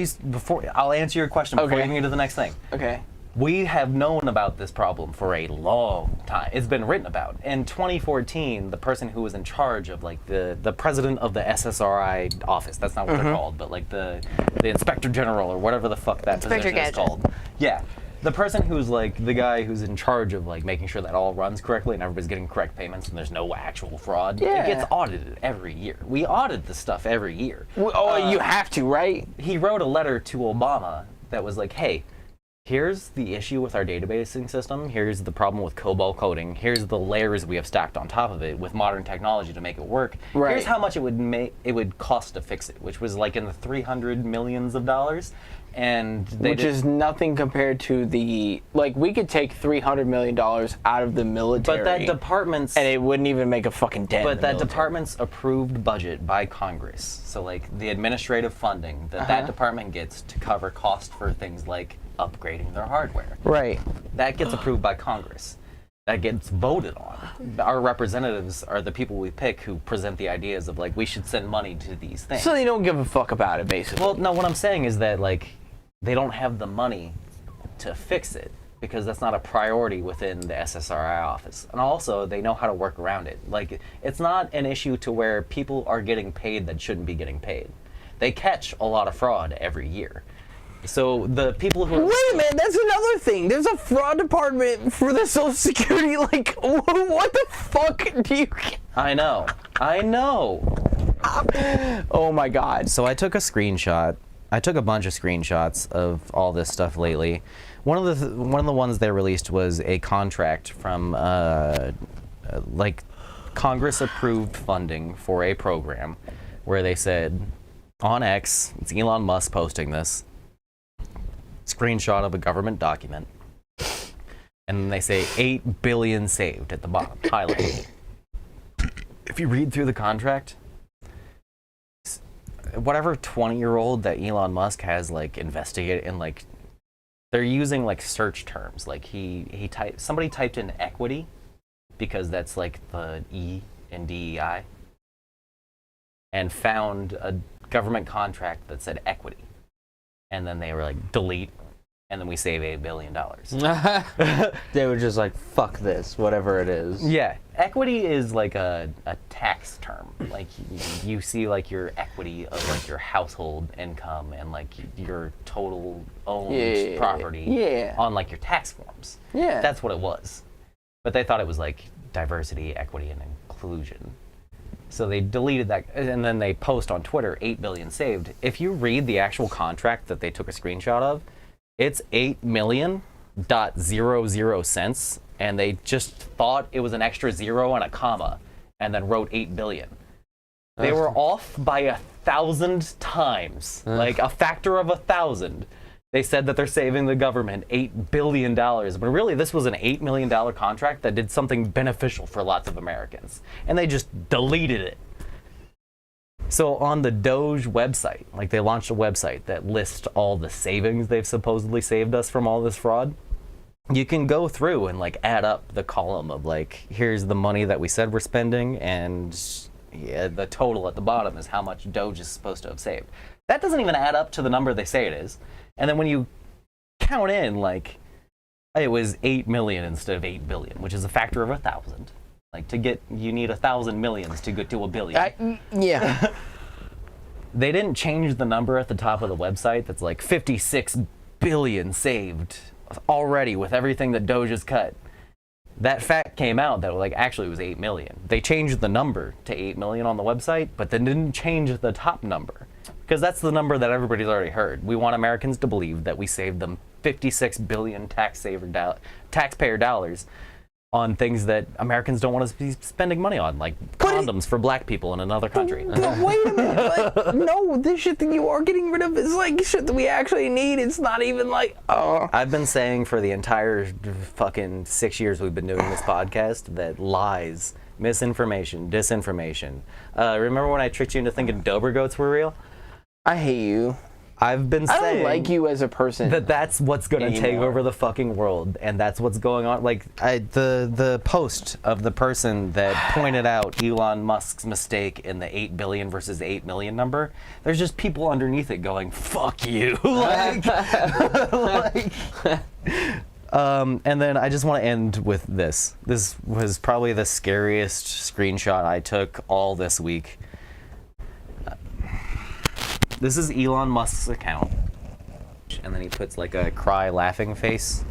I'll answer your question before Okay. you get to the next thing. Okay. We have known about this problem for a long time. It's been written about. In 2014, the person who was in charge of, like, the president of the SSRI office, that's not what they're called, but like the inspector general or whatever the fuck that Inspector position is Gadget. called. Yeah. The person who's like the guy who's in charge of like making sure that all runs correctly and everybody's getting correct payments and there's no actual fraud. Yeah. It gets audited every year. We audit this stuff every year. You have to, right? He wrote a letter to Obama that was like, hey, here's the issue with our databasing system. Here's the problem with COBOL coding. Here's the layers we have stacked on top of it with modern technology to make it work. Right. Here's how much it would cost to fix it, which was like in the $300 million. And Which is nothing compared to we could take $300 million out of the military. but that department's and it wouldn't even make a fucking dent. But in the that military. department's approved budget by Congress. So like the administrative funding that department gets to cover cost for things like upgrading their hardware. Right. That gets approved by Congress. That gets voted on. Our representatives are the people we pick who present the ideas of like we should send money to these things. So they don't give a fuck about it, basically. Well, no, what I'm saying is that like they don't have the money to fix it because that's not a priority within the SSRI office. And also, they know how to work around it. Like, it's not an issue to where people are getting paid that shouldn't be getting paid. They catch a lot of fraud every year. So the people who... Wait a minute, that's another thing. There's a fraud department for the Social Security. Like, what the fuck do you... I know. Oh my God. So I took a screenshot. I took a bunch of screenshots of all this stuff lately. One of the ones they released was a contract from like Congress approved funding for a program where they said on X, it's Elon Musk posting this screenshot of a government document, and they say 8 billion saved at the bottom, highlighted. If you read through the contract, whatever 20-year-old that Elon Musk has like investigated and like they're using like search terms, like somebody typed in equity because that's like the E in DEI and found a government contract that said equity, and then they were like delete, and then we save $8 billion. They were just like, fuck this, whatever it is. Yeah, equity is like a tax term. Like you see like your equity of like your household income and like your total owned property on like your tax forms. Yeah. That's what it was. But they thought it was like diversity, equity, and inclusion. So they deleted that, and then they post on Twitter, 8 billion saved. If you read the actual contract that they took a screenshot of, it's 8,000,000 cents, and they just thought it was an extra zero and a comma, and then wrote 8 billion. They were off by 1,000 times, like a factor of 1,000. They said that they're saving the government $8 billion, but really this was an $8 million contract that did something beneficial for lots of Americans, and they just deleted it. So on the Doge website, like they launched a website that lists all the savings they've supposedly saved us from all this fraud. You can go through and like add up the column of like, here's the money that we said we're spending, and the total at the bottom is how much Doge is supposed to have saved. That doesn't even add up to the number they say it is. And then when you count in, like, it was 8 million instead of 8 billion, which is a factor of 1,000. Like, you need 1,000 millions to get to a billion. Yeah. They didn't change the number at the top of the website that's like 56 billion saved already with everything that Doge has cut. That fact came out that like actually it was 8 million. They changed the number to 8 million on the website, but they didn't change the top number because that's the number that everybody's already heard. We want Americans to believe that we saved them 56 billion taxpayer dollars on things that Americans don't want to be spending money on, like condoms for black people in another country. But wait a minute. Like, no, this shit that you are getting rid of is like shit that we actually need. It's not even like, oh. I've been saying for the entire fucking 6 years we've been doing this podcast that lies, misinformation, disinformation. Remember when I tricked you into thinking Dober goats were real? I hate you. I've been saying I don't like you as a person. That's what's going to take over the fucking world, and that's what's going on. Like the post of the person that pointed out Elon Musk's mistake in the 8 billion versus 8 million number. There's just people underneath it going, "Fuck you!" And then I just want to end with this. This was probably the scariest screenshot I took all this week. This is Elon Musk's account, and then he puts like a cry laughing face.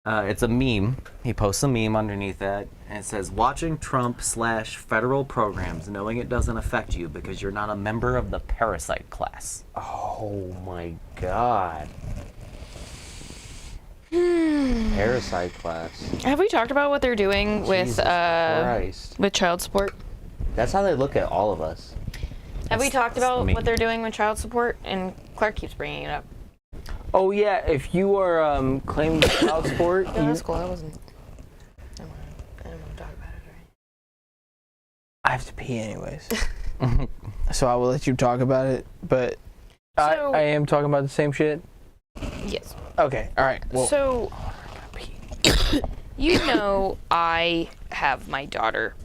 It's a meme. He posts a meme underneath that, and it says, "Watching Trump/federal programs, knowing it doesn't affect you because you're not a member of the parasite class." Oh my god. Parasite class. Have we talked about what they're doing Jesus Christ. with child support? That's how they look at all of us. Have we talked about me. what they're doing with child support? And Clark keeps bringing it up. Oh yeah, if you are claiming child support, No, that's cool. I wasn't. I don't want to talk about it. Right? I have to pee anyways. So I will let you talk about it, but So- I am talking about the same shit. Yes. Okay, all right. Well, So, you know, I have my daughter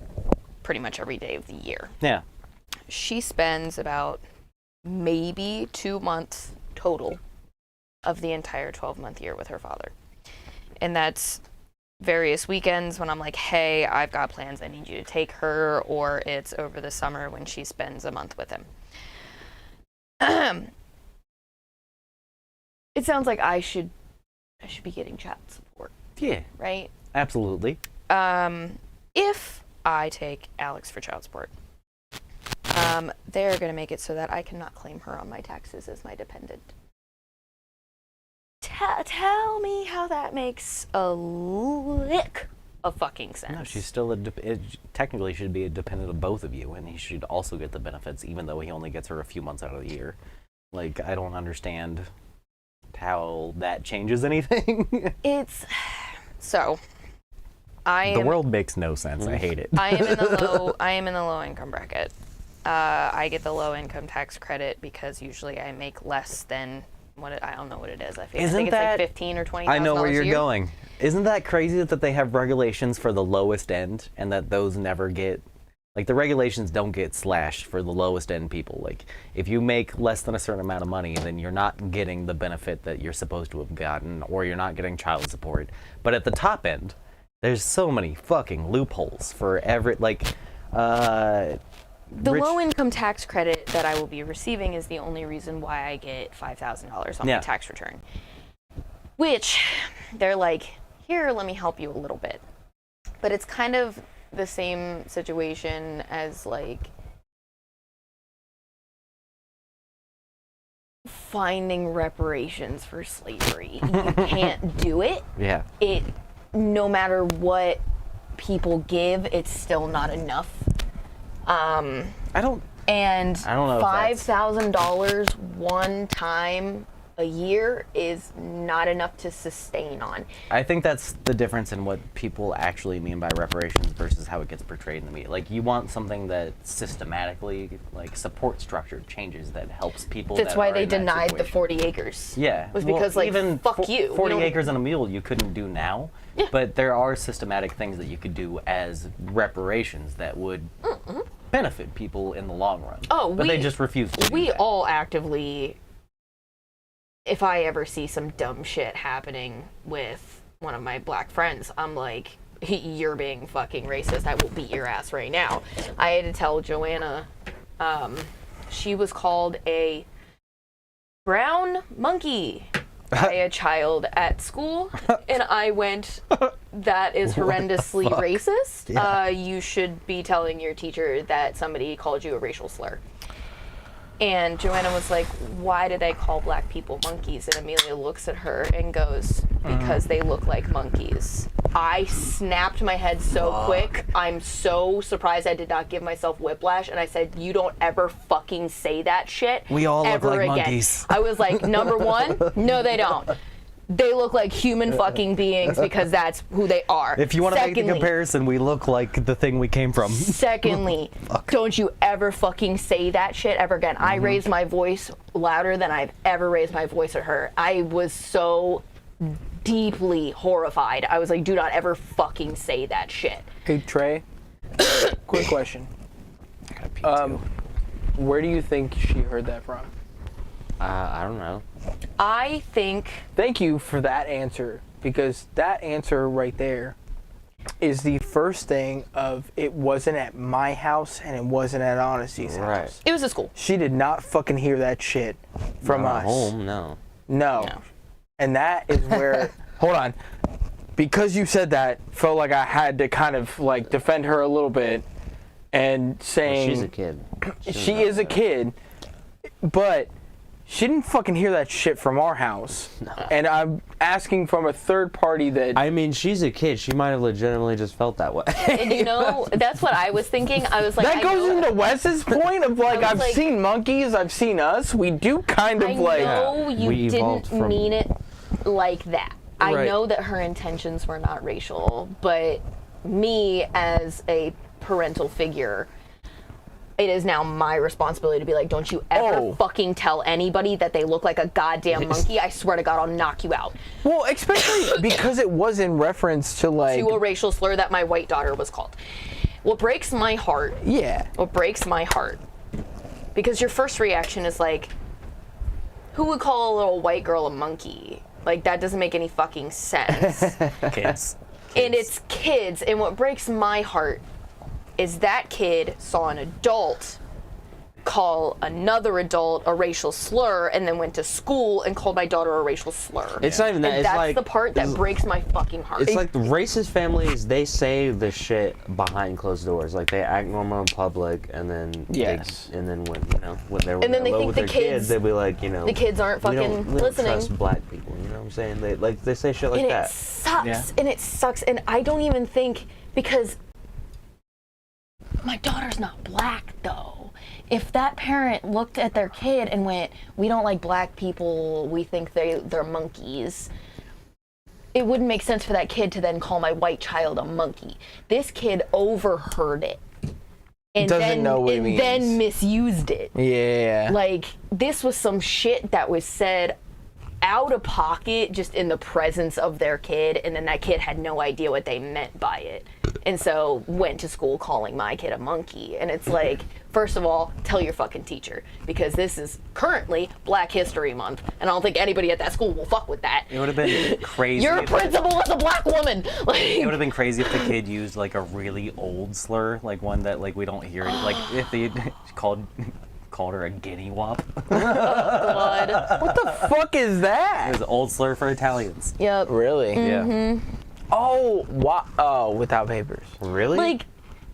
pretty much every day of the year. Yeah. She spends about maybe 2 months total of the entire 12-month year with her father. And that's various weekends when I'm like, hey, I've got plans, I need you to take her, or it's over the summer when she spends a month with him. It sounds like I should be getting child support, Yeah. right? Absolutely. If I take Alex for child support, they're going to make it so that I cannot claim her on my taxes as my dependent. Tell me how that makes a lick of fucking sense. No, she's still technically should be a dependent of both of you, and he should also get the benefits, even though he only gets her a few months out of the year. Like, I don't understand how that changes anything. It's so. The world makes no sense. I hate it. I am in the low income bracket. I get the low income tax credit because usually I make less than I don't know what it is. I think it's like $15,000 or $20,000. I know where you're a year. going. Isn't that crazy that they have regulations for the lowest end and that those never get, like, the regulations don't get slashed for the lowest end people. Like, if you make less than a certain amount of money, then you're not getting the benefit that you're supposed to have gotten, or you're not getting child support. But at the top end, there's so many fucking loopholes for every, like, the low income tax credit that I will be receiving is the only reason why I get $5,000 on my tax return. Which they're like, here, let me help you a little bit. But it's kind of the same situation as like finding reparations for slavery. You can't do it. Yeah. No matter what people give, it's still not enough. I don't know if $5,000 one time a year is not enough to sustain on. I think that's the difference in what people actually mean by reparations versus how it gets portrayed in the media. Like, you want something that systematically, like, support structure changes that helps people. That's why they in that denied the situation. 40 acres. Yeah. Was because, like, even fuck you. 40 acres and a mule you couldn't do now. Yeah. But there are systematic things that you could do as reparations that would benefit people in the long run. Oh, but they just refuse to do We that. all actively, if I ever see some dumb shit happening with one of my black friends, I'm like, you're being fucking racist. I will beat your ass right now. I had to tell Joanna, she was called a brown monkey by a child at school, and I went, that is horrendously racist. Yeah. You should be telling your teacher that somebody called you a racial slur. And Joanna was like, why do they call black people monkeys? And Amelia looks at her and goes, because they look like monkeys. I snapped my head so quick. I'm so surprised I did not give myself whiplash. And I said, you don't ever fucking say that shit We all look ever like again. monkeys. I was like, number one, no, they don't. They look like human fucking beings because that's who they are. If you want to make the Secondly- comparison, we look like the thing we came from. Secondly, don't you ever fucking say that shit ever again. I raised my voice louder than I've ever raised my voice at her. I was so deeply horrified. I was like, do not ever fucking say that shit. Hey, Trey, quick question. I gotta pee too. Where do you think she heard that from? I don't know. I think Thank you for that answer, because that answer right there is the first thing of it wasn't at my house and it wasn't at Honesty's Right. house. it was a school. She did not fucking hear that shit from Not us. at home, no. No. No. And that is where, hold on, because you said that, felt like I had to kind of like defend her a little bit and saying She's a kid. she is a kid, but she didn't fucking hear that shit from our house. No. And I'm asking from a third party that I mean, she's a kid. She might have legitimately just felt that way. And you know, that's what I was thinking. I was like, that I goes know, into Wes's point of like, was I've like- seen monkeys, I've seen us. We do kind of I like. know you We evolved didn't from- mean it like that. I Right. know that her intentions were not racial, but me as a parental figure, it is now my responsibility to be like, don't you ever Oh. fucking tell anybody that they look like a goddamn monkey. I swear to God, I'll knock you out. Well, especially because it was in reference to like. To a racial slur that my white daughter was called. What breaks my heart, Yeah. because your first reaction is like, who would call a little white girl a monkey? Like, that doesn't make any fucking sense. Kids. And it's kids, and what breaks my heart is that kid saw an adult call another adult a racial slur and then went to school and called my daughter a racial slur. It's not even that. And It's that's like the part that breaks my fucking heart. It's like the racist families, they say the shit behind closed doors. Like they act normal in public, and then Yes. and then when when they're And then they alone think with the their kids- they'll be like, the kids aren't we fucking don't listening. trust black people. You know what I'm saying? They say shit like And that. it sucks. Yeah. And it sucks. And I don't even think, because my daughter's not black though. If that parent looked at their kid and went, we don't like black people, we think they're monkeys, it wouldn't make sense for that kid to then call my white child a monkey. This kid overheard it. And Doesn't then, know what it and then means. misused it. Yeah. Like, this was some shit that was said out of pocket, just in the presence of their kid, and then that kid had no idea what they meant by it. And so went to school calling my kid a monkey. And it's like, first of all, tell your fucking teacher, because this is currently Black History Month, and I don't think anybody at that school will fuck with that. It would have been crazy. Your if- principal was a black woman. It Like, would have been crazy if the kid used like a really old slur, like one that like we don't hear. Like if they called her a guinea wop. blood. What the fuck is It that? was an old slur for Italians. Yep. Really? Yeah. Oh, without papers. Really? Like,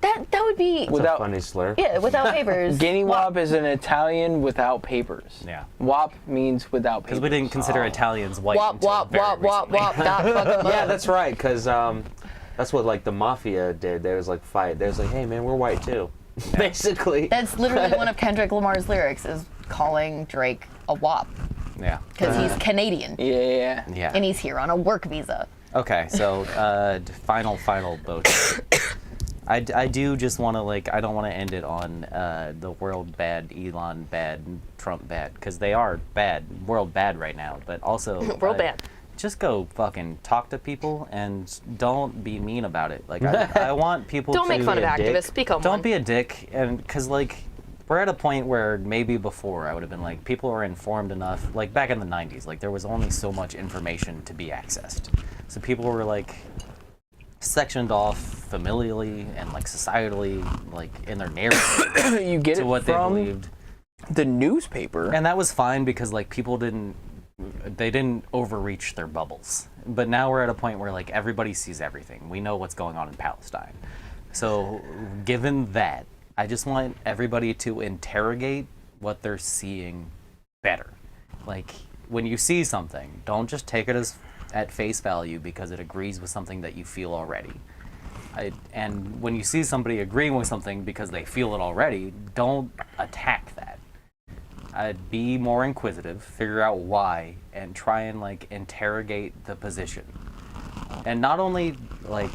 that would be, That's without- a funny slur. yeah, without papers. Guinea wop is an Italian without papers. Yeah. Wop means without papers. Because we didn't consider Italians white. Wop, until wop, very wop, wop, recently. wop, dot, fucking Yeah, wop. that's right. Because that's what like the mafia did. There was like fight. There's like, hey man, we're white too. Basically. That's literally one of Kendrick Lamar's lyrics, is calling Drake a wop, Yeah. because he's Canadian Yeah. Yeah. and he's here on a work visa. Okay, so final boat. I do just want to I don't want to end it on the world bad, Elon bad, Trump bad, because they are bad, world bad right now. But also World bad. just go fucking talk to people and don't be mean about it. Like, I want people Don't to... make fun of a dick. activists. Become Don't one. be a dick, and because like we're at a point where maybe before I would have been like, people are informed enough. Like back in the 90s, like there was only so much information to be accessed, so people were like sectioned off familially and like societally, like in their narrative You get to it what they from believed, the newspaper. and that was fine because like people didn't overreach their bubbles. But now we're at a point where like everybody sees everything. We know what's going on in Palestine. So given that, I just want everybody to interrogate what they're seeing better. Like when you see something, don't just take it as at face value because it agrees with something that you feel already. And when you see somebody agreeing with something because they feel it already, don't attack that. I'd be more inquisitive, figure out why, and try and like interrogate the position. And not only like,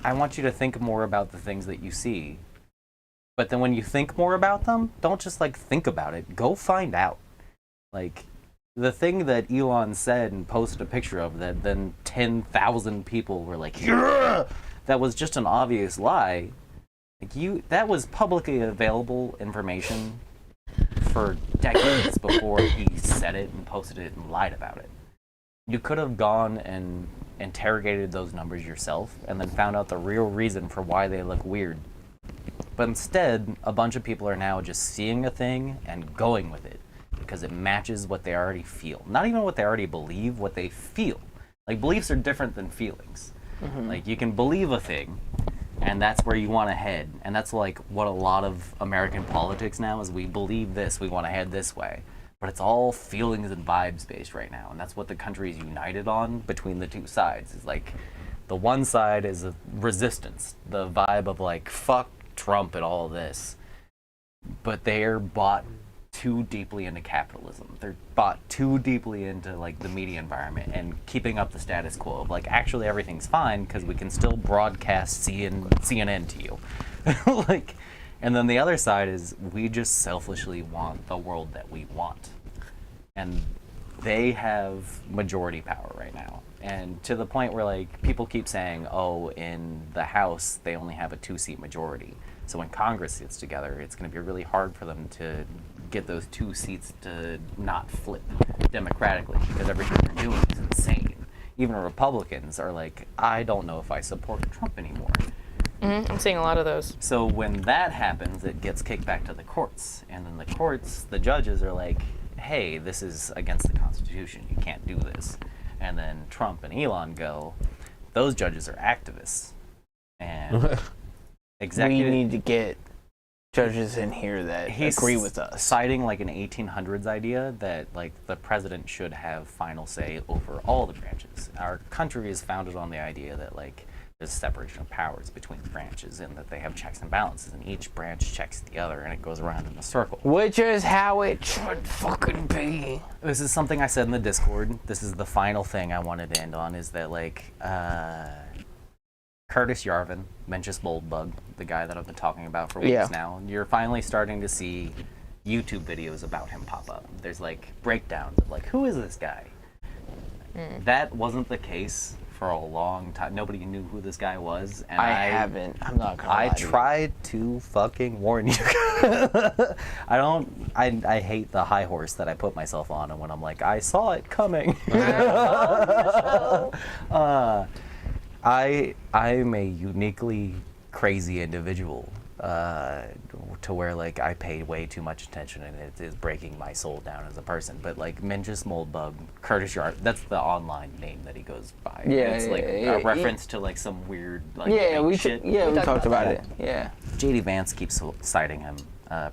I want you to think more about the things that you see, but then when you think more about them, don't just like think about it, go find out. Like the thing that Elon said and posted a picture of that then 10,000 people were like, yeah! That was just an obvious lie. Like that was publicly available information for decades before he said it and posted it and lied about it. You could have gone and interrogated those numbers yourself and then found out the real reason for why they look weird. But instead, a bunch of people are now just seeing a thing and going with it because it matches what they already feel. Not even what they already believe, what they feel. Like beliefs are different than feelings. Mm-hmm. Like you can believe a thing and that's where you want to head. And that's like what a lot of American politics now is. We believe this, we want to head this way. But it's all feelings and vibes based right now. And that's what the country is united on between the two sides. It's like the one side is a resistance, the vibe of like, fuck Trump and all this. But they're bought too deeply into capitalism. They're bought too deeply into like the media environment and keeping up the status quo of like actually everything's fine because we can still broadcast CNN to you. Like, and then the other side is we just selfishly want the world that we want. And they have majority power right now. And to the point where like people keep saying, oh, in the House they only have a 2-seat majority. So when Congress gets together, it's going to be really hard for them to get those 2 seats to not flip democratically because everything they're doing is insane. Even Republicans are like, I don't know if I support Trump anymore. Mm-hmm. I'm seeing a lot of those. So when that happens, it gets kicked back to the courts. And then the courts, the judges are like, hey, this is against the Constitution. You can't do this. And then Trump and Elon go, those judges are activists. And We need to get judges in here that agree with us. Citing like an 1800s idea that like the president should have final say over all the branches. Our country is founded on the idea that like there's separation of powers between the branches and that they have checks and balances and each branch checks the other and it goes around in a circle. Which is how it should fucking be. This is something I said in the Discord. This is the final thing I wanted to end on is that like Curtis Yarvin, Mencius Moldbug, the guy that I've been talking about for weeks now, you're finally starting to see YouTube videos about him pop up. There's like breakdowns of like, who is this guy? That wasn't the case for a long time. Nobody knew who this guy was. And I'm not gonna lie. I tried to fucking warn you. I hate the high horse that I put myself on and when I'm like, I saw it coming. I'm a uniquely crazy individual to where like I pay way too much attention and it is breaking my soul down as a person. But like Mencius Moldbug, Curtis Yard, that's the online name that he goes by. Yeah, it's like a reference to like some weird like we shit. we talked about it. Yeah. JD Vance keeps citing him.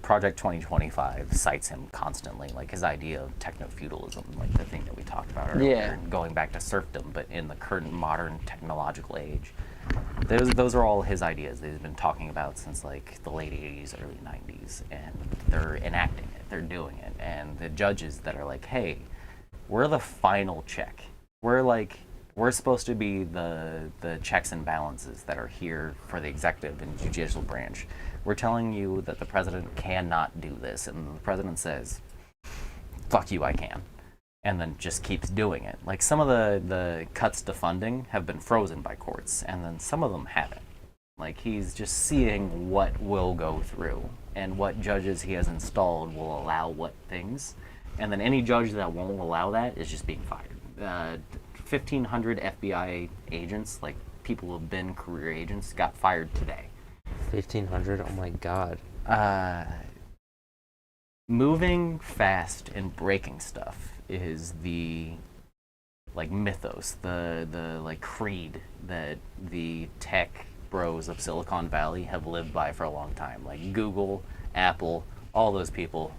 Project 2025 cites him constantly, like his idea of techno-feudalism, like the thing that we talked about earlier, going back to serfdom, but in the current modern technological age. Those are all his ideas that he's been talking about since like the late 80s, early 90s, and they're enacting it, they're doing it, and the judges that are like, hey, we're the final check. We're supposed to be the checks and balances that are here for the executive and judicial branch. We're telling you that the president cannot do this, and the president says, fuck you, I can. and then just keeps doing it. Like some of the cuts to funding have been frozen by courts, and then some of them haven't. Like he's just seeing what will go through and what judges he has installed will allow what things, and then any judge that won't allow that is just being fired. 1,500 FBI agents, like people who have been career agents, got fired today. 1,500? Oh my god. Moving fast and breaking stuff is the like mythos, the like creed that the tech bros of Silicon Valley have lived by for a long time. Like Google, Apple, all those people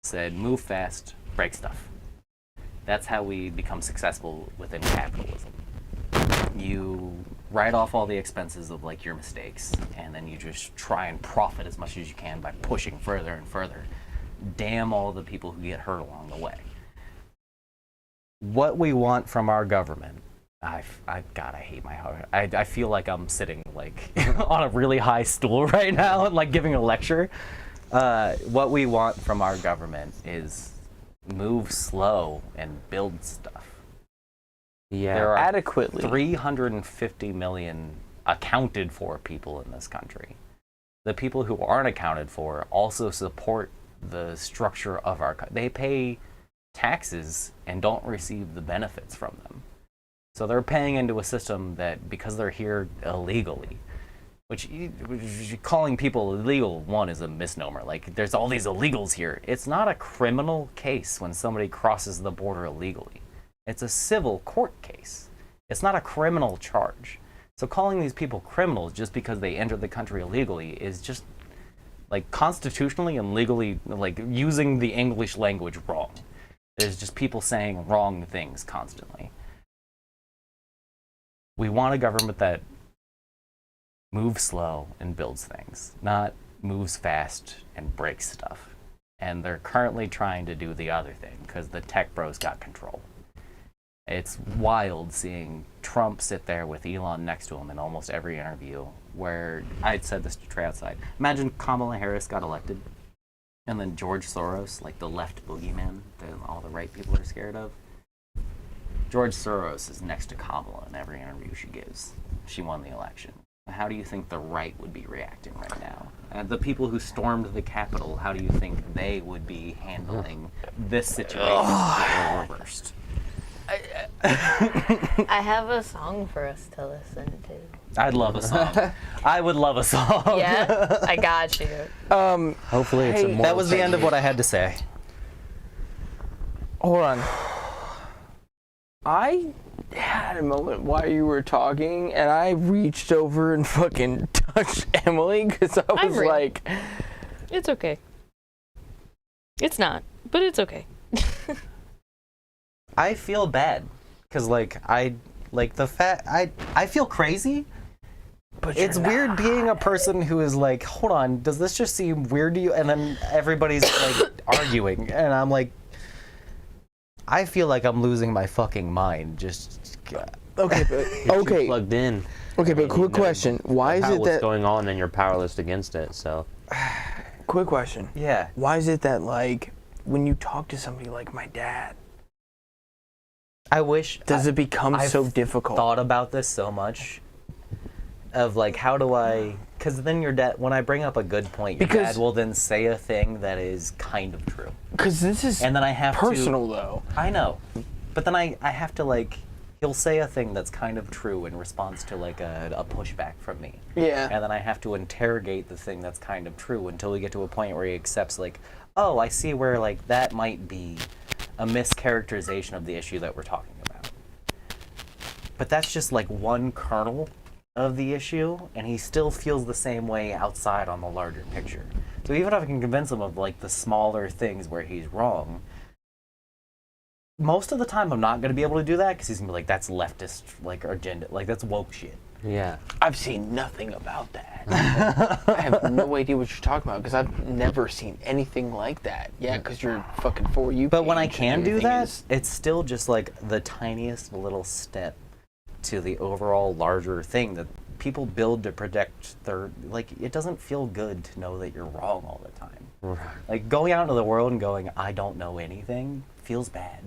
said move fast, break stuff. That's how we become successful within capitalism. You write off all the expenses of like your mistakes, and then you just try and profit as much as you can by pushing further and further. Damn all the people who get hurt along the way. What we want from our government, I hate my heart. I feel like I'm sitting like on a really high stool right now and like giving a lecture. What we want from our government is move slow and build stuff. Yeah. There are Adequately. 350 million accounted for people in this country. The people who aren't accounted for also support the structure of our country. They pay taxes and don't receive the benefits from them. So they're paying into a system that, because they're here illegally, which calling people illegal, one, is a misnomer. Like, there's all these illegals here. It's not a criminal case when somebody crosses the border illegally. It's a civil court case. It's not a criminal charge. So calling these people criminals just because they entered the country illegally is just, like, constitutionally and legally, like, using the English language wrong. There's just people saying wrong things constantly. We want a government that moves slow and builds things, not moves fast and breaks stuff. And they're currently trying to do the other thing because the tech bros got control. It's wild seeing Trump sit there with Elon next to him in almost every interview, where I said this to Trey outside. Imagine Kamala Harris got elected, and then George Soros, like the left boogeyman that all the right people are scared of. George Soros is next to Kamala in every interview she gives. She won the election. How do you think the right would be reacting right now? And the people who stormed the Capitol, how do you think they would be handling this situation if it were reversed? I have a song for us to listen to. I'd love a song. I would love a song. Yeah? I got you. Hopefully it's a more. That was the end of what I had to say. Hold on. I had a moment while you were talking, and I reached over and fucking touched Emily because I was like, It's okay. It's not, but it's okay. I feel bad because I feel crazy. but It's you're weird not. being a person who is like, hold on, does this just seem weird to you? And then everybody's like arguing, and I'm like, I feel like I'm losing my fucking mind. Just Okay, but okay, Plugged in. okay, but quick question: why is How it what's that? going on, and you're powerless against it. So Quick question: yeah. why is it that like when you talk to somebody like my dad, I wish. does it become I've so difficult? Thought about this so much. Of like, how do I? Because then your dad, when I bring up a good point, your Because- dad will then say a thing that is kind of true, Because this is and then I have personal though. to. I know, but then I have to like. He'll say a thing that's kind of true in response to like a pushback from me. Yeah. And then I have to interrogate the thing that's kind of true until we get to a point where he accepts like, oh, I see where like that might be a mischaracterization of the issue that we're talking about. But that's just like one kernel of the issue, and he still feels the same way outside on the larger picture. So even if I can convince him of like the smaller things where he's wrong, most of the time I'm not going to be able to do that because he's going to be like, that's leftist like agenda, like that's woke shit. yeah, I've seen nothing about that. I have no idea what you're talking about because I've never seen anything like that. Yeah, because you're fucking For You. But when I page and can do everything that, is- it's still just like the tiniest little step to the overall larger thing that people build to protect their, like, it doesn't feel good to know that you're wrong all the time. Like, going out into the world and going, I don't know anything, feels bad.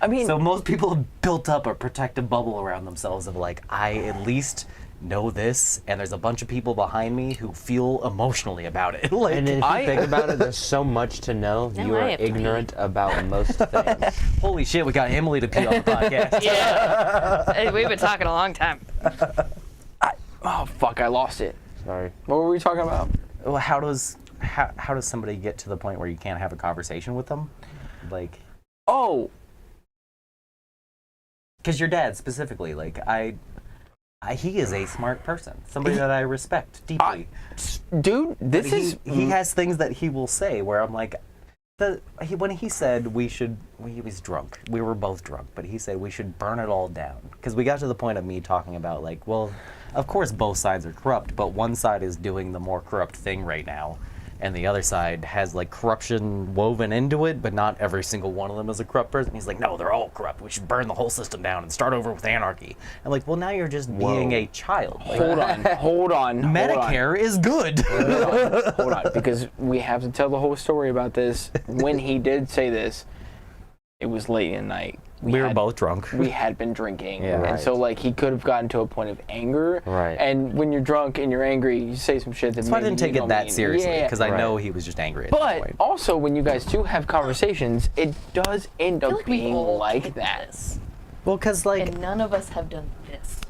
I mean, So most people have built up a protective bubble around themselves of like, I at least know this, and there's a bunch of people behind me who feel emotionally about it. Like, And if you think about it, there's so much to know. Now You I are have to ignorant about most things. holy shit, we got Emily to pee on the podcast. Yeah. Hey, we've been talking a long time. oh fuck, I lost it. Sorry. What were we talking about? Well, how does somebody get to the point where you can't have a conversation with them? Like, Oh, because your dad specifically, like, he is a smart person, somebody that I respect deeply. dude, this is he has things that he will say where I'm like, when he said he was drunk. We were both drunk, but he said we should burn it all down. Because we got to the point of me talking about like, well, of course both sides are corrupt, but one side is doing the more corrupt thing right now, and the other side has like corruption woven into it, but not every single one of them is a corrupt person. He's like, no, they're all corrupt. We should burn the whole system down and start over with anarchy. I'm like, well, now you're just being a child. Like, hold on. Medicare is good. Hold on, because we have to tell the whole story about this. When he did say this, it was late in the night. We were both drunk. We had been drinking, Yeah. and Right. so like he could have gotten to a point of anger. Right. And when you're drunk and you're angry, you say some shit that. That's why I maybe didn't take you it don't that mean. seriously, because I Right. know he was just angry at that But point. also, when you guys do have conversations, it does end I feel up like we being all like did that. this, Well, because like, and none of us have done this.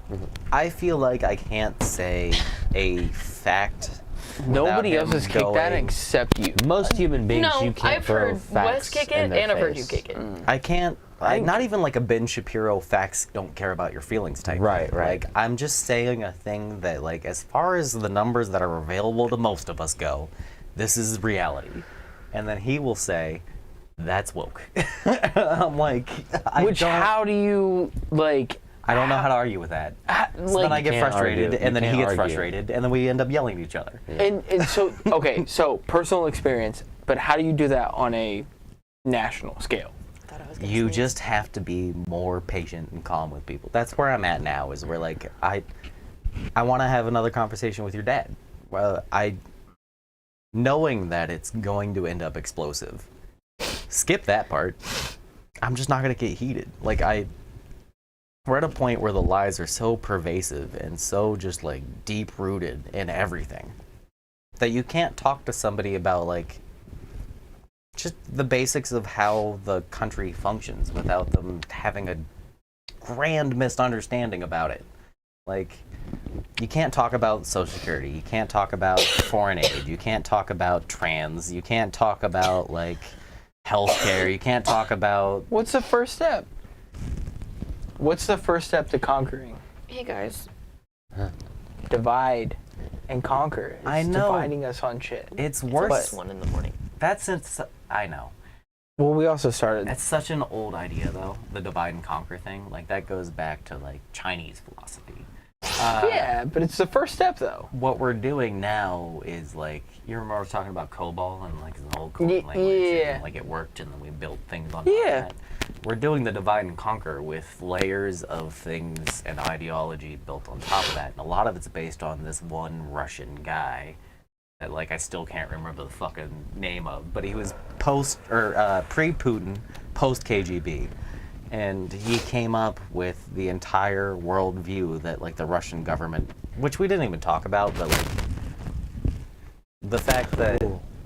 I feel like I can't say a fact. Nobody without else him has kicked that going- except you. Most human beings, No, you can't I've throw heard facts Wes kick in it, their and I've heard you face. kick it. I can't. Not even like a Ben Shapiro facts don't care about your feelings type. Right, thing. right. Like, I'm just saying a thing that, like, as far as the numbers that are available to most of us go, this is reality. And then he will say, "That's woke." I'm like, How do you like? I don't know how to argue with that. So then I get can't frustrated, argue. and then You he can't gets argue. frustrated, and then we end up yelling at each other. And so okay, so personal experience, but how do you do that on a national scale? Thought I was gonna You sneeze. just have to be more patient and calm with people. That's where I'm at now. Is where like I want to have another conversation with your dad. Well, knowing that it's going to end up explosive. Skip that part. I'm just not gonna get heated. Like we're at a point where the lies are so pervasive and so just like deep rooted in everything that you can't talk to somebody about like just the basics of how the country functions without them having a grand misunderstanding about it. Like, you can't talk about Social Security, you can't talk about foreign aid, you can't talk about trans, you can't talk about like healthcare, you can't talk about. What's the first step? What's the first step to conquering? Hey guys, Divide and conquer. It's I know. dividing us on shit. It's it's worse. 1 in the morning. That's I know. Well, we also started. That's such an old idea, though. The divide and conquer thing, like that goes back to like Chinese philosophy. Yeah, but it's the first step, though. What we're doing now is like, you remember I was talking about COBOL and like the old code Ye- language, yeah. and like it worked, and then we built things on Yeah. that. We're doing the divide and conquer with layers of things and ideology built on top of that, and a lot of it's based on this one Russian guy that like I still can't remember the fucking name of, but he was pre-Putin, post-KGB. And he came up with the entire worldview that like the Russian government, which we didn't even talk about, but like the fact that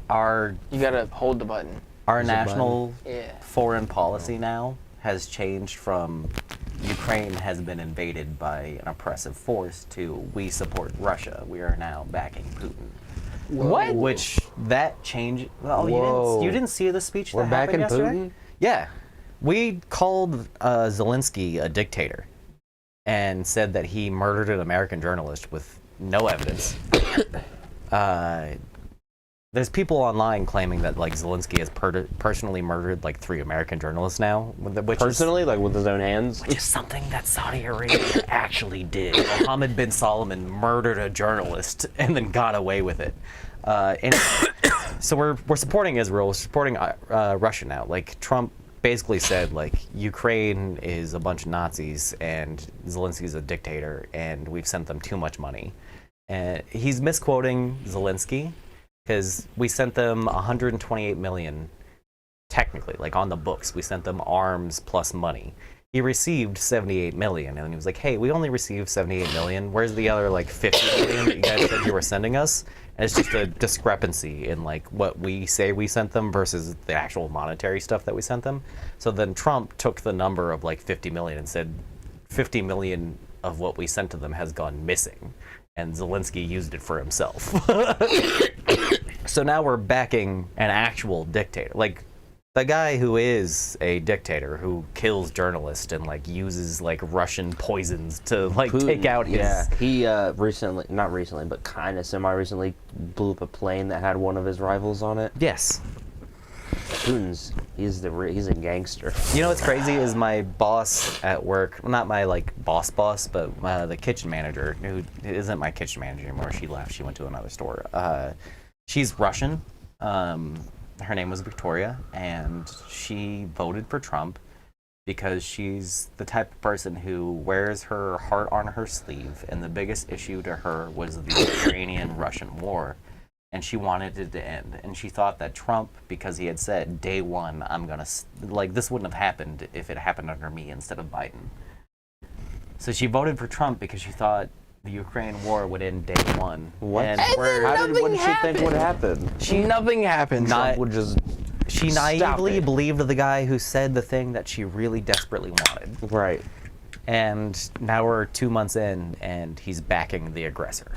our You gotta hold the button. national Yeah. foreign policy now has changed from Ukraine has been invaded by an oppressive force to we support Russia. We are now backing Putin. What? Which that change? Oh, Whoa. you didn't see the speech We're that happened backing yesterday? Putin? Yeah, we called Zelensky a dictator and said that he murdered an American journalist with no evidence. There's people online claiming that like Zelensky has personally murdered like 3 American journalists now, which Personally, like with his own hands. which is something that Saudi Arabia actually did. Mohammed bin Salman murdered a journalist and then got away with it. And so we're supporting Israel, we're supporting Russia now. Like Trump basically said, like Ukraine is a bunch of Nazis and Zelensky's a dictator, and we've sent them too much money. And he's misquoting Zelensky, because we sent them 128 million, technically, like on the books. We sent them arms plus money. He received 78 million, and he was like, hey, we only received 78 million. Where's the other, like, 50 million that you guys said you were sending us? And it's just a discrepancy in, like, what we say we sent them versus the actual monetary stuff that we sent them. So then Trump took the number of, like, 50 million and said 50 million of what we sent to them has gone missing. And Zelensky used it for himself. So now we're backing an actual dictator. Like, the guy who is a dictator who kills journalists and like uses like Russian poisons to like Putin, take out his. Yeah, he recently, not recently, but kind of semi-recently blew up a plane that had one of his rivals on it. Yes. He's a gangster. You know what's crazy is my boss at work, well, not my like boss, but the kitchen manager, who isn't my kitchen manager anymore. She left. She went to another store. She's Russian. Her name was Victoria, and she voted for Trump because she's the type of person who wears her heart on her sleeve, and the biggest issue to her was the Ukrainian-Russian war, and she wanted it to end. And she thought that Trump, because he had said, day one, I'm gonna, like, this wouldn't have happened if it happened under me instead of Biden. So she voted for Trump because she thought the Ukraine war would end day one. What? And What did she think would happen? Nothing happened. Trump would just She naively believed the guy who said the thing that she really desperately wanted. Right. And now we're 2 months in, and he's backing the aggressor.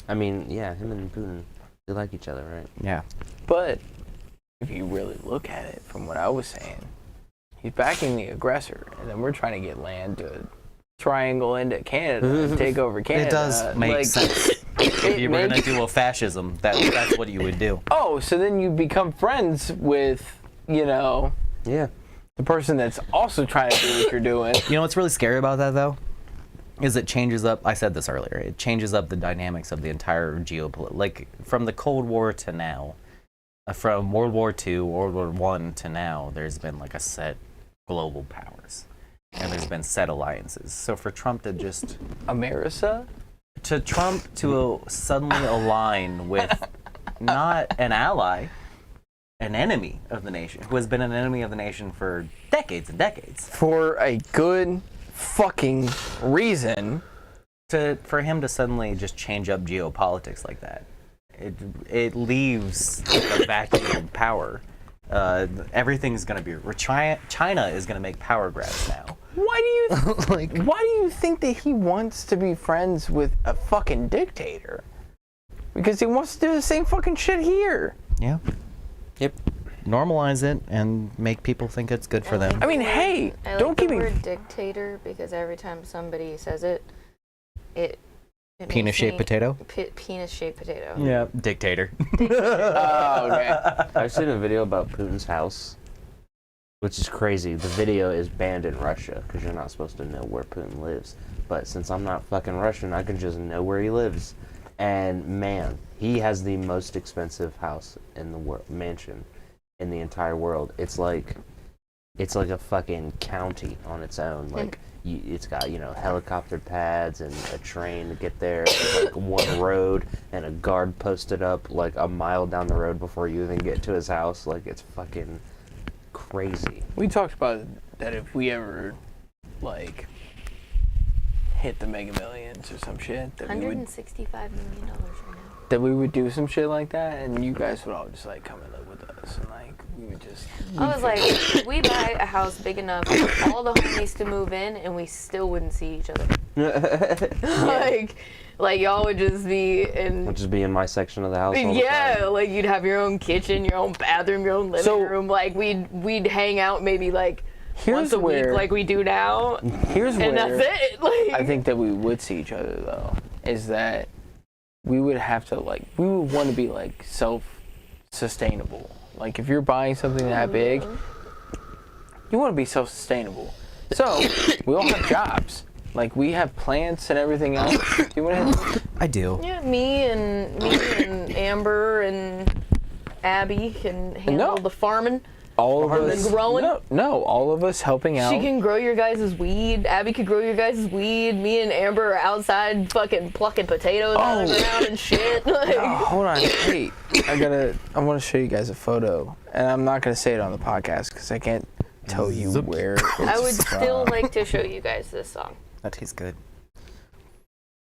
I mean, yeah, him and Putin, they like each other, right? Yeah. But if you really look at it, from what I was saying, he's backing the aggressor, and then we're trying to get land to triangle into Canada and take over Canada. It does make sense. If you were going to do a fascism, that's what you would do. Oh, so then you become friends with, Yeah. the person that's also trying to do what you're doing. You know what's really scary about that, though? Is it changes up, I said this earlier, it changes up the dynamics of the entire geopolitical, like from the Cold War to now, from World War II, World War I to now, there's been like a set global powers. And there's been set alliances. So for Trump to just... America? To Trump to suddenly align with not an ally, an enemy of the nation, who has been an enemy of the nation for decades and decades. For a good fucking reason. For him to suddenly just change up geopolitics like that, it leaves a vacuum of power. Everything's going to be... China is going to make power grabs now. Why do you think that he wants to be friends with a fucking dictator? Because he wants to do the same fucking shit here. Yeah. Yep. Normalize it and make people think it's good for them. I mean, hey, don't give me... I like the word dictator because every time somebody says it Penis-shaped potato? Penis-shaped potato. Yeah. Dictator. Oh, okay. I've seen a video about Putin's house, which is crazy. The video is banned in Russia because you're not supposed to know where Putin lives. But since I'm not fucking Russian, I can just know where he lives. And man, he has the most expensive house in the world, mansion in the entire world. It's like a fucking county on its own. Like it's got helicopter pads and a train to get there. Like one road and a guard posted up like a mile down the road before you even get to his house. Like it's fucking crazy. We talked about that if we ever like hit the Mega Millions or some shit, that $165 million right now. That we would do some shit like that, and you guys would all just like come and live with us, and like we would just. I was like, we buy a house big enough for all the homies to move in, and we still wouldn't see each other. Like y'all would just be in. Would just be in my section of the house. All the time. Like you'd have your own kitchen, your own bathroom, your own living room. Like we'd hang out maybe like once a week, like we do now. Here's where. And that's it. Like, I think that we would see each other though. Is that we would have to we would want to be like self-sustainable. Like if you're buying something that big, you want to be self-sustainable. So we all have jobs. Like we have plants and everything else. Do you want to? I do. Yeah, me and Amber and Abby can handle the farming. all of Been us growing? No, all of us helping out. She can grow your guys' weed. Abby could grow your guys' weed. Me and Amber are outside fucking plucking potatoes out of the ground and shit. Like, Hold on, wait. I want to show you guys a photo, and I'm not gonna say it on the podcast because I can't tell you where. It's I would from. still like to show you guys this song. That tastes good.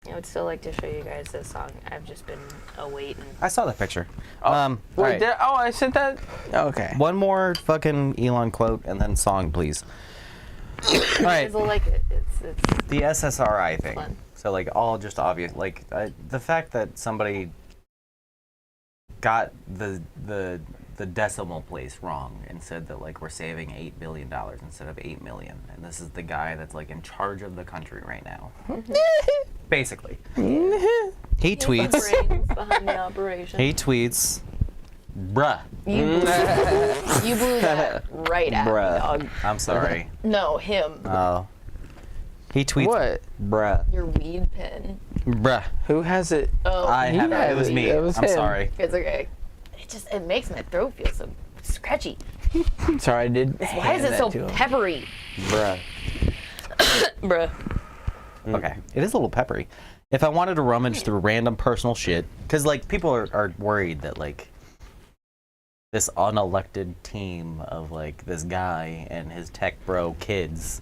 I would still like to show you guys this song. I've just been awaiting. I saw that picture. Wait, alright. I sent that. Okay. One more fucking Elon quote and then song, please. All right. I like it. It's The SSRI thing. fun. So like all just obvious, like the fact that somebody got the decimal place wrong and said that like we're saving $8 billion instead of 8 million, and this is the guy that's like in charge of the country right now. Basically, he tweets. The brains behind the operation. He tweets, bruh. You blew that right at me, Bruh. dog. I'm sorry. No, him. Oh. He tweets, What? bruh. Your weed pen. Bruh. Who has it? Oh, I have it. It was me. It was I'm him. sorry. it's okay. It makes my throat feel so scratchy. Sorry, I did. Why is it so peppery? Bruh. Bruh. Okay, it is a little peppery. If I wanted to rummage through random personal shit, because like people are worried that like this unelected team of like this guy and his tech bro kids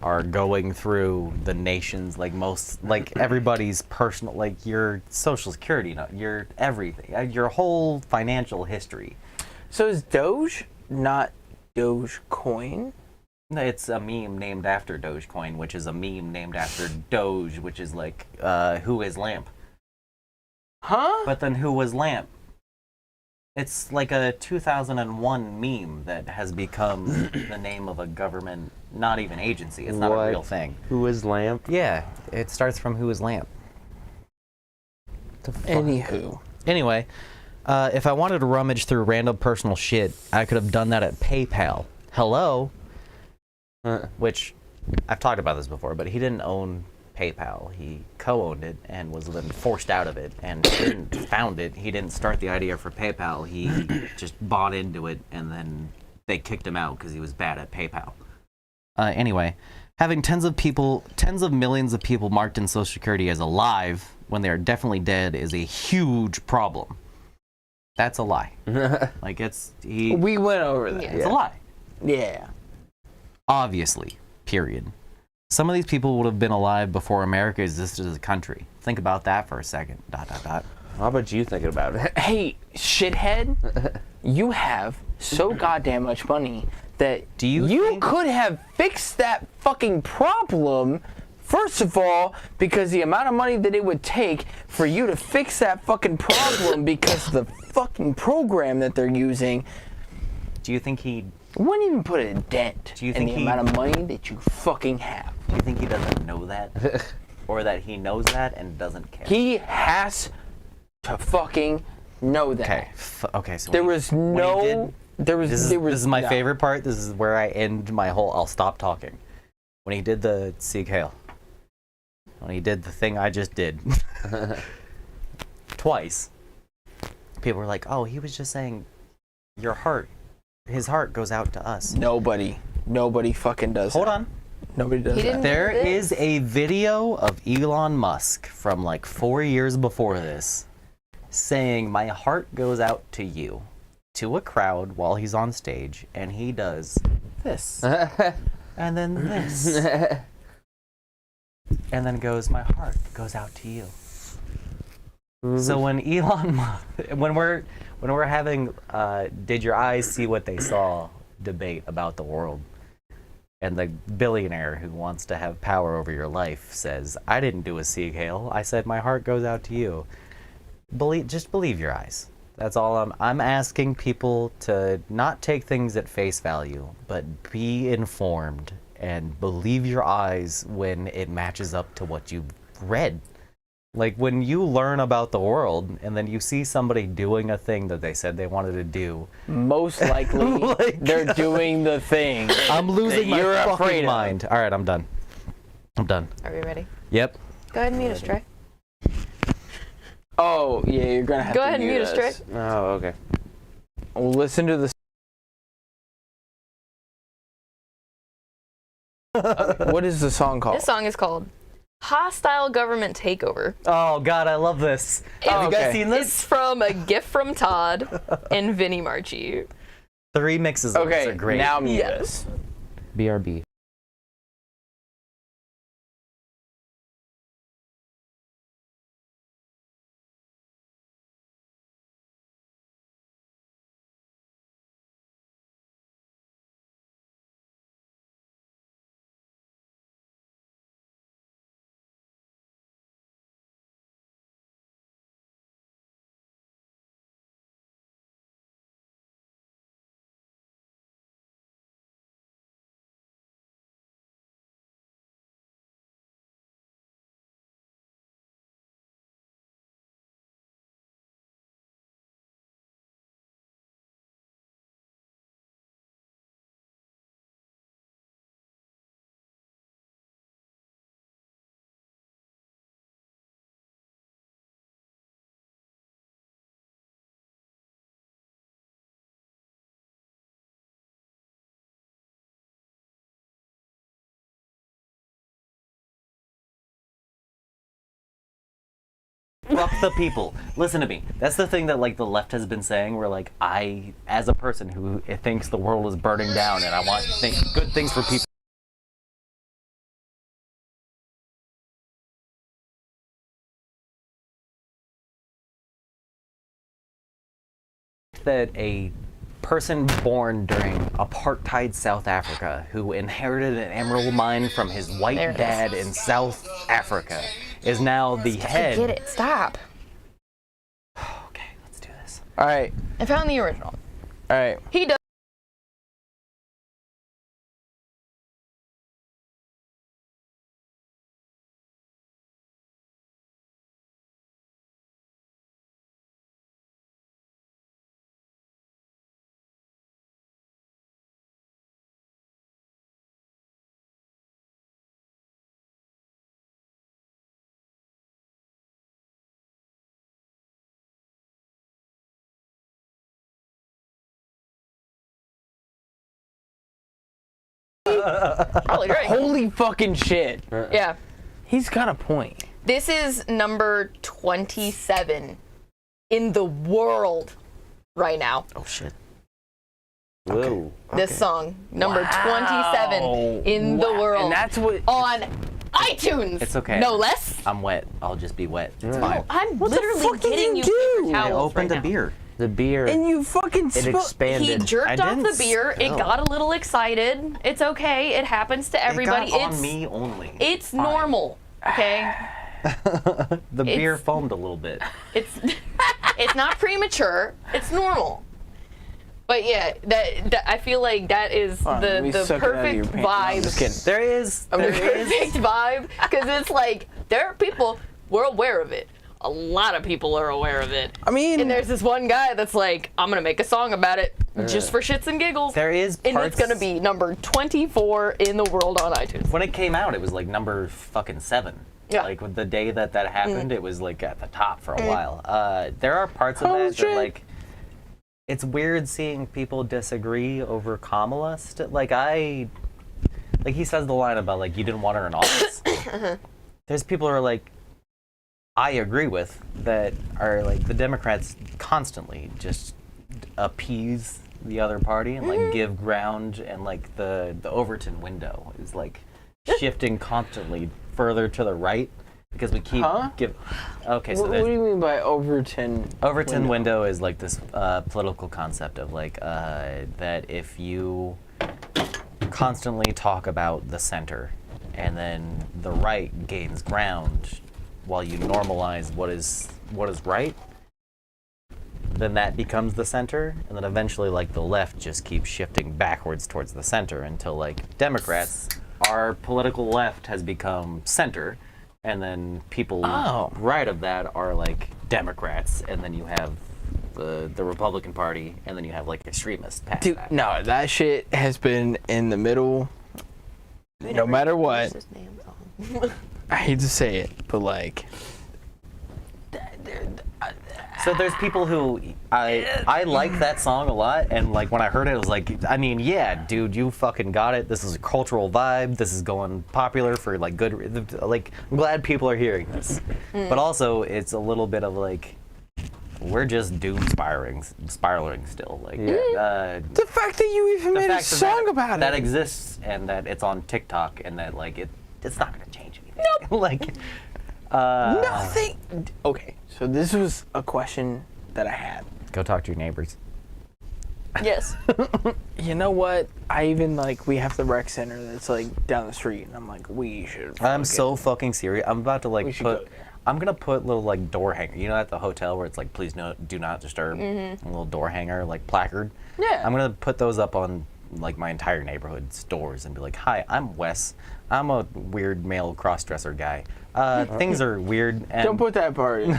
are going through the nation's like most like everybody's personal like your social security, your everything, your whole financial history. So is Doge not Dogecoin? It's a meme named after Dogecoin, which is a meme named after Doge, which is like who is Lamp. Huh? But then who was Lamp? It's like a 2001 meme that has become the name of a government, not even agency. It's not What? a real thing. Who is Lamp? Yeah, it starts from who is Lamp. Anywho. Anyway, if I wanted to rummage through random personal shit, I could have done that at PayPal. Hello? Which, I've talked about this before, but he didn't own PayPal. He co-owned it and was then forced out of it, and he didn't found it. He didn't start the idea for PayPal. He just bought into it, and then they kicked him out because he was bad at PayPal. Anyway, having tens of millions of people marked in Social Security as alive when they are definitely dead is a huge problem. That's a lie. Like We went over that. Yeah. it's a lie. Yeah. Obviously, period. Some of these people would have been alive before America existed as a country. Think about that for a second. ... How about you thinking about it? Hey, shithead, you have so goddamn much money that Do you think- could have fixed that fucking problem. First of all, because the amount of money that it would take for you to fix that fucking problem because of the fucking program that they're using Do you think he wouldn't even put a dent Do you in think the he- amount of money that you fucking have. Do you think he doesn't know that? Or that he knows that and doesn't care? He has to fucking know that. Okay. Okay, so There when he- was when he no. did- There was. This there was is my no. favorite part. This is where I end my whole I'll stop talking. When he did the Sieg Heil. When he did the thing I just did. Twice. People were like, oh, he was just saying his heart goes out to us. Nobody fucking does. Hold that. on. Nobody does He that. didn't- There This. is a video of Elon Musk from like 4 years before this saying, my heart goes out to you, to a crowd while he's on stage, and he does this, and then this, and then goes, my heart goes out to you. So when Elon Musk, when we're having did your eyes see what they saw debate about the world, and the billionaire who wants to have power over your life says, I didn't do a Sieg Heil. I said, my heart goes out to you. Just believe your eyes. That's all I'm asking people to not take things at face value, but be informed and believe your eyes when it matches up to what you've read. Like when you learn about the world and then you see somebody doing a thing that they said they wanted to do, Most likely, they're doing the thing. I'm losing my you're afraid fucking of. mind. All right, I'm done. Are we ready? Yep. Go ahead and mute us, Trey. Oh yeah, you're gonna have Go to ahead and mute us, Trey. us. Oh, okay. We'll listen to the What is the song called? This song is called Hostile Government Takeover. Oh God, I love this. Have you guys okay. seen this? It's from A Gift from Todd and Vinnie Marchi. The remixes of this Okay, are great. now mute Yes. us. BRB. Fuck the people. Listen to me. That's the thing that like the left has been saying. Where like I, as a person who thinks the world is burning down, and I want good things for people. That a person born during apartheid South Africa who inherited an emerald mine from his white There it is. dad in South Africa is now the head. Get it. Stop. Okay, let's do this. All right. I found the original. All right. He does. Probably great. Holy fucking shit. Yeah. He's got a point. This is number 27 in the world right now. Oh shit. Whoa. This song, number Wow. 27 in the Wow. world. And that's what. on iTunes. It's okay. No less. I'm wet. I'll just be wet. It's Yeah. fine. I'm What the literally fuck did getting you you do? paper I towels opened right a now. beer. The beer. And you fucking it spoke. expanded. He jerked I off the didn't beer. It spill. got a little excited. It's okay. It happens to everybody. It got it's on me only. it's Fine. normal. Okay. The beer It's- foamed a little bit. It's it's not premature. It's normal. But yeah, that I feel like that is Hold on, let me the suck it out of your perfect pants. No, I'm just vibe. kidding. There is. The There is. perfect vibe because it's like there are people we're aware of it. A lot of people are aware of it. I mean, And there's this one guy that's like, I'm gonna make a song about it just for shits and giggles. There is And parts. it's gonna be number 24 in the world on iTunes. When it came out, it was like number fucking 7. Yeah. Like with the day that happened, it was like at the top for a while. There are parts of Oh, that shit. that like. It's weird seeing people disagree over Kamala. Like he says the line about like you didn't want her in office. There's people who are like, I agree with that are like the Democrats constantly just appease the other party and like give ground, and like the Overton window is like shifting constantly further to the right because we keep Huh? Okay, so what there's do you mean by Overton? Overton window is like this political concept of like that if you constantly talk about the center and then the right gains ground while you normalize what is right, then that becomes the center, and then eventually like the left just keeps shifting backwards towards the center until like Democrats, our political left has become center, and then people Oh. right of that are like Democrats, and then you have the Republican Party, and then you have like extremists past Dude, that. no, that shit has been in the middle. No matter what, I hate to say it, but like, So there's people who I like that song a lot, and like when I heard it, it was like, I mean, yeah, dude, you fucking got it. This is a cultural vibe. This is going popular for like good. Like, I'm glad people are hearing this, but also it's a little bit of like, we're just doom spiraling still. Like The fact that you even made a song about it. That exists, and that it's on TikTok, and that like it's not gonna change anything. Nope. Like Nothing. Okay, so this was a question that I had. go talk to your neighbors. Yes. You know what? I even like we have the rec center that's like down the street, and I'm like, we should. I'm so fucking serious. I'm about to We like should go put. there. I'm gonna put little like door hanger. You know, at the hotel where it's like, please do not disturb. A little door hanger, like placard. Yeah. I'm gonna put those up on like my entire neighborhood's doors and be like, hi, I'm Wes. I'm a weird male cross-dresser guy. Things are weird. And Don't put that part in.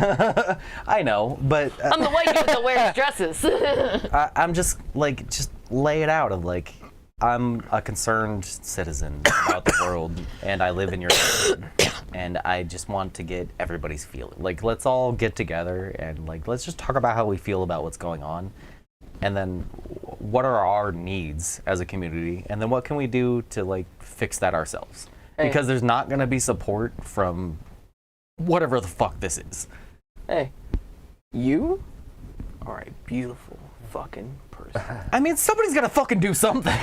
I know, but I'm the white dude that wears dresses. I'm just like, just lay it out of like, I'm a concerned citizen about the world, and I live in your neighborhood, and I just want to get everybody's feeling. Like, let's all get together and like, let's just talk about how we feel about what's going on, and then what are our needs as a community, and then what can we do to like fix that ourselves? Hey. Because there's not gonna be support from whatever the fuck this is. Hey, you are a beautiful fucking person. I mean, somebody's gotta fucking do something.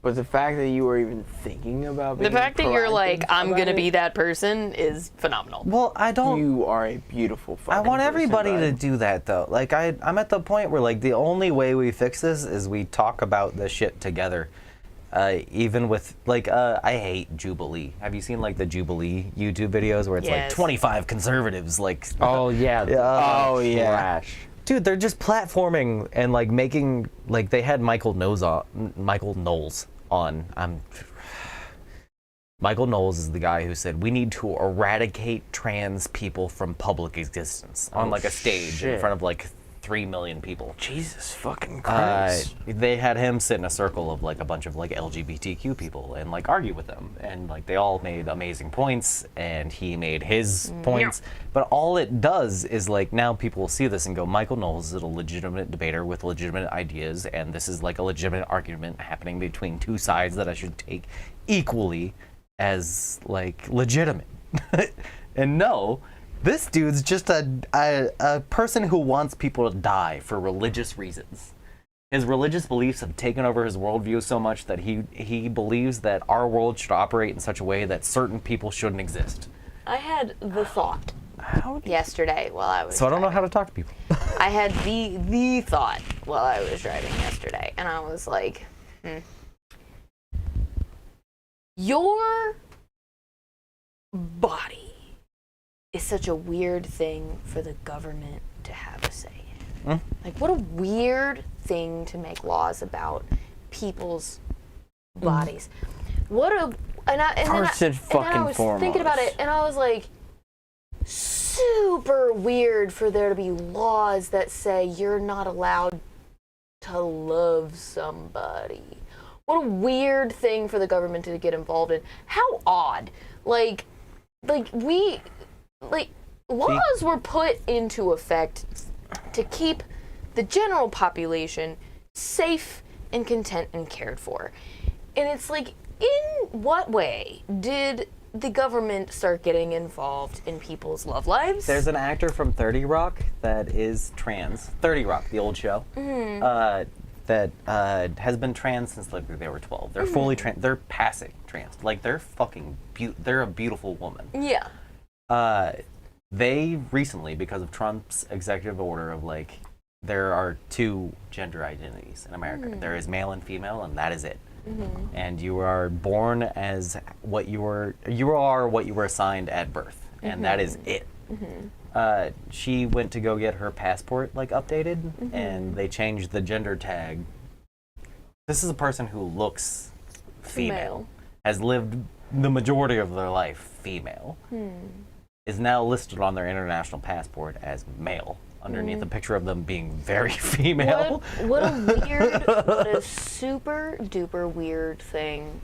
But the fact that you were even thinking about The being fact that you're like, proactive I'm about gonna it, be that person is phenomenal. Well, I don't. You are a beautiful fucking I want person, everybody to bud. do that though. Like I'm at the point where like the only way we fix this is we talk about this shit together. Even with like I hate Jubilee. Have you seen like the Jubilee YouTube videos where it's like Yes. 25 conservatives like Oh yeah. Oh yeah. Trash. dude, they're just platforming and like making like they had Michael Knowles on. Michael Knowles is the guy who said we need to eradicate trans people from public existence on like a stage in shit. front of like 3 million people. Jesus fucking Christ. They had him sit in a circle of like a bunch of like LGBTQ people and like argue with them, and like they all made amazing points and he made his points, but all it does is like now people will see this and go, Michael Knowles is a legitimate debater with legitimate ideas, and this is like a legitimate argument happening between two sides that I should take equally as like legitimate. And no, this dude's just a person who wants people to die for religious reasons. His religious beliefs have taken over his worldview so much that he believes that our world should operate in such a way that certain people shouldn't exist. I had the thought yesterday while I was So I don't know driving. how to talk to people. I had the thought while I was driving yesterday, and I was like, your body is such a weird thing for the government to have a say in. Like, what a weird thing to make laws about people's bodies. What a and I First and then I fucking was thinking about it, foremost. and I was like, super weird for there to be laws that say you're not allowed to love somebody. What a weird thing for the government to get involved in. How odd. Like laws were put into effect to keep the general population safe and content and cared for. And it's like, in what way did the government start getting involved in people's love lives? There's an actor from 30 Rock that is trans. 30 Rock, the old show. That has been trans since like they were 12. They're fully trans. They're passing trans. Like they're fucking they're a beautiful woman. Yeah. They recently, because of Trump's executive order of like, there are two gender identities in America. There is male and female, and that is it. And you are born as what you are what you were assigned at birth, and that is it. She went to go get her passport like updated, and they changed the gender tag. This is a person who looks female, has lived the majority of their life female, is now listed on their international passport as male, underneath a picture of them being very female. What a super duper weird thing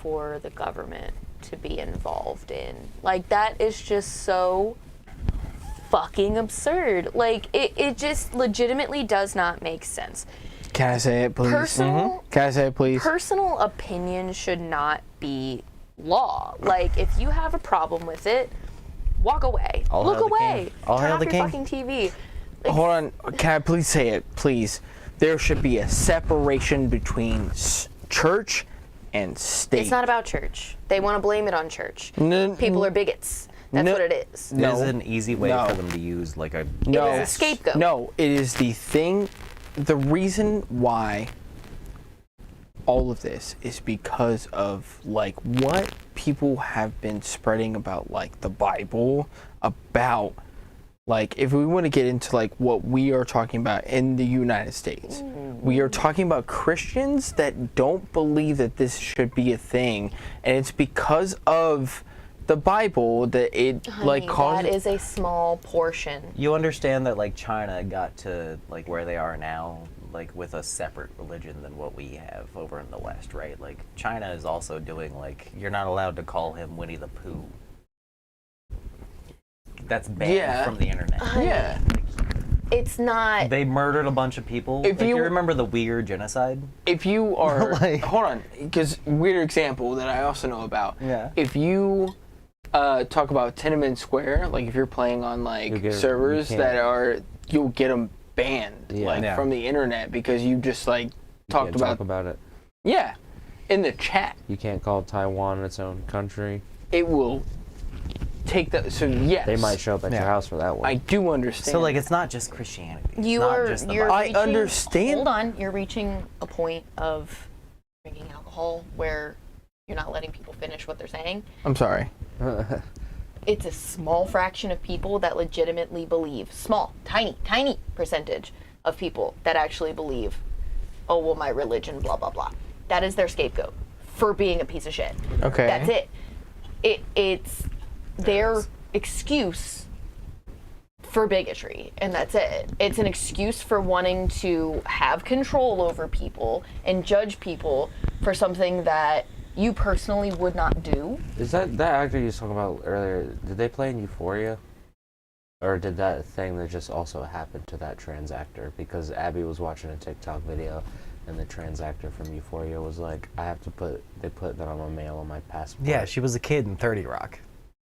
for the government to be involved in. Like, that is just so fucking absurd. Like, it just legitimately does not make sense. Can I say it, please? Personal, Can I say it, please? personal opinion should not be law. Like, if you have a problem with it, walk away. All Look hail the king. away. All Turn hail off the your king. fucking TV. Like, Hold on. Can I please say it, please? There should be a separation between church and state. it's not about church. They want to blame it on church. No, People are bigots. That's no. what it is. No. There's an easy way No. for them to use like a No. It is a scapegoat. No, it is the thing. The reason why all of this is because of like what people have been spreading about like the Bible, about like if we want to get into like what we are talking about in the United States. We are talking about Christians that don't believe that this should be a thing, and it's because of the Bible that it like Honey, causes. that is a small portion. You understand that like China got to like where they are now, like with a separate religion than what we have over in the West, right? Like China is also doing like you're not allowed to call him Winnie the Pooh. That's banned Yeah. from the internet. Yeah. It's not. They murdered a bunch of people. If Like, you- you remember the Uyghur genocide? If you are, Like- hold on, because weird example that I also know about. Yeah. If you talk about Tiananmen Square, like if you're playing on like You servers can't. that are, you'll get them banned Yeah. like Yeah. from the internet because you just like You talked can't about, talk about it. yeah, in the chat. You can't call Taiwan its own country. It will take the, so yes. They might show up at your Yeah. house for that one. I do understand. So like it's not just Christianity. It's You not are. just the You're Bible. I reaching, understand. Hold on. You're reaching a point of drinking alcohol where you're not letting people finish what they're saying. I'm sorry. It's a small fraction of people that legitimately believe. Small, tiny percentage of people that actually believe, oh, well, my religion, blah, blah, blah. That is their scapegoat for being a piece of shit. Okay. That's it. It's their excuse for bigotry, and that's it. It's an excuse for wanting to have control over people and judge people for something that you personally would not do. Is that actor you was talking about earlier? Did they play in Euphoria, or did that thing that just also happened to that trans actor? Because Abby was watching a TikTok video, and the trans actor from Euphoria was like, "I have to put." They put that I'm a male on my passport. Yeah, she was a kid in 30 Rock.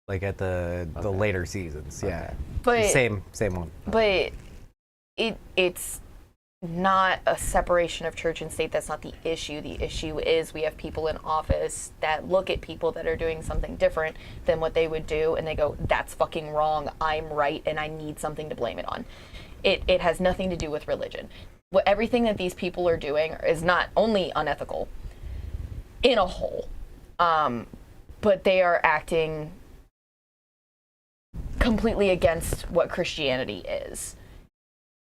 Like at the Okay. later seasons. Yeah. Okay. But Same one. but it's not a separation of church and state. That's not the issue. The issue is we have people in office that look at people that are doing something different than what they would do, and they go, that's fucking wrong, I'm right, and I need something to blame it on. It has nothing to do with religion. Everything that these people are doing is not only unethical in a whole, but they are acting completely against what Christianity is.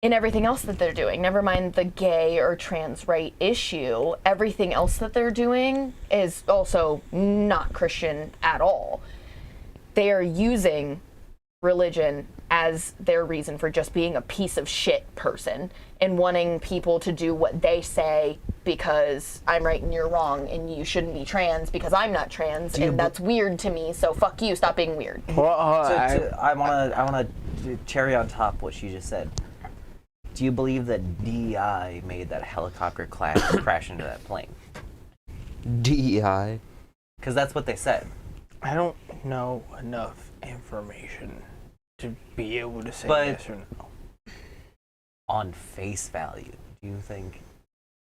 In everything else that they're doing, never mind the gay or trans right issue, everything else that they're doing is also not Christian at all. They are using religion as their reason for just being a piece of shit person and wanting people to do what they say because I'm right and you're wrong and you shouldn't be trans because I'm not trans and that's weird to me, so fuck you, stop being weird. Well, I want to cherry on top what she just said. Do you believe that DEI made that helicopter crash into that plane? DEI. Because that's what they said. I don't know enough information to be able to say But- yes or no. On face value, do you think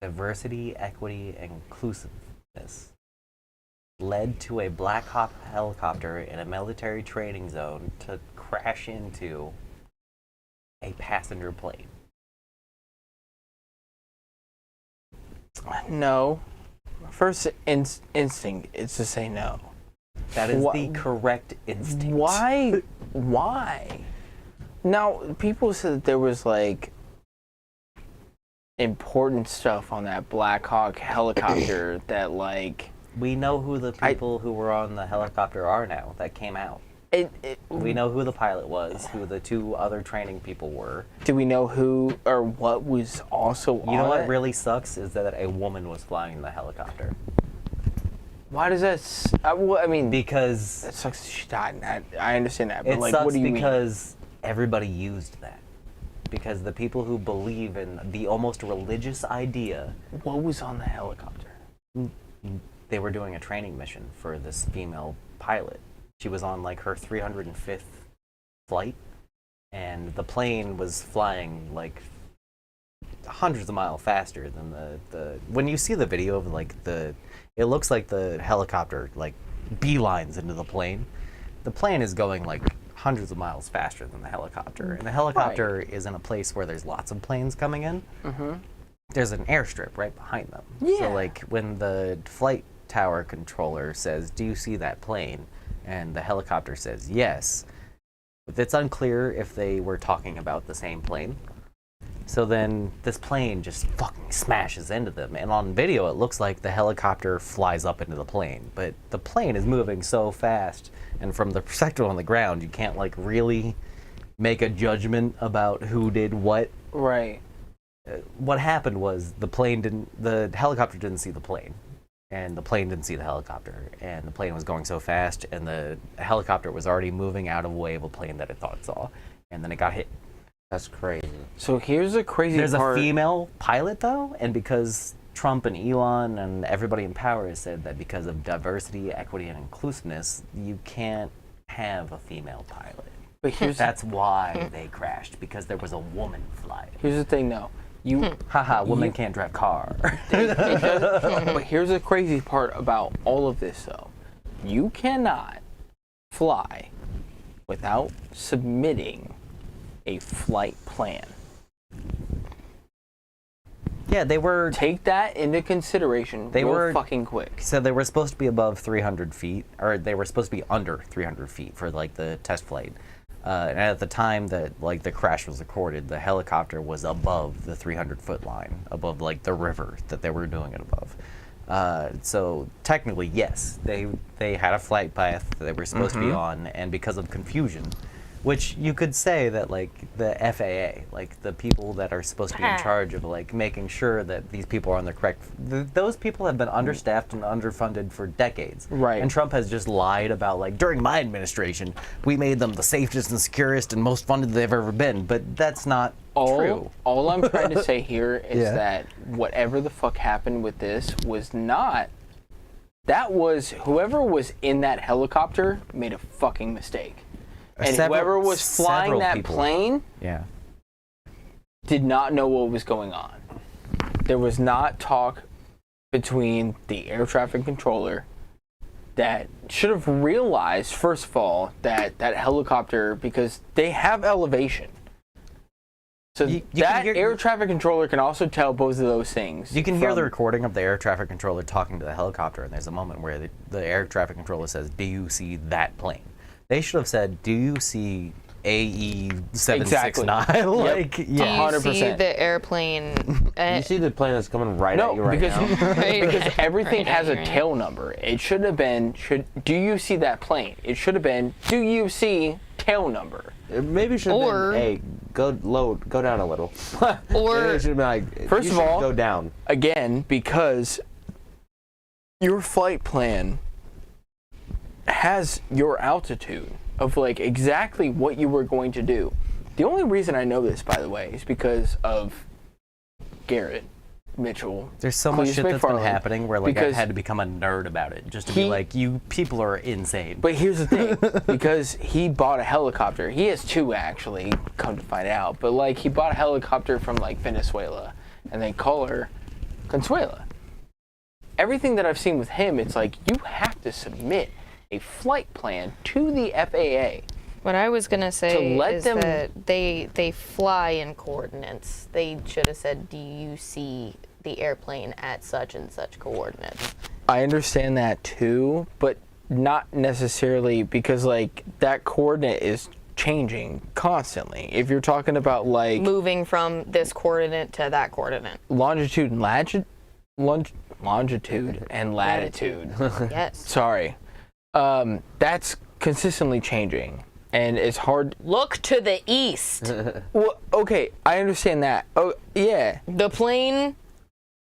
diversity, equity, and inclusiveness led to a Black Hawk helicopter in a military training zone to crash into a passenger plane? No. First instinct is to say no. That is Wha- the correct instinct. Why? Why? Now, people said that there was like important stuff on that Black Hawk helicopter that like We know who the people who were on the helicopter are now that came out. We know who the pilot was, who the two other training people were. Do we know who or what was also on You know what it? really sucks is that a woman was flying the helicopter. Why does that? Well, I mean, Because that sucks. She died. I understand that, but it like, sucks what do you mean? because everybody used that. Because the people who believe in the almost religious idea... What was on the helicopter? They were doing a training mission for this female pilot. She was on like her 305th flight, and the plane was flying like hundreds of miles faster than the when you see the video of like it looks like the helicopter like beelines into the plane. The plane is going like hundreds of miles faster than the helicopter, and the helicopter is in a place where there's lots of planes coming in. There's an airstrip right behind them. So like when the flight tower controller says, "Do you see that plane?" and the helicopter says yes, but it's unclear if they were talking about the same plane. So then this plane just fucking smashes into them, and on video it looks like the helicopter flies up into the plane, but the plane is moving so fast, and from the perspective on the ground you can't like really make a judgment about who did what. Right. What happened was the helicopter didn't see the plane, and the plane didn't see the helicopter, and the plane was going so fast, and the helicopter was already moving out of the way of a plane that it thought it saw, and then it got hit. That's crazy. So here's the crazy part. There's a female pilot though, and because Trump and Elon and everybody in power has said that because of diversity, equity, and inclusiveness, you can't have a female pilot. But that's why they crashed, because there was a woman flying. Here's the thing though. Women can't drive car. But here's the crazy part about all of this though. You cannot fly without submitting a flight plan. Yeah, they were... Take that into consideration real fucking quick. So they were supposed to be above 300 feet, or they were supposed to be under 300 feet for like the test flight. And at the time that like the crash was recorded, the helicopter was above the 300-foot line, above like the river that they were doing it above. So technically, yes, they had a flight path that they were supposed to be on, and because of confusion, which you could say that like the FAA, like the people that are supposed to be in charge of like making sure that these people are on the correct, those people have been understaffed and underfunded for decades. Right. And Trump has just lied about like, during my administration, we made them the safest and securest and most funded they've ever been, but that's not true. All I'm trying to say here is that whatever the fuck happened with this was not, that was, whoever was in that helicopter made a fucking mistake. And whoever was flying that plane did not know what was going on. There was not talk between the air traffic controller that should have realized, first of all, that that helicopter, because they have elevation. So that air traffic controller can also tell both of those things. You can hear the recording of the air traffic controller talking to the helicopter, and there's a moment where the air traffic controller says, "Do you see that plane?" They should have said, "Do you see AE 769?" Like, Do you see the airplane? You see the plane that's coming right at you right now? Because everything has a tail number. It should have been, do you see that plane? It should have been, do you see tail number? Maybe it should have been, hey, go down a little. Or it should have been like, first of all, go down. Again, because your flight plan has your altitude of like exactly what you were going to do. The only reason I know this, by the way, is because of Garrett Mitchell. There's so much shit that's been happening where like I've had to become a nerd about it just to be like, you people are insane. But here's the thing, because he bought a helicopter. He has two actually, come to find out. But like he bought a helicopter from like Venezuela, and they call her Consuela. Everything that I've seen with him, it's like you have to submit a flight plan to the FAA. What I was gonna say is them that they fly in coordinates. They should have said, "Do you see the airplane at such and such coordinates?" I understand that too, but not necessarily, because like that coordinate is changing constantly. If you're talking about like moving from this coordinate to that coordinate, longitude and longitude and latitude. Yes. Sorry. That's consistently changing, and it's hard. Look to the east. Well, okay, I understand that. Oh, yeah. The plane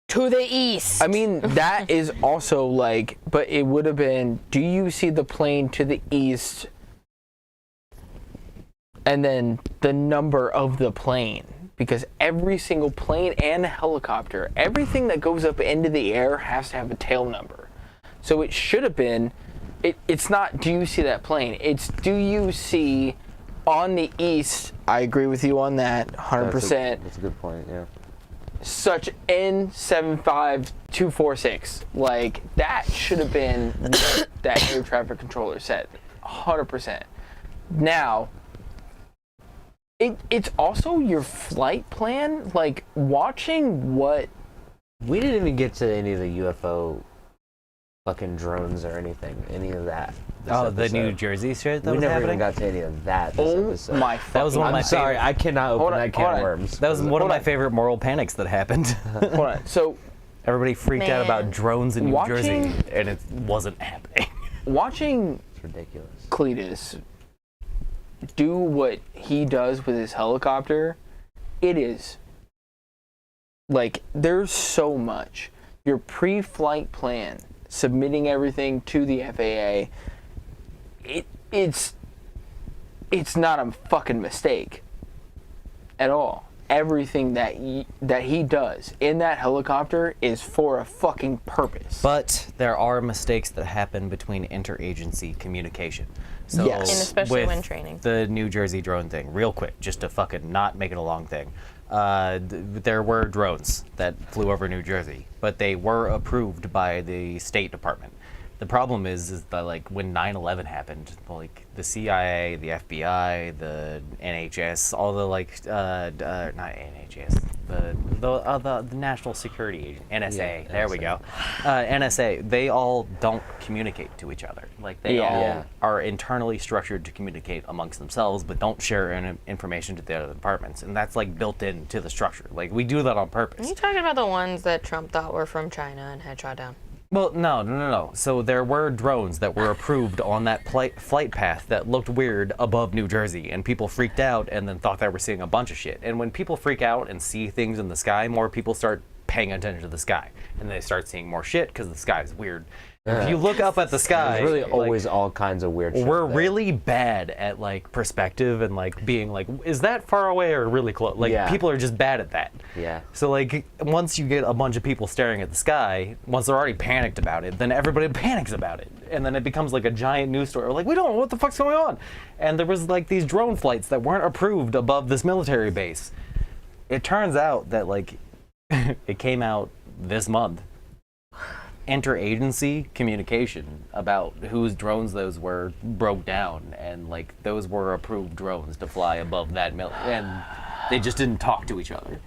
to the east. I mean, that is also like, but it would have been, do you see the plane to the east and then the number of the plane, because every single plane and helicopter, everything that goes up into the air has to have a tail number. So it should have been, it's not do you see that plane, it's do you see on the east, I agree with you on that 100%. That's a good point, yeah. Such N75246. Like, that should have been what that air traffic controller said. 100%. Now, it's also your flight plan. Like, watching what... We didn't even get to any of the UFO fucking drones or anything, any of that. Oh, the New Jersey shit that we was never happening? even got to any of that this episode. My That was one of my I'm Sorry, I cannot open that can of worms. That was one of my on. favorite moral panics that happened. Hold on. So, Everybody freaked out about Man. drones in New Watching- Jersey, and it wasn't happening. watching It's ridiculous. Cletus do what he does with his helicopter, it is like there's so much. Your pre-flight plan, submitting everything to the FAA, it's not a fucking mistake at all. Everything that he does in that helicopter is for a fucking purpose. But there are mistakes that happen between interagency communication. So Yes. And especially with when training. The New Jersey drone thing, real quick, just to fucking not make it a long thing. There were drones that flew over New Jersey, but they were approved by the State Department. The problem is that like when 9/11 happened, like the CIA, the FBI, the NHS, all the like not NHS, the National Security Agent, NSA. Yeah, there we NSA. go. NSA. They all don't communicate to each other. Like they all Yeah. are internally structured to communicate amongst themselves, but don't share information to the other departments, and that's like built into the structure. Like we do that on Are purpose. you talking about the ones that Trump thought were from China and had shot down? Well, no. So there were drones that were approved on that flight path that looked weird above New Jersey, and people freaked out and then thought they were seeing a bunch of shit. And when people freak out and see things in the sky, more people start paying attention to the sky, and they start seeing more shit because the sky is weird. If you look up at the sky, There's really like, always all kinds of weird shit. we're there. really bad at like perspective and like being like, is that far away or really close? Like Yeah. people are just bad at that. Yeah. So like once you get a bunch of people staring at the sky, once they're already panicked about it, then everybody panics about it, and then it becomes like a giant news story. We're like, we don't know what the fuck's going on, and there was like these drone flights that weren't approved above this military base. It turns out that like it came out this month. Interagency communication about whose drones those were broke down, and like those were approved drones to fly above that and they just didn't talk to each other.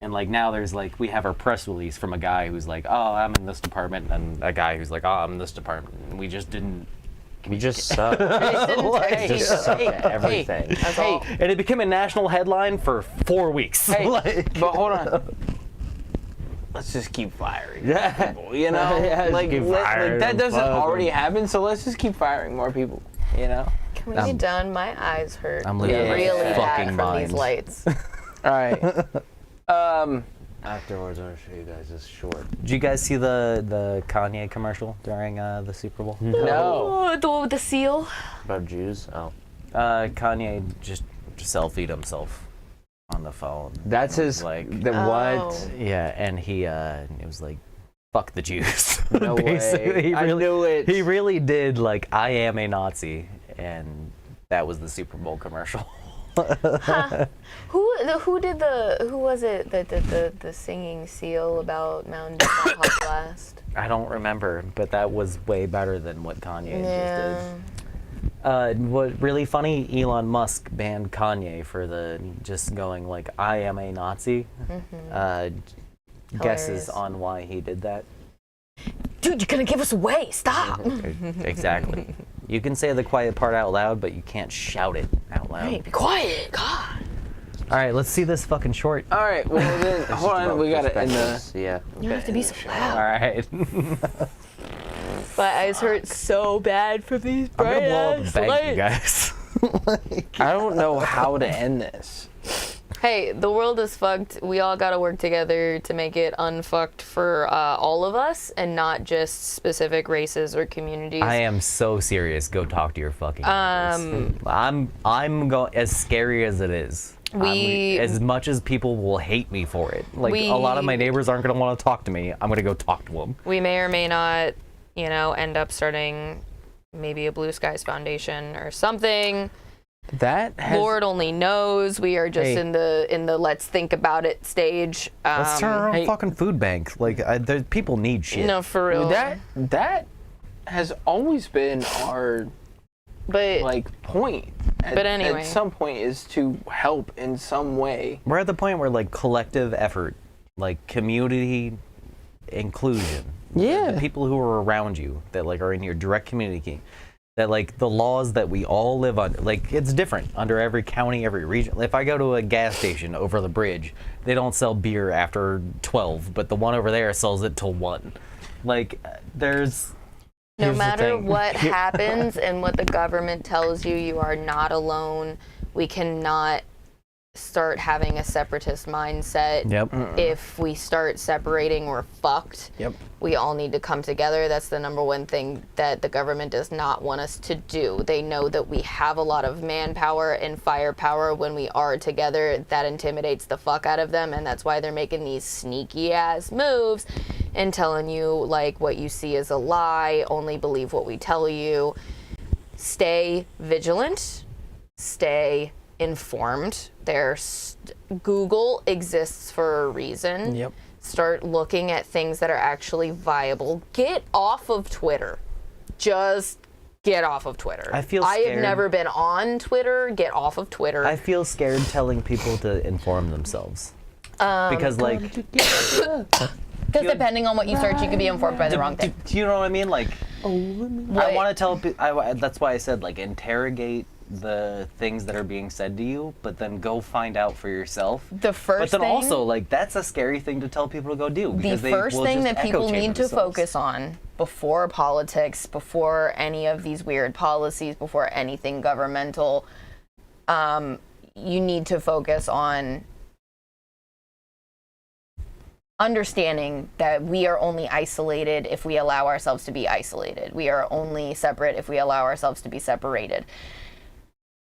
And like now there's like we have our press release from a guy who's like, oh, I'm in this department, and a guy who's like, oh, I'm in this department, and we just didn't. We just suck. Hey, just suck at everything. That's all. And it became a national headline for 4 weeks. Hey, Like- but hold on. Let's just keep firing Yeah. people, you know? Yeah, just keep firing that doesn't them. already happen, so let's just keep firing more people, you know? Can we be done? My eyes hurt I'm losing my really bad fucking from these mind. lights. All right. Afterwards, I'm gonna show you guys this short. Did you guys see the Kanye commercial during the Super Bowl? No. Oh, the one with the seal. About Jews? Oh. Kanye just selfied himself on the phone. That's his. Like, The Oh. what? yeah, and he it was like, fuck the Jews. No Basically, way. he I really, knew it. He really did like, I am a Nazi, and that was the Super Bowl commercial. Who was it that did the singing seal about Mountain Dew Hot Blast? I don't remember, but that was way better than what Kanye Yeah. just did. What really funny? Elon Musk banned Kanye for the just going like, I am a Nazi. Guesses Hilarious. on why he did that? Dude, you're gonna give us away. Stop. Exactly. You can say the quiet part out loud, but you can't shout it out loud. Hey, be quiet. God. All right, let's see this fucking short. All right, well, then, hold on. We got it in the... Perspectives, Yeah. You don't have to be so All loud. right. My eyes hurt so bad from these I'm gonna bright blow up ass the bank, you lights. guys. I don't know how to end this. Hey, the world is fucked. We all gotta work together to make it unfucked for all of us, and not just specific races or communities. I am so serious. Go talk to your fucking neighbors. I'm going, as scary as it is. As much as people will hate me for it, like a lot of my neighbors aren't gonna want to talk to me. I'm gonna go talk to them. We may or may not, end up starting maybe a Blue Skies Foundation or something. Lord only knows. We are just in the let's think about it stage. Let's turn our own fucking food bank. Like, people need shit. No, for real. That has always been our point. But anyway, at some point is to help in some way. We're at the point where like collective effort, like community inclusion. Yeah. The people who are around you that like are in your direct community. That like the laws that we all live under, like it's different under every county, every region. If I go to a gas station over the bridge, they don't sell beer after 12, but the one over there sells it till 1. Like there's... No matter what happens and what the government tells you, you are not alone. We cannot start having a separatist mindset. Yep. If we start separating, we're fucked. Yep. We all need to come together. That's the number one thing that the government does not want us to do. They know that we have a lot of manpower and firepower when we are together. That intimidates the fuck out of them, and that's why they're making these sneaky ass moves and telling you like what you see is a lie, only believe what we tell you. Stay vigilant, stay informed. Google exists for a reason. Yep. Start looking at things that are actually viable. Get off of Twitter. Just get off of Twitter. I feel I scared. have never been on Twitter. Get off of Twitter. I feel scared telling people to inform themselves. Because like... Because depending on what you search, you could be informed by the wrong thing. Do you know what I mean? Like, I want to tell people, that's why I said, like, interrogate the things that are being said to you, but then go find out for yourself. The first But then thing, also, like, that's a scary thing to tell people to go do. The Because first they will thing just that echo people chamber need to themselves. focus on before politics, before any of these weird policies, before anything governmental, you need to focus on understanding that we are only isolated if we allow ourselves to be isolated. We are only separate if we allow ourselves to be separated.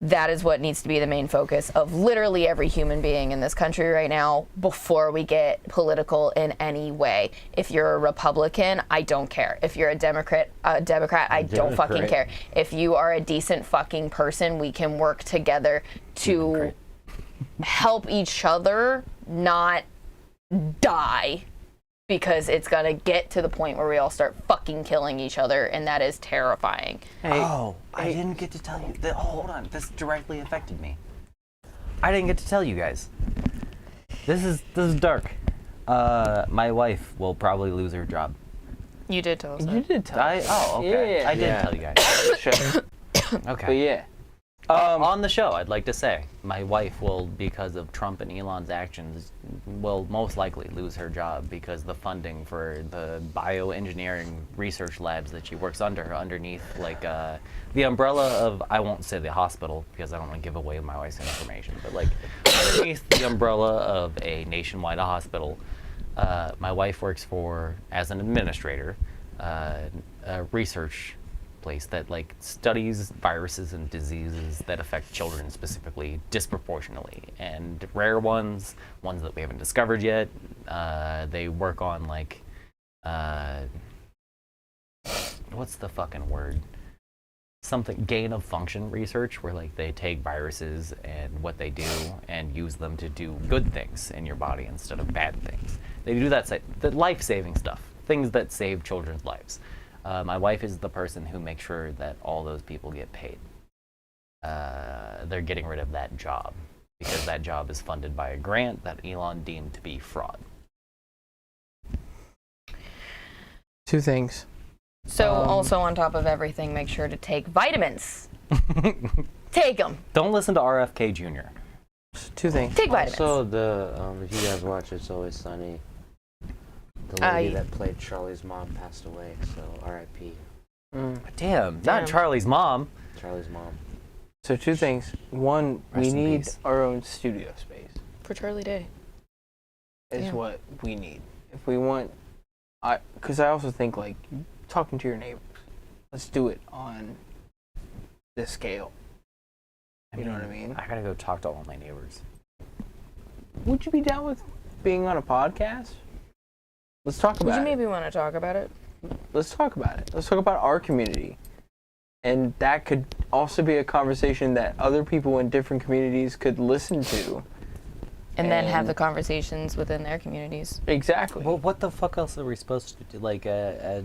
That is what needs to be the main focus of literally every human being in this country right now before we get political in any way. If you're a Republican, I don't care. If you're a Democrat, I don't fucking care. If you are a decent fucking person, we can work together to help each other not die, because it's gonna get to the point where we all start fucking killing each other, and that is terrifying. I didn't get to tell you. Hold on, this directly affected me. I didn't get to tell you guys. This is dark. My wife will probably lose her job. You did tell us that. You did tell us. Oh, okay. Yeah, I did tell you guys. Sure. Okay. But yeah. On the show, I'd like to say my wife will, because of Trump and Elon's actions, will most likely lose her job because the funding for the bioengineering research labs that she works underneath, like the umbrella of, I won't say the hospital because I don't want to give away my wife's information, but like underneath the umbrella of a nationwide hospital, my wife works for, as an administrator, a research place that like studies viruses and diseases that affect children specifically disproportionately, and rare ones that we haven't discovered yet. They work on like what's the fucking word? Something gain of function research, where like they take viruses and what they do and use them to do good things in your body instead of bad things. They do that the life-saving stuff, things that save children's lives. My wife is the person who makes sure that all those people get paid. They're getting rid of that job because that job is funded by a grant that Elon deemed to be fraud. Two things. So also on top of everything, make sure to take vitamins. Take them. Don't listen to RFK Jr. Two things. Take vitamins. Also, if you guys watch It's Always Sunny, the lady that played Charlie's mom passed away, so R.I.P. Damn, not Charlie's mom. Charlie's mom. So two things. One, Rest we in need peace. our own studio space. for Charlie Day. is Yeah. what we need. If we want, because I also think like talking to your neighbors. Let's do it on this scale. You know what I mean? I gotta go talk to all my neighbors. Would you be down with being on a podcast? Let's talk Would about you it. maybe want to talk about it? Let's talk about it. Let's talk about our community. And that could also be a conversation that other people in different communities could listen to. And then have And- the conversations within their communities. Exactly. Well, what the fuck else are we supposed to do? Like, at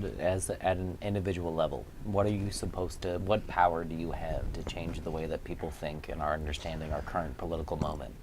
an individual level, what are you supposed to? What power do you have to change the way that people think and are understanding our current political moment?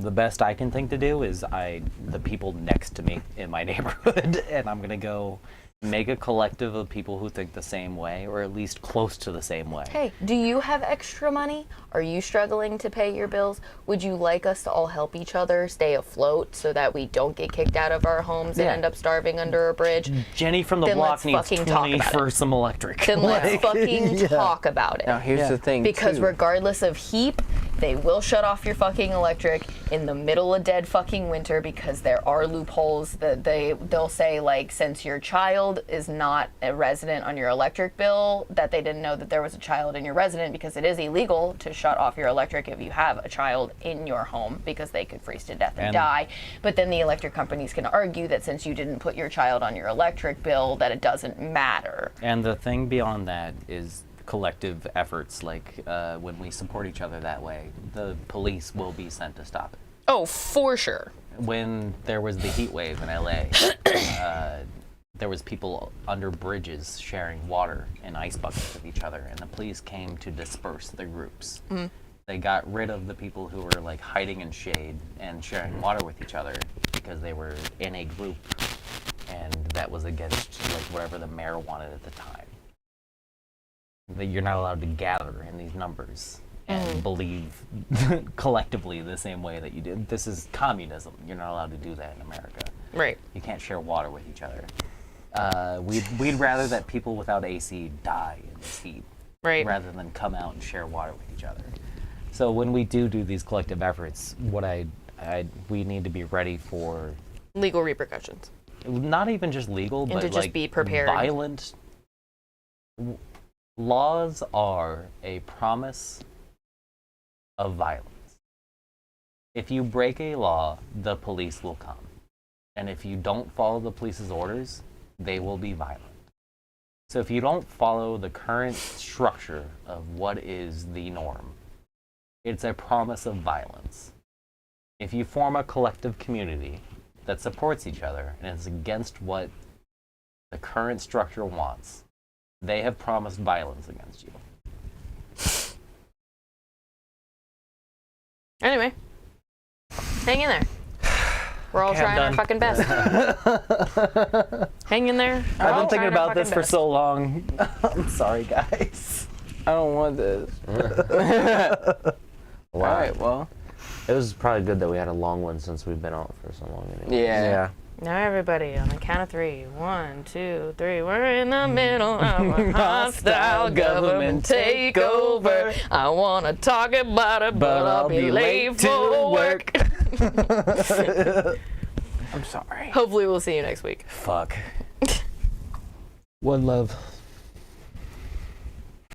The best I can think to do is the people next to me in my neighborhood, and I'm gonna go make a collective of people who think the same way, or at least close to the same way. Hey, do you have extra money? Are you struggling to pay your bills? Would you like us to all help each other stay afloat so that we don't get kicked out of our homes and Yeah. end up starving under a bridge? Jenny from the Then block let's needs fucking talk 20 about for it. some electric. Then let's Like, fucking yeah. talk about it. Now here's Yeah. the thing, Because too. regardless of heat, they will shut off your fucking electric in the middle of dead fucking winter because there are loopholes that they'll say, like, since your child is not a resident on your electric bill, that they didn't know that there was a child in your resident, because it is illegal to shut off your electric if you have a child in your home, because they could freeze to death and And- die. But then the electric companies can argue that since you didn't put your child on your electric bill, that it doesn't matter. And the thing beyond that is collective efforts, like when we support each other that way, the police will be sent to stop it. Oh, for sure. When there was the heat wave in LA, there was people under bridges sharing water in ice buckets with each other, and the police came to disperse the groups. They got rid of the people who were like hiding in shade and sharing water with each other because they were in a group, and that was against like whatever the mayor wanted at the time. That you're not allowed to gather in these numbers and believe collectively the same way that you did. This is communism. You're not allowed to do that in America. Right. You can't share water with each other. We'd rather that people without AC die in this heat, Right. rather than come out and share water with each other. So when we do these collective efforts, we need to be ready for Legal repercussions. not even just legal, And but to just like be prepared. violent. Laws are a promise of violence. If you break a law, the police will come. And if you don't follow the police's orders, they will be violent. So if you don't follow the current structure of what is the norm, it's a promise of violence. If you form a collective community that supports each other and is against what the current structure wants, they have promised violence against you. Anyway, hang in there. We're all Okay, I'm trying our done. fucking best. Hang in there. We're I've all been thinking trying our about this fucking for best. so long. I'm sorry, guys. I don't want this. All right, well. It was probably good that we had a long one since we've been out for so long. Anyway. Yeah. Now everybody, on the count of 3. 1, 2, 3. We're in the middle of a hostile government takeover. I want to talk about it, but I'll be late for work. I'm sorry. Hopefully we'll see you next week. Fuck. One love.